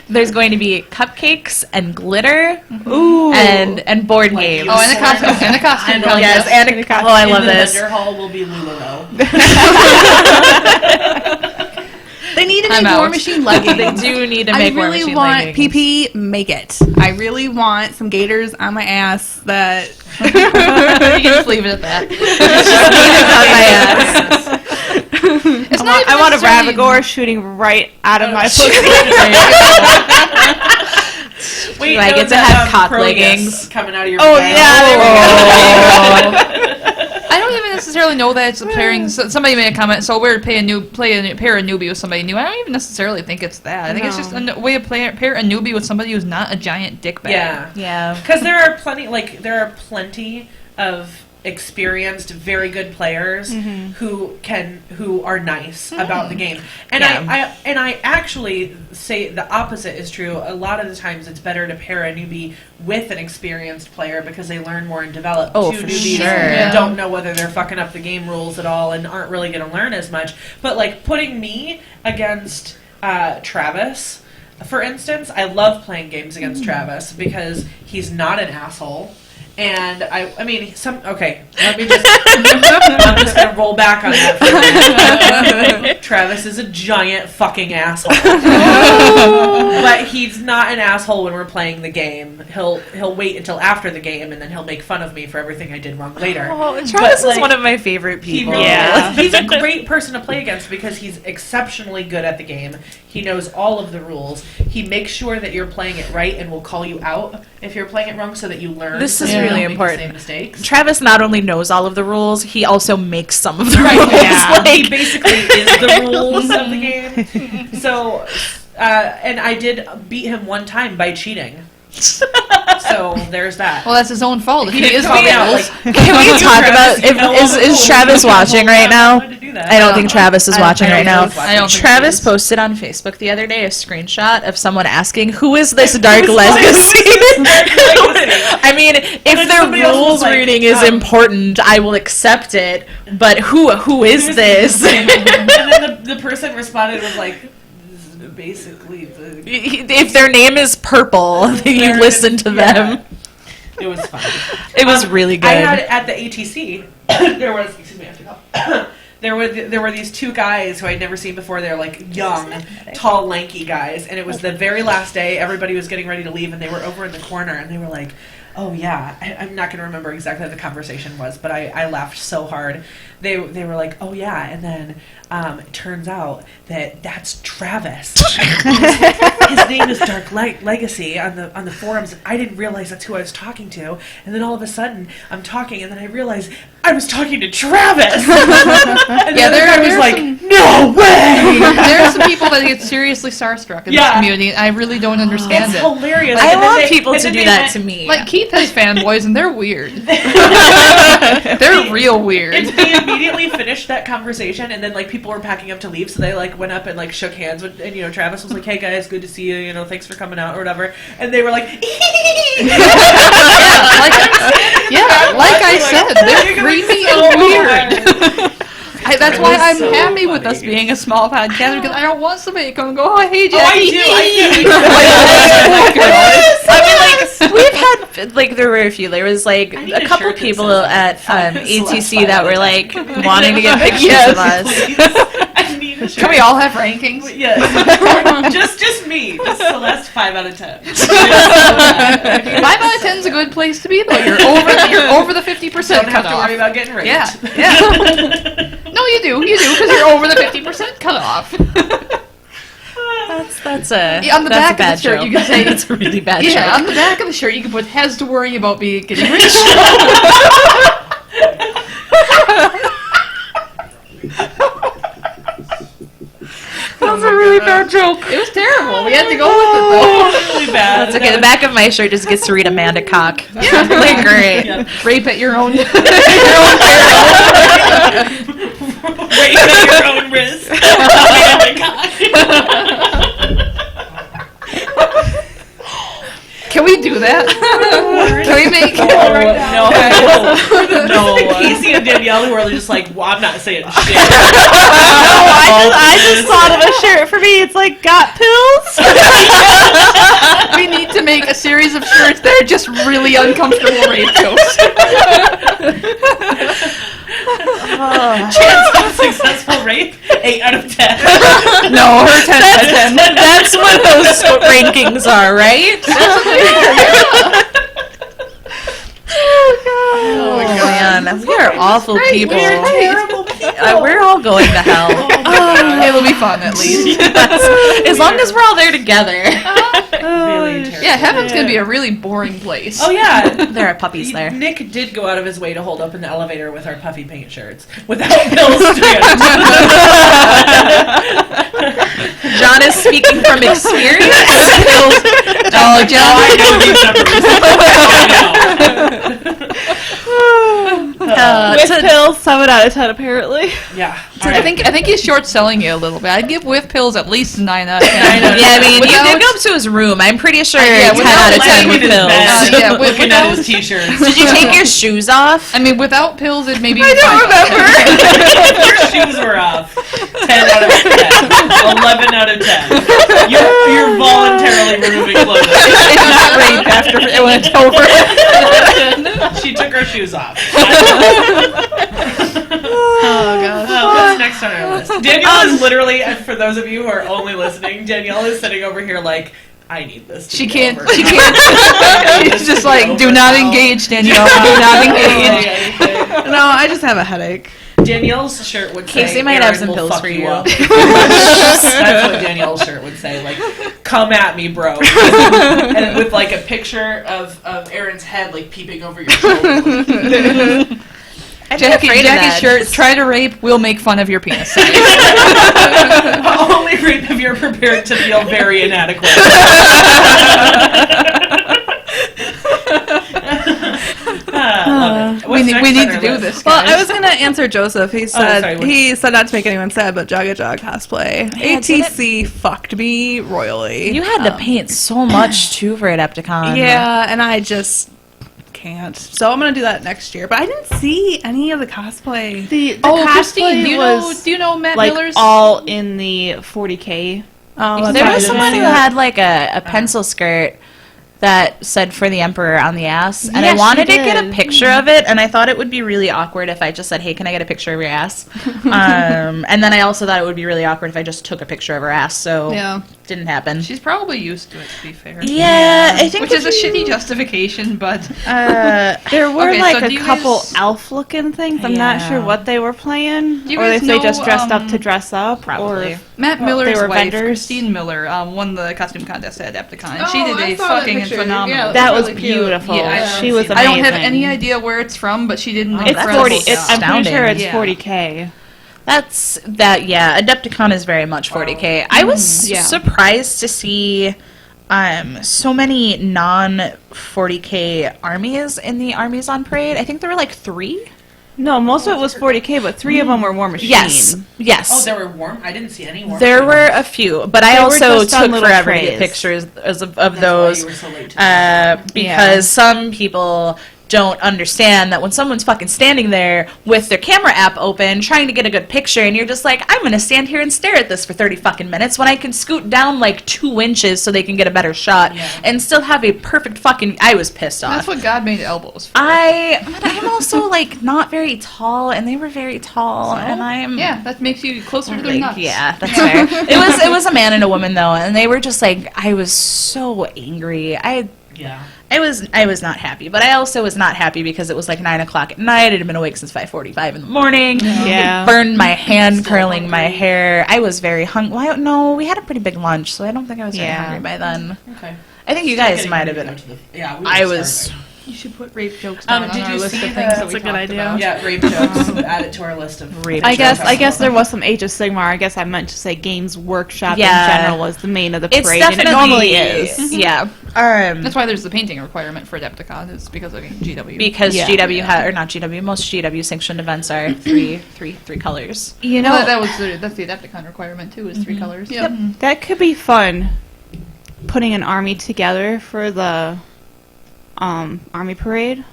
There's going to be cupcakes and glitter Ooh. and board Like games. Oh, and a costume, and a costume. And Yes, contest. and oh, I love In the this. vendor hall will be Lululemon. They need to I'm make War out. Machine leggings. They do need to I make War really Machine want leggings. PP. Make it. I really want some gaiters on my ass that. You can just leave it at that. It's not even I want a necessarily- Ravagore shooting right out of my pussy. Wait, Do I no, get to that, have cock Progus leggings? coming out of your Oh, vagina. yeah, there we I don't even necessarily know that it's pairing. So somebody made a comment. So we're pair a newbie with somebody new. I don't even necessarily think it's that. I think it's No. just a way of pair a newbie with somebody who's not a giant dickbag. Yeah. Yeah. Because there are plenty of experienced, very good players who are nice about the game, and Yeah. I actually say the opposite is true. A lot of the times, it's better to pair a newbie with an experienced player because they learn more and develop. Oh, Two for newbies sure. Yeah. don't know whether they're fucking up the game rules at all and aren't really going to learn as much. But like putting me against Travis. For instance, I love playing games against Travis because he's not an asshole. And let me just, I'm just gonna roll back on that for a minute. Travis is a giant fucking asshole. But he's not an asshole when we're playing the game. He'll wait until after the game and then he'll make fun of me for everything I did wrong later. Oh, Travis But, is one of my favorite He people. really Yeah. is. He's a great person to play against because he's exceptionally good at the game. He knows all of the rules. He makes sure that you're playing it right and will call you out if you're playing it wrong so that you learn. This so is you really don't make the important. same mistakes. Travis not only knows all of the rules, he also makes some of the Right, rules. yeah. He Like, basically is the rules of the game. So, and I did beat him one time by cheating. So there's that. Well, that's his own fault. If he didn't is call me out, rules. like, can we talk about Travis, you know all the is rules. Travis You don't watching know right now? how to do that. I don't think Travis is I don't watching think right now. he's watching. I don't think Travis he is. posted on Facebook the other day a screenshot of someone asking, "Who is this Dark Legacy?" I mean, if then their somebody else was rules like, reading is important, I will accept it. But who is this? And then the person responded was like, "This is basically the." If their name is Purple, you listen to them. It was fun. It was really good. I had at the ATC. There was. Excuse me. I have to go. There were these two guys who I'd never seen before. They're like young, tall, lanky guys, and it was the very last day. Everybody was getting ready to leave, and they were over in the corner, and they were like, "Oh yeah." I'm not going to remember exactly what the conversation was, but I laughed so hard. They were like, "Oh yeah," and then it turns out that that's Travis. His name is Dark Legacy on the forums. I didn't realize that's who I was talking to, and then all of a sudden I'm talking, and then I realized I was talking to Travis. And Yeah, the other guy was there's like, some- "No way!" There are some people that get seriously starstruck in this Yeah. community. I really don't understand It's it. hilarious. I And then want they- people and to then do they that went- to me. Like Keith has fanboys, and they're weird. They're real weird. They immediately finished that conversation, and then like people were packing up to leave, so they like went up and like shook hands with, and Travis was like, "Hey guys, good to see you. Thanks for coming out or whatever." And they were like, Like I said, they're creepy and weird. That's why I'm so happy with us funny. being a small podcast because I don't want somebody to come and go, "Oh, hey, "Oh, I Jackie." do. I mean, like we've had like there were a few. There was like I need a a couple shirt that people says at Celeste ATC that were 5 like wanting to get pictures of us. I need a shirt. Can we all have rankings? Yes. just me. Just Celeste 5 out of 10. 5 out of 10 is a good place to be, though. You're over the 50% Don't have to cutoff. worry about getting raped. Yeah. No, you do, because you're over the 50% cutoff. That's a Yeah, on the that's back a of bad the shirt, joke. you can say- it's a really bad Yeah, joke. on the back of the shirt, you can put "has to worry about getting rich." bad joke. It was terrible. We had to go with it though. Really bad. That's okay. The back of my shirt just gets to read Amanda Cock. Yeah, like, great. Yeah. Rape at your own. Rape at your own risk. Can we do that? Can we make? No. Casey and Danielle who are just like, well, I'm not saying shit. I just thought of a shirt for me. It's like, got pills? We need to make a series of shirts that are just really uncomfortable rape jokes. Chance of successful rape, 8 out of 10. No, her 10 out of 10. That's what those rankings are, right? Oh man, we are awful people. We're terrible people. We're all going to hell. It'll be fun at least. As long as we're all there together. Really terrible. Yeah, heaven's gonna be a really boring place. Oh yeah. There are puppies there. Nick did go out of his way to hold up in the elevator with our puffy paint shirts without bills to it. John is speaking from experience. Oh, John. I know these numbers. With pills, 7 out of 10 apparently. Yeah. I think he's short selling you a little bit. I'd give with pills at least 9 out of 10. Yeah, I mean, Without- you go up to his room. I'm pretty sure Yeah, you're 10 out of 10 with pills. Yeah, looking at his t-shirts. Did you take your shoes off? I mean, without pills, it maybe. I don't remember. Your shoes were off. 10 out of 10. 11 out of 10. You're voluntarily removing clothing. It was rape after it went over. She took her shoes off. Oh gosh. What's next on our list? Danielle is literally, and for those of you who are only listening, Danielle is sitting over here like, I need this to She be can't. over. She can't. She's just like, do not engage, Danielle. Do not engage. No, I just have a headache. Danielle's shirt would say, Casey might have "Aaron some will pills fuck for you." up." That's what Danielle's shirt would say, like, come at me, bro. And with like a picture of Aaron's head like peeping over your shoulder. Jackie's shirt. Try to rape. We'll make fun of your penis size. Only rape if you're prepared to feel very inadequate. Love it. What's next We on need our to do list? this. Well, Guys. I was gonna answer Joseph. He said sorry, what- he said not to make anyone sad, but Jaga Jog cosplay. Yeah, ATC fucked me royally. You had to paint so much too for Adepticon. Yeah, and I just can't. So I'm gonna do that next year. But I didn't see any of the cosplay. The Oh, cosplay Christine, was do you know Matt like Miller's? all in the 40K. Oh, There that's There why I was didn't someone see who that. had like a pencil skirt that said "For the Emperor" on the ass, and I Yes, wanted she to get a did. picture of it, and I thought it would be really awkward if I just said, "Hey, can I get a picture of your ass?" And then I also thought it would be really awkward if I just took a picture of her ass, so Yeah. didn't happen. She's probably used to it, to be fair. Yeah, I think Which is a if shitty you- justification, but There were Okay, like so a do you couple guys- elf-looking things. I'm not sure Yeah. what they were playing, Do you or guys if they know, just dressed up to dress up, Probably. or Matt Well, Miller's they were wife, vendors. Christine Miller, won the costume contest at Adepticon, and she Oh, did I a saw that fucking picture. phenomenal. Yeah, that was really cute. beautiful. Yeah, she was I amazing. don't have any idea where it's from, but she did an It's incredible 40. job. I'm pretty sure it's Yeah. 40K. That's that. Yeah, Adepticon is very much 40K. I was yeah. surprised to see so many non 40K armies in the armies on parade. I think there were like 3. No, most of it was 40K, but 3 of them were War Machine. Yes. Oh, there were warm. I didn't see any warm. There were a few, but I They were also just on took little forever to get trays. pictures of That's those why you were so late to the because some people don't understand that when someone's fucking standing there with their camera app open trying to get a good picture and you're just like, I'm gonna stand here and stare at this for 30 fucking minutes when I can scoot down like 2 inches so they can get a better shot Yeah. and still have a perfect fucking. I was pissed off. That's what God made elbows for. But I'm also like not very tall and they were very tall and I'm Yeah, that makes you closer to their like, nuts. yeah, that's fair. It was a man and a woman though, and they were just like, I was so angry. Yeah. I was not happy, but I also was not happy because it was like 9 o'clock at night. I'd been awake since 5:45 in the morning. Yeah. It burned my hand curling my hair. I was very hungry. Well, no, we had a pretty big lunch, so I don't think I was very Yeah. hungry by then. Okay. I think you guys might have been. Yeah. We were I was starving. You should put rape jokes down Did on our you list see of things that the- we That's a good talked idea. about. Yeah, rape jokes. Add it to our list of Rape I jokes. guess there was some Age of Sigmar. I guess I meant to say Games Workshop Yeah. in general was the main of the It's parade, definitely and it normally is. Yeah. That's why there's the painting requirement for Adepticon, is because of GW. Because Yeah. GW or not GW, most GW sanctioned events are three colors. You No, know, that's the Adepticon requirement too, is 3 colors. Yep. that could be fun. Putting an army together for the army parade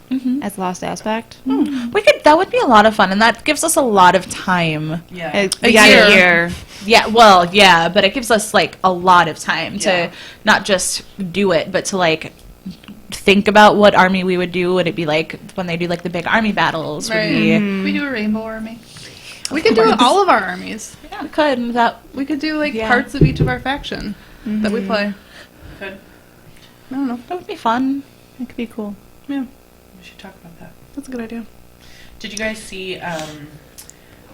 as Lost Aspect. That would be a lot of fun, and that gives us a lot of time. Yeah. We got a year. Yeah, well, yeah, but it gives us like a lot of time Yeah. to not just do it, but to like think about what army we would do. Would it be like when they do like the big army battles? Would Right. we, Can we do a rainbow army? We could do all of our armies. we could. That We could do like Yeah. parts of each of our faction that we play. Good. I don't know. that would be fun. It could be cool. Yeah, We should talk about that. that's a good idea. Did you guys see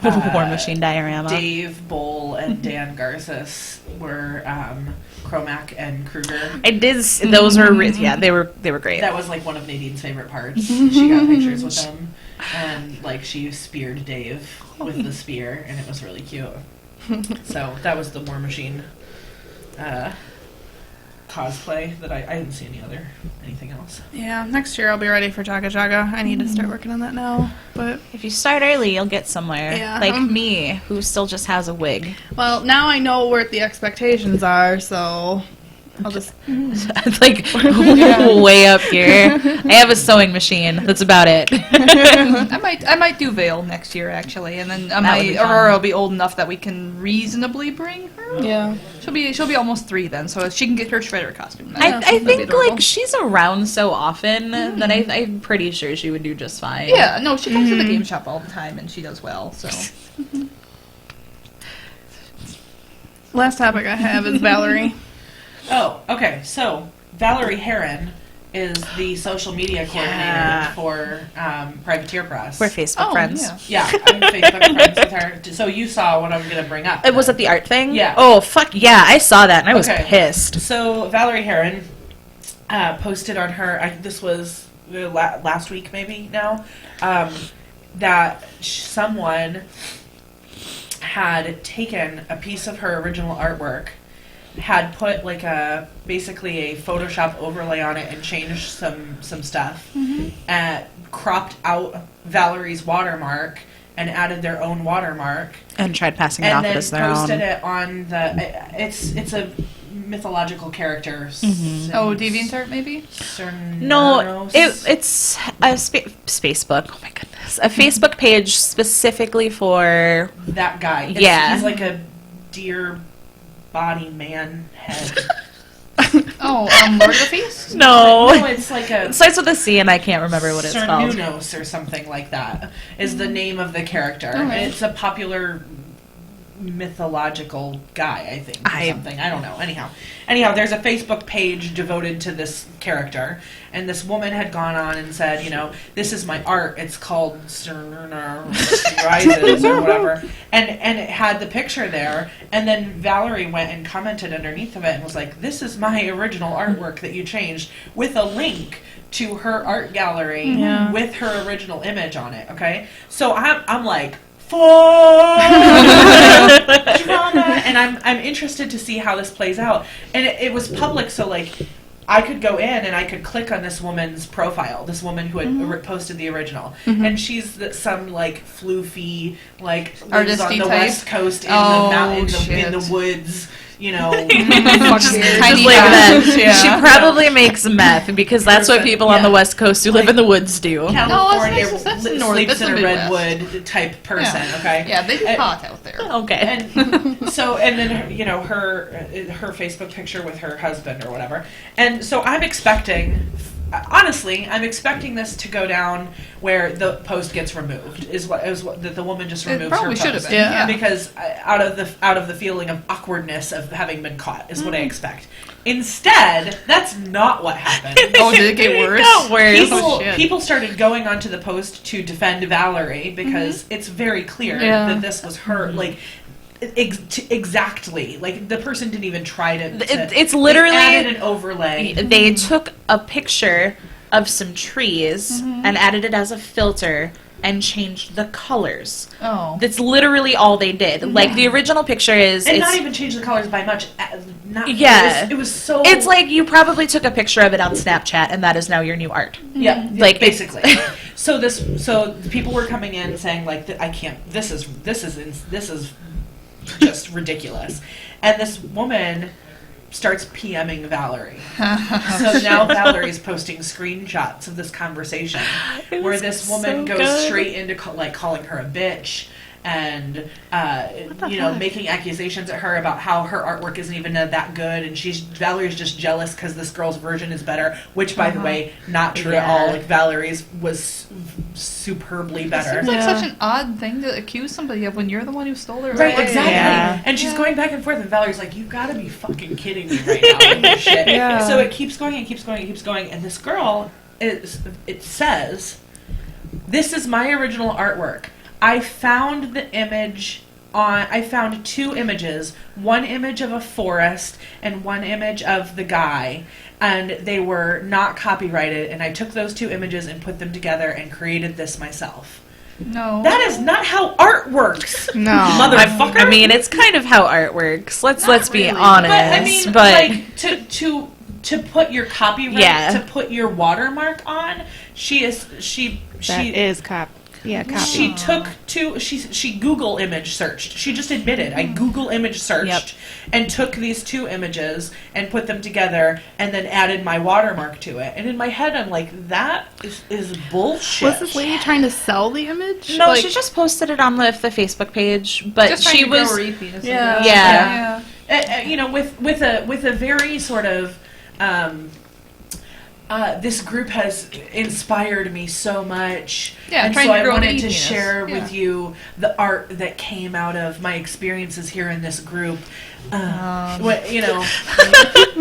War Machine diorama. Dave Bowl and Dan Garces were Cromac and Kruger? I did. Those were yeah, they were great. That was like one of Nadine's favorite parts. She got pictures with them, and like she speared Dave with the spear, and it was really cute. So that was the War Machine cosplay that I didn't see anything else. Yeah, next year I'll be ready for Jaga Jaga. I need to start working on that now. But If you start early, you'll get somewhere. Yeah. Like me, who still just has a wig. well, now I know where the expectations are, so I'll just Like way up here. I have a sewing machine. That's about it. I might do Veil next year actually, and then That would be fun. Aurora will be old enough that we can reasonably bring her. yeah. She'll be almost 3 then, so she can get her shredder costume. Then. I That'd be think adorable. like she's around so often that I'm pretty sure she would do just fine. Yeah, no, she comes to the game shop all the time and she does well. So Last topic I have is Valarie. Oh, okay. So Valarie Heron is the social media coordinator Yeah. for Privateer Press. We're Facebook friends. yeah. Yeah, I'm Facebook friends with her. So you saw what I'm going to bring up. It was at the art thing? Yeah. Oh, fuck yeah. I saw that and I was Okay. pissed. So Valarie Heron posted on her. This was last week, maybe now, that someone had taken a piece of her original artwork, had put like basically a Photoshop overlay on it and changed some stuff, cropped out Valerie's watermark and added their own watermark, And tried passing it and off then as their posted own. it on the. It's a mythological character. Oh, DeviantArt maybe? No, it's a Facebook. Oh my goodness. A Facebook page specifically for. that guy. Yeah. He's like a deer body man head. Oh, Lord of the Feast? No. No, it's like a It starts with a C and I can't remember what it's called. Cernunos or something like that is the name of the character. Okay. It's a popular mythological guy, I think, or something. I don't know. Anyhow, there's a Facebook page devoted to this character, and this woman had gone on and said, this is my art. It's called Cernunos Rises or whatever, and it had the picture there. And then Valarie went and commented underneath of it and was like, "This is my original artwork that you changed," with a link to her art gallery with her original image on it. Okay, so I'm like, drama, and I'm interested to see how this plays out. And it was public, so like I could go in and I could click on this woman's profile, this woman who had posted the original, and she's some like floofy, like lives on Artisty the type? West Coast in Oh, the mountains, in shit. the woods. Tiny Just like guys, that. yeah. She probably makes meth because that's what people on the West Coast who live in the woods do. California that's li- north- sleeps that's in a the Midwest. redwood type person. Yeah. Okay. Yeah, they do And- hot out there. Okay. And so, and then her Facebook picture with her husband or whatever, and so I'm expecting this to go down where the post gets removed. Is what that the woman just It removes probably her should have post. been. Yeah. Because out of the feeling of awkwardness of having been caught is what I expect. Instead, that's not what happened. Oh, did it get worse? Got worse. People, shit. people started going onto the post to defend Valarie because it's very clear Yeah. that this was her, like, exactly. Like, the person didn't even try to It's literally- they added an overlay. They took a picture of some trees and added it as a filter and changed the colors. Oh. That's literally all they did. Like, the original picture is... And it's, not even change the colors by much. Yeah. It was so... it's like you probably took a picture of it on Snapchat, and that is now your new art. Yeah, Like, basically. So people were coming in saying like, I can't. This is just ridiculous. And this woman starts PMing Valarie. So now Valarie's posting screenshots of this conversation where this woman goes straight into calling her a bitch and making accusations at her about how her artwork isn't even that good, and Valarie's just jealous because this girl's version is better, which by the way, not true at all. Like, Valarie's was superbly It better. seems like such an odd thing to accuse somebody of when you're the one who stole their Right, art. exactly. Yeah. And she's going back and forth, and Valerie's like, "You've got to be fucking kidding me right now with this shit." Yeah. So it keeps going and keeps going and keeps going, and this girl it says, "This is my original artwork. I found I found two images, one image of a forest and one image of the guy, and they were not copyrighted, and I took those two images and put them together and created this myself." No. That is not how art works. No. Motherfucker. I mean, it's kind of how art works. Let's be Really. honest. But I mean, like, to put your copyright, Yeah. to put your watermark on, she took two. She Google image searched. She just admitted, I Google image searched and took these two images and put them together and then added my watermark to it. And in my head, I'm like, that is bullshit. Was this lady trying to sell the image? No, Like, she just posted it on the Facebook page, but Just she trying to was... grow repeat. Yeah. With a very sort of this group has inspired me so much, Yeah, and trying so to I grow wanted to easiness. share Yeah. with you the art that came out of my experiences here in this group.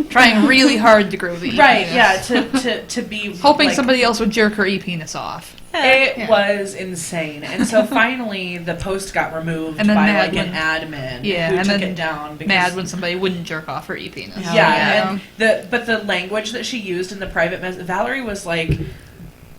Trying really hard to grow the Right? e-penis. Yeah, to be Hoping like, somebody else would jerk her e-penis off. It was insane, and so finally the post got removed And then by mad like an when- admin Yeah, who and took then it down. Because, Mad when somebody wouldn't jerk off her e-penis. yeah, and the language that she used in the private Valarie was like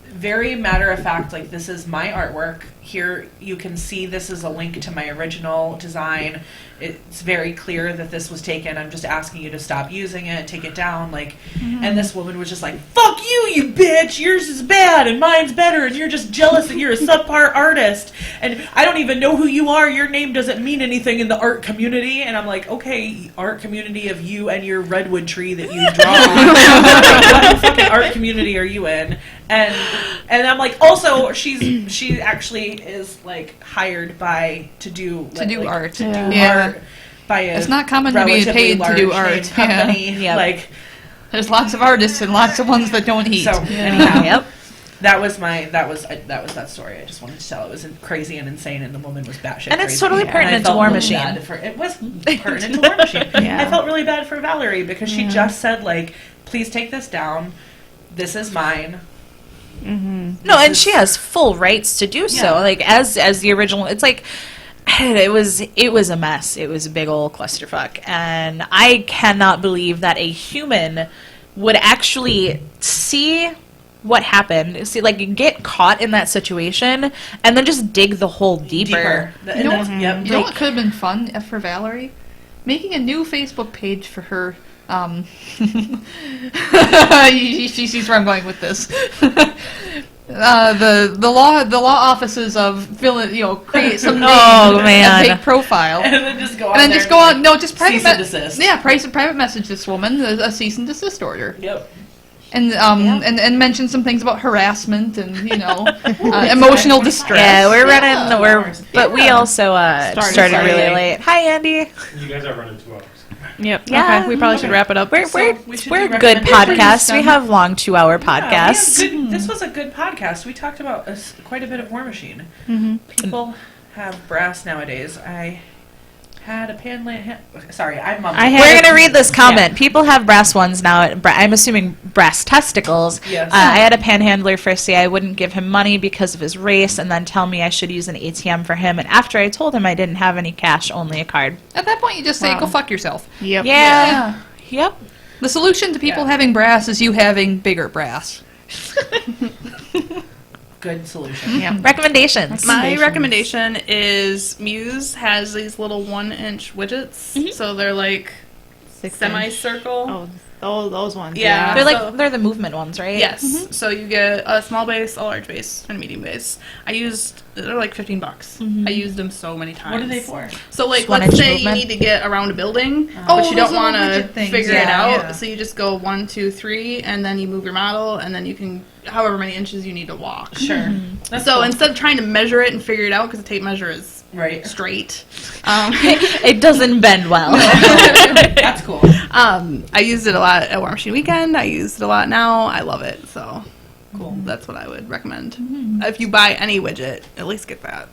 very matter of fact, like, this is my artwork. Here you can see this is a link to my original design. It's very clear that this was taken. I'm just asking you to stop using it, take it down, like. And this woman was just like, "Fuck you, you bitch! Yours is bad and mine's better, and you're just jealous that you're a subpar artist. And I don't even know who you are. Your name doesn't mean anything in the art community." And I'm like, "Okay, art community of you and your redwood tree that you draw. What fucking art community are you in?" And I'm like, also she actually is like hired to do art. art by a It's not common to be relatively paid to do large art. name company. Yeah. Yep. Like, There's lots of artists and lots of ones that don't eat. so anyhow, Yep. that was that story. I just wanted to tell. It was crazy and insane, and the woman was batshit And it's crazy. totally And I pertinent to felt War really Machine. bad it was pertinent to War Machine. Yeah. I felt really bad for Valarie because she just said, like, "Please take this down. This is mine." No, and she has full rights to do so. Yeah. Like, as the original, it's like it was a mess. It was a big old clusterfuck, and I cannot believe that a human would actually see what happened, get caught in that situation, and then just dig the hole deeper. And You know that's- what- yep. You know what could have been fun for Valarie? Making a new Facebook page for her. She sees where I'm going with this. The law offices of create some name Oh, man. and fake profile. And then just go on And then there just go on. No, just private. cease and desist. Yeah, private message this woman a cease and desist order, Yep. and and mention some things about harassment and emotional distress. Yeah, we're running. Yeah. But we also started really Sorry. late. Hi, Andy. You guys are running 2 hours. Yep. Yeah. Okay. We probably should wrap it up. We're we should we're do good recommendations. podcasts. We have long 2-hour Yeah, podcasts. this was a good podcast. We talked about quite a bit of War Machine. Mm-hmm. People have brass nowadays. I had a Panland. Sorry, I'm mumbling. I had- We're gonna read this comment. People have brass ones now. I'm assuming brass testicles. Yes. I had a panhandler first say I wouldn't give him money because of his race, and then tell me I should use an ATM for him. And after I told him I didn't have any cash, only a card. At that point, you just say, Wow. "Go fuck yourself." Yep. Yeah. Yep. The solution to people Yeah. having brass is you having bigger brass. Good solution. Yeah. Recommendations. My recommendation is Muse has these little 1-inch widgets, so they're like 6-inch. semicircle. Oh, those ones. Yeah. They're So- they're the movement ones, right? Yes. So you get a small base, a large base, and a medium base. They're like $15. I used them so many times. What are they for? So like, Just 1 let's inch say movement. you need to get around a building, Oh, but you don't those little want to widget things. figure it Yeah, out. yeah. So you just go 1, 2, 3, and then you move your model, and then you can however many inches you need to walk. Sure. That's So cool. instead of trying to measure it and figure it out, because the tape measure is Right. straight, It doesn't bend well. That's cool. I used it a lot at War Machine Weekend. I used it a lot now. I love it. So Cool. that's what I would recommend. If you buy any widget, at least get that.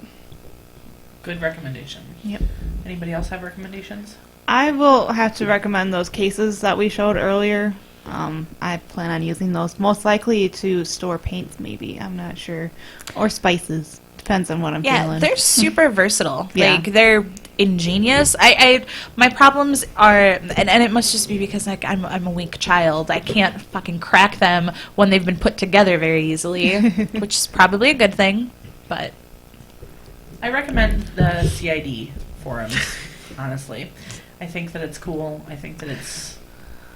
Good recommendation. Yep. Anybody else have recommendations? I will have to recommend those cases that we showed earlier. I plan on using those most likely to store paints, maybe. I'm not sure. Or spices. Depends on what I'm Yeah, feeling. they're super versatile. Yeah. Like they're ingenious. My problems are, and it must just be because like I'm a weak child. I can't fucking crack them when they've been put together very easily, which is probably a good thing. But I recommend the CID forums, honestly. I think that it's cool. I think that it's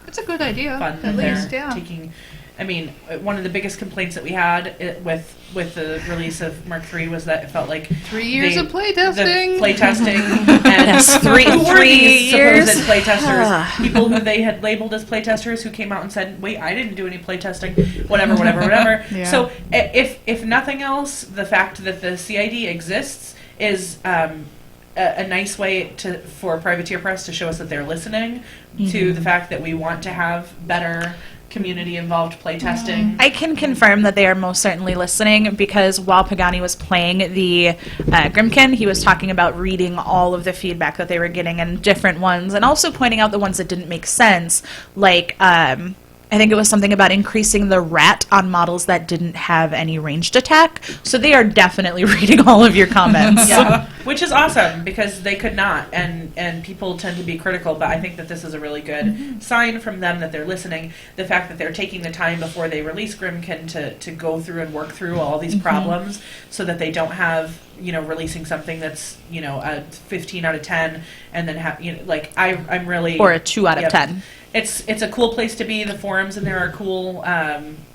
It's a good idea. fun that At they're least, yeah. taking. I mean, one of the biggest complaints that we had with the release of Mark III was that it felt like 3 years they- of playtesting. the playtesting, and Yes, three- who were 3 these years. supposed playtesters? People who they had labeled as playtesters who came out and said, "Wait, I didn't do any playtesting." Whatever. Yeah. So, if nothing else, the fact that the CID exists is a nice way for Privateer Press to show us that they're listening to the fact that we want to have better community-involved playtesting. I can confirm that they are most certainly listening because while Pagani was playing the Grimkin, he was talking about reading all of the feedback that they were getting and different ones, and also pointing out the ones that didn't make sense, like I think it was something about increasing the rat on models that didn't have any ranged attack. So they are definitely reading all of your comments. Yeah, which is awesome because they could not, and people tend to be critical. But I think that this is a really good sign from them that they're listening. The fact that they're taking the time before they release Grimkin to go through and work through all these problems, so that they don't have releasing something that's a 15 out of 10, and then have I'm really Or a 2 out of Yep. 10. It's a cool place to be. The forums in there are cool.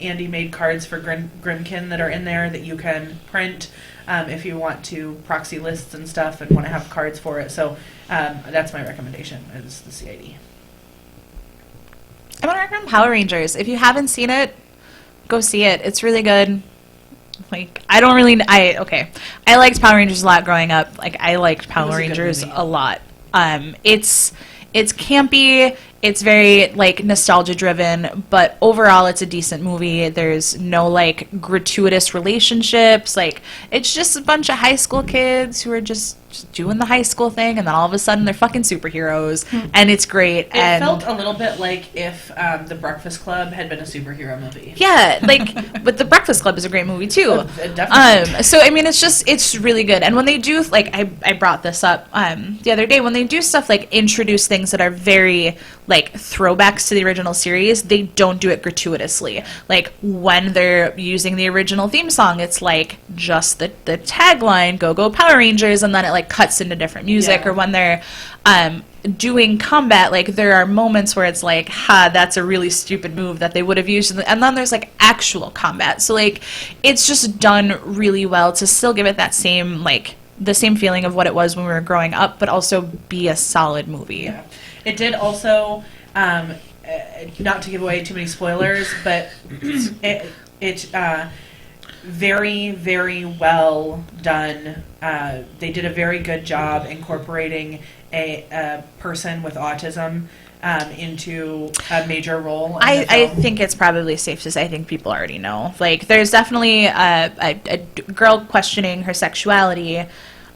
Andy made cards for Grimkin that are in there that you can print if you want to proxy lists and stuff and want to have cards for it. So that's my recommendation is the CID. I'm going to recommend Power Rangers. If you haven't seen it, go see it. It's really good. Like, I liked Power Rangers a lot growing up. Like, I liked It Power was a good Rangers movie. a lot. It's campy. It's very, like, nostalgia-driven, but overall it's a decent movie. There's no, like, gratuitous relationships. Like, it's just a bunch of high school kids who are just doing the high school thing, and then all of a sudden they're fucking superheroes, and it's great. It and felt a little bit like if The Breakfast Club had been a superhero movie. yeah, like, but The Breakfast Club is a great movie, too. Definitely. So I mean, it's really good. And when they do, like, I brought this up the other day, when they do stuff like introduce things that are very like throwbacks to the original series, they don't do it gratuitously. Like when they're using the original theme song, it's like just the tagline "Go Go Power Rangers," and then it like cuts into different music. Yeah. Or when they're doing combat, like there are moments where it's like, ha, that's a really stupid move that they would have used, and then there's like actual combat. So like it's just done really well to still give it that same like the same feeling of what it was when we were growing up, but also be a solid movie. Yeah. It did also, not to give away too many spoilers, but it very, very well done. They did a very good job incorporating a person with autism into a major role. In the I film. think it's probably safe to say I think people already know. Like, there's definitely a girl questioning her sexuality.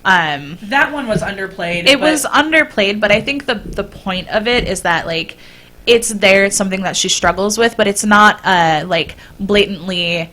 That one was underplayed. It but was underplayed, but I think the point of it is that, like, it's there, it's something that she struggles with, but it's not, like, blatantly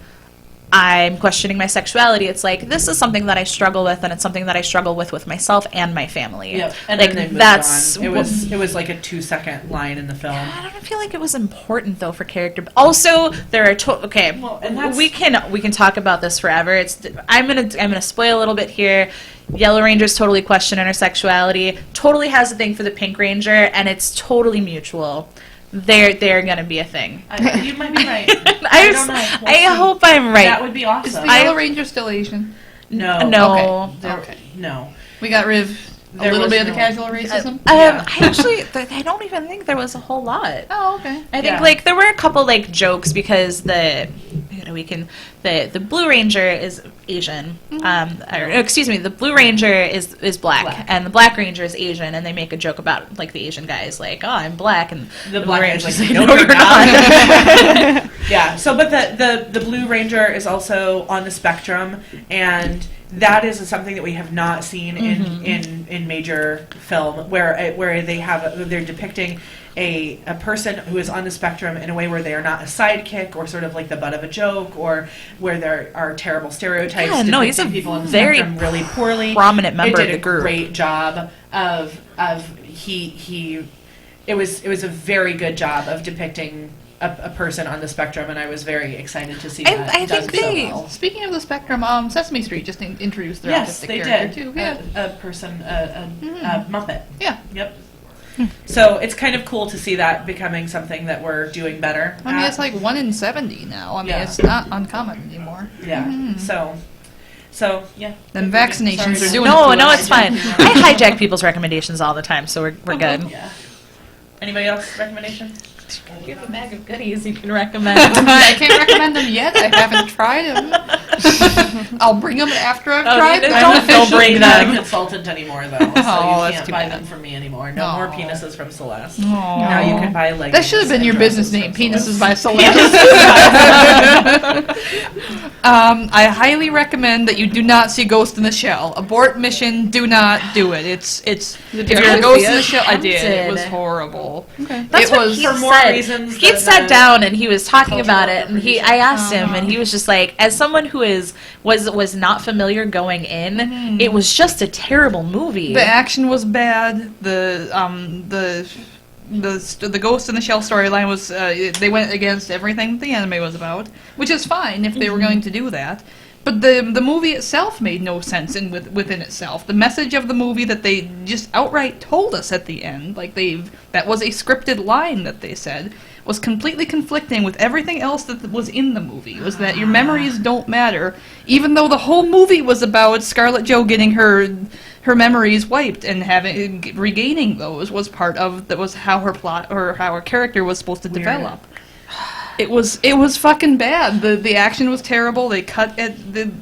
I'm questioning my sexuality. It's like, this is something that I struggle with, and it's something that I struggle with myself and my family. Yep. And like, then they moved that's on. It was like a 2-second line in the film. I don't feel like it was important though for character. Also, there are okay. Well, and that's- we can talk about this forever. I'm gonna spoil a little bit here. Yellow Ranger's totally questioning her sexuality. Totally has a thing for the Pink Ranger, and it's totally mutual. They're gonna be a thing. You might be right. I don't know. We'll I see. hope I'm right. That would be Is awesome. the Yellow Ranger still Asian? No. No. Okay. No. We got rid of a There little was bit of the no- casual racism. Yeah. I actually, I don't even think there was a whole lot. Oh, okay. I think Yeah. like there were a couple like jokes because the Blue Ranger is Asian, the Blue Ranger is black, and the Black Ranger is Asian, and they make a joke about like the Asian guys like, oh, I'm black, and The Blue Black Ranger's Ranger's like, like, no, you're not. Yeah. So, but the Blue Ranger is also on the spectrum, and that is something that we have not seen in major film where they're depicting a person who is on the spectrum in a way where they are not a sidekick or sort of like the butt of a joke, or where there are terrible stereotypes Yeah, no, he's depicting a people on the very spectrum really poorly. prominent member It of did the group. a great job of he. It was a very good job of depicting a person on the spectrum, and I was very excited to see that. I done think so they- well. Speaking of the spectrum, Sesame Street just introduced their Yes, autistic they character did. too. Yeah. A person, a Muppet. Yeah. Yep. So it's kind of cool to see that becoming something that we're doing better. I mean, at. it's like 1 in 70 now. I mean, Yeah. it's not uncommon anymore. Yeah. So yeah. Then vaccinations Sorry. are doing No, it to no, us. it's fine. I hijack people's recommendations all the time, so we're good. Yeah. Anybody else recommendation? You have a bag of goodies you can recommend. I can't recommend them yet. I haven't tried them. I'll bring them after I've tried them. don't bring not a them. consultant anymore, though. So Oh, you that's can't too buy bad. them from me anymore. No more penises from Celeste. Aw. Now you can buy leggings. That should have been and your business dresses name, from Penises Celeste. by Celeste. I highly recommend that you do not see Ghost in the Shell. Abort mission, do not do it. It's if you're you Ghost see in the it? Shell, I did. It Tempted. was horrible. Okay. That's It what was Keith for more said. reasons Keith than, sat down and he was talking about it, and cultural I asked him, and he was just like, as someone who was not familiar going in, it was just a terrible movie. the action was bad. The Ghost in the Shell storyline was they went against everything the anime was about, which is fine if they were going to do that. But the movie itself made no sense within itself. The message of the movie that they just outright told us at the end, like that was a scripted line that they said, was completely conflicting with everything else that was in the movie. Was that your memories don't matter, even though the whole movie was about Scarlett Jo getting her memories wiped and regaining those was part of that was how her plot or how her character was supposed to develop. It was fucking bad. The action was terrible. They cut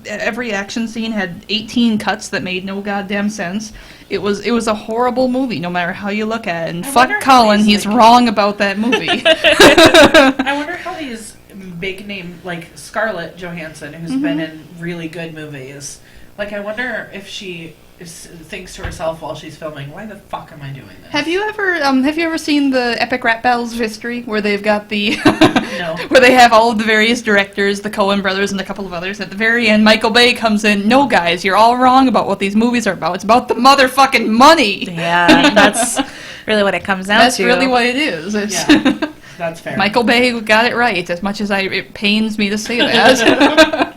every action scene had 18 cuts that made no goddamn sense. It was a horrible movie, no matter how you look at it. And I wonder fuck how Colin, these, he's like- wrong about that movie. I wonder how these big name, like Scarlett Johansson, who's been in really good movies, like I wonder if she thinks to herself while she's filming, why the fuck am I doing this? Have you ever seen the Epic Rap Battles of History, where they've got the No. where they have all of the various directors, the Coen brothers, and a couple of others. At the very end, Michael Bay comes in. No, guys, you're all wrong about what these movies are about. It's about the motherfucking money. Yeah, that's really what it comes down That's to. really what it is. It's Yeah, that's fair. Michael Bay got it right. As much as it pains me to say that.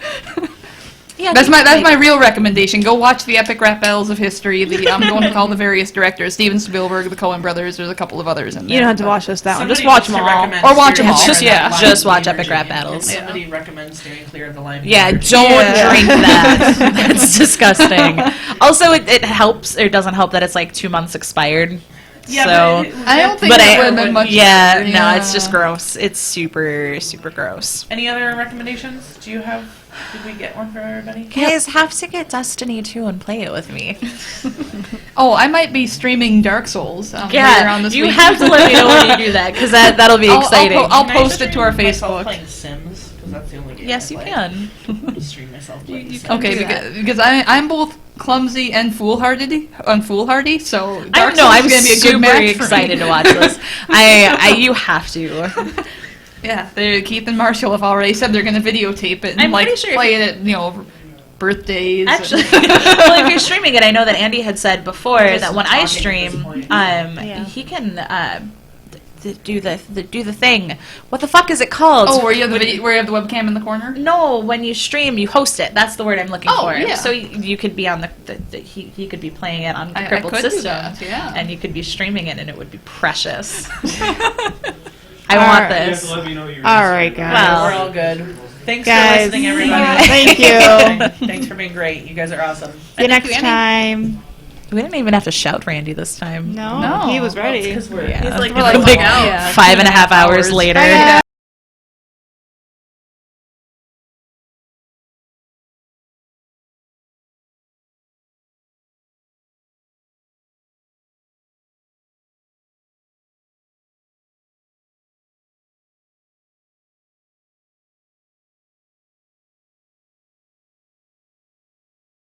Yeah, That's my real recommendation. Go watch the Epic Rap Battles of History. I'm going to call the various directors: Steven Spielberg, the Coen brothers. There's a couple of others in there. You don't have to watch just that one. Somebody Just watch needs them to all. recommend Or watch steering them all. clear of Yeah, the just lime watch Epic energy. Rap Battles. Somebody recommends steering clear of the lime. Yeah, energy. don't drink that. That's disgusting. Also, it helps or doesn't help that it's like 2 months expired. Yeah, so, but I don't think but that I- would have been much. yeah, better, no, it's just gross. It's super, super gross. any other recommendations? Do you have? Did we get one for everybody? Guys have to get Destiny 2 and play it with me. Oh, I might be streaming Dark Souls later on Yeah, this you week. have to let me know when you do that because that'll be exciting. I'll Can I post it to our stream myself Facebook. Playing Sims because that's the only game. Yes, I you play. can. I'll stream myself playing Sims. Okay, do that. because I'm both clumsy and foolhardy, so Dark I'm Souls is gonna be a good super match for me. excited to watch this. You have to. Yeah, Keith and Marshall have already said they're going to videotape it and I'm like pretty sure play it at birthdays. Actually, well, if you're streaming it, I know that Andy had said before Just that when I talking at stream, this point. he can do the thing. What the fuck is it called? Oh, where you have the webcam in the corner? No, when you stream, you host it. That's the word I'm looking Oh, for. yeah. So you could be on he could be playing it on the I crippled could do system, that, yeah. and you could be streaming it, and it would be precious. I All want right. You have this. to let me know your All right, guys. Well, We're all good. Thanks Guys, for listening, everybody. thank you. Thanks for being great. You guys are awesome. See you next time. We didn't even have to shout Randy this time. No, No. he was ready. Because we're, Yeah. he's like, We're like, going yeah, 5.5 hours later. Bye, guys.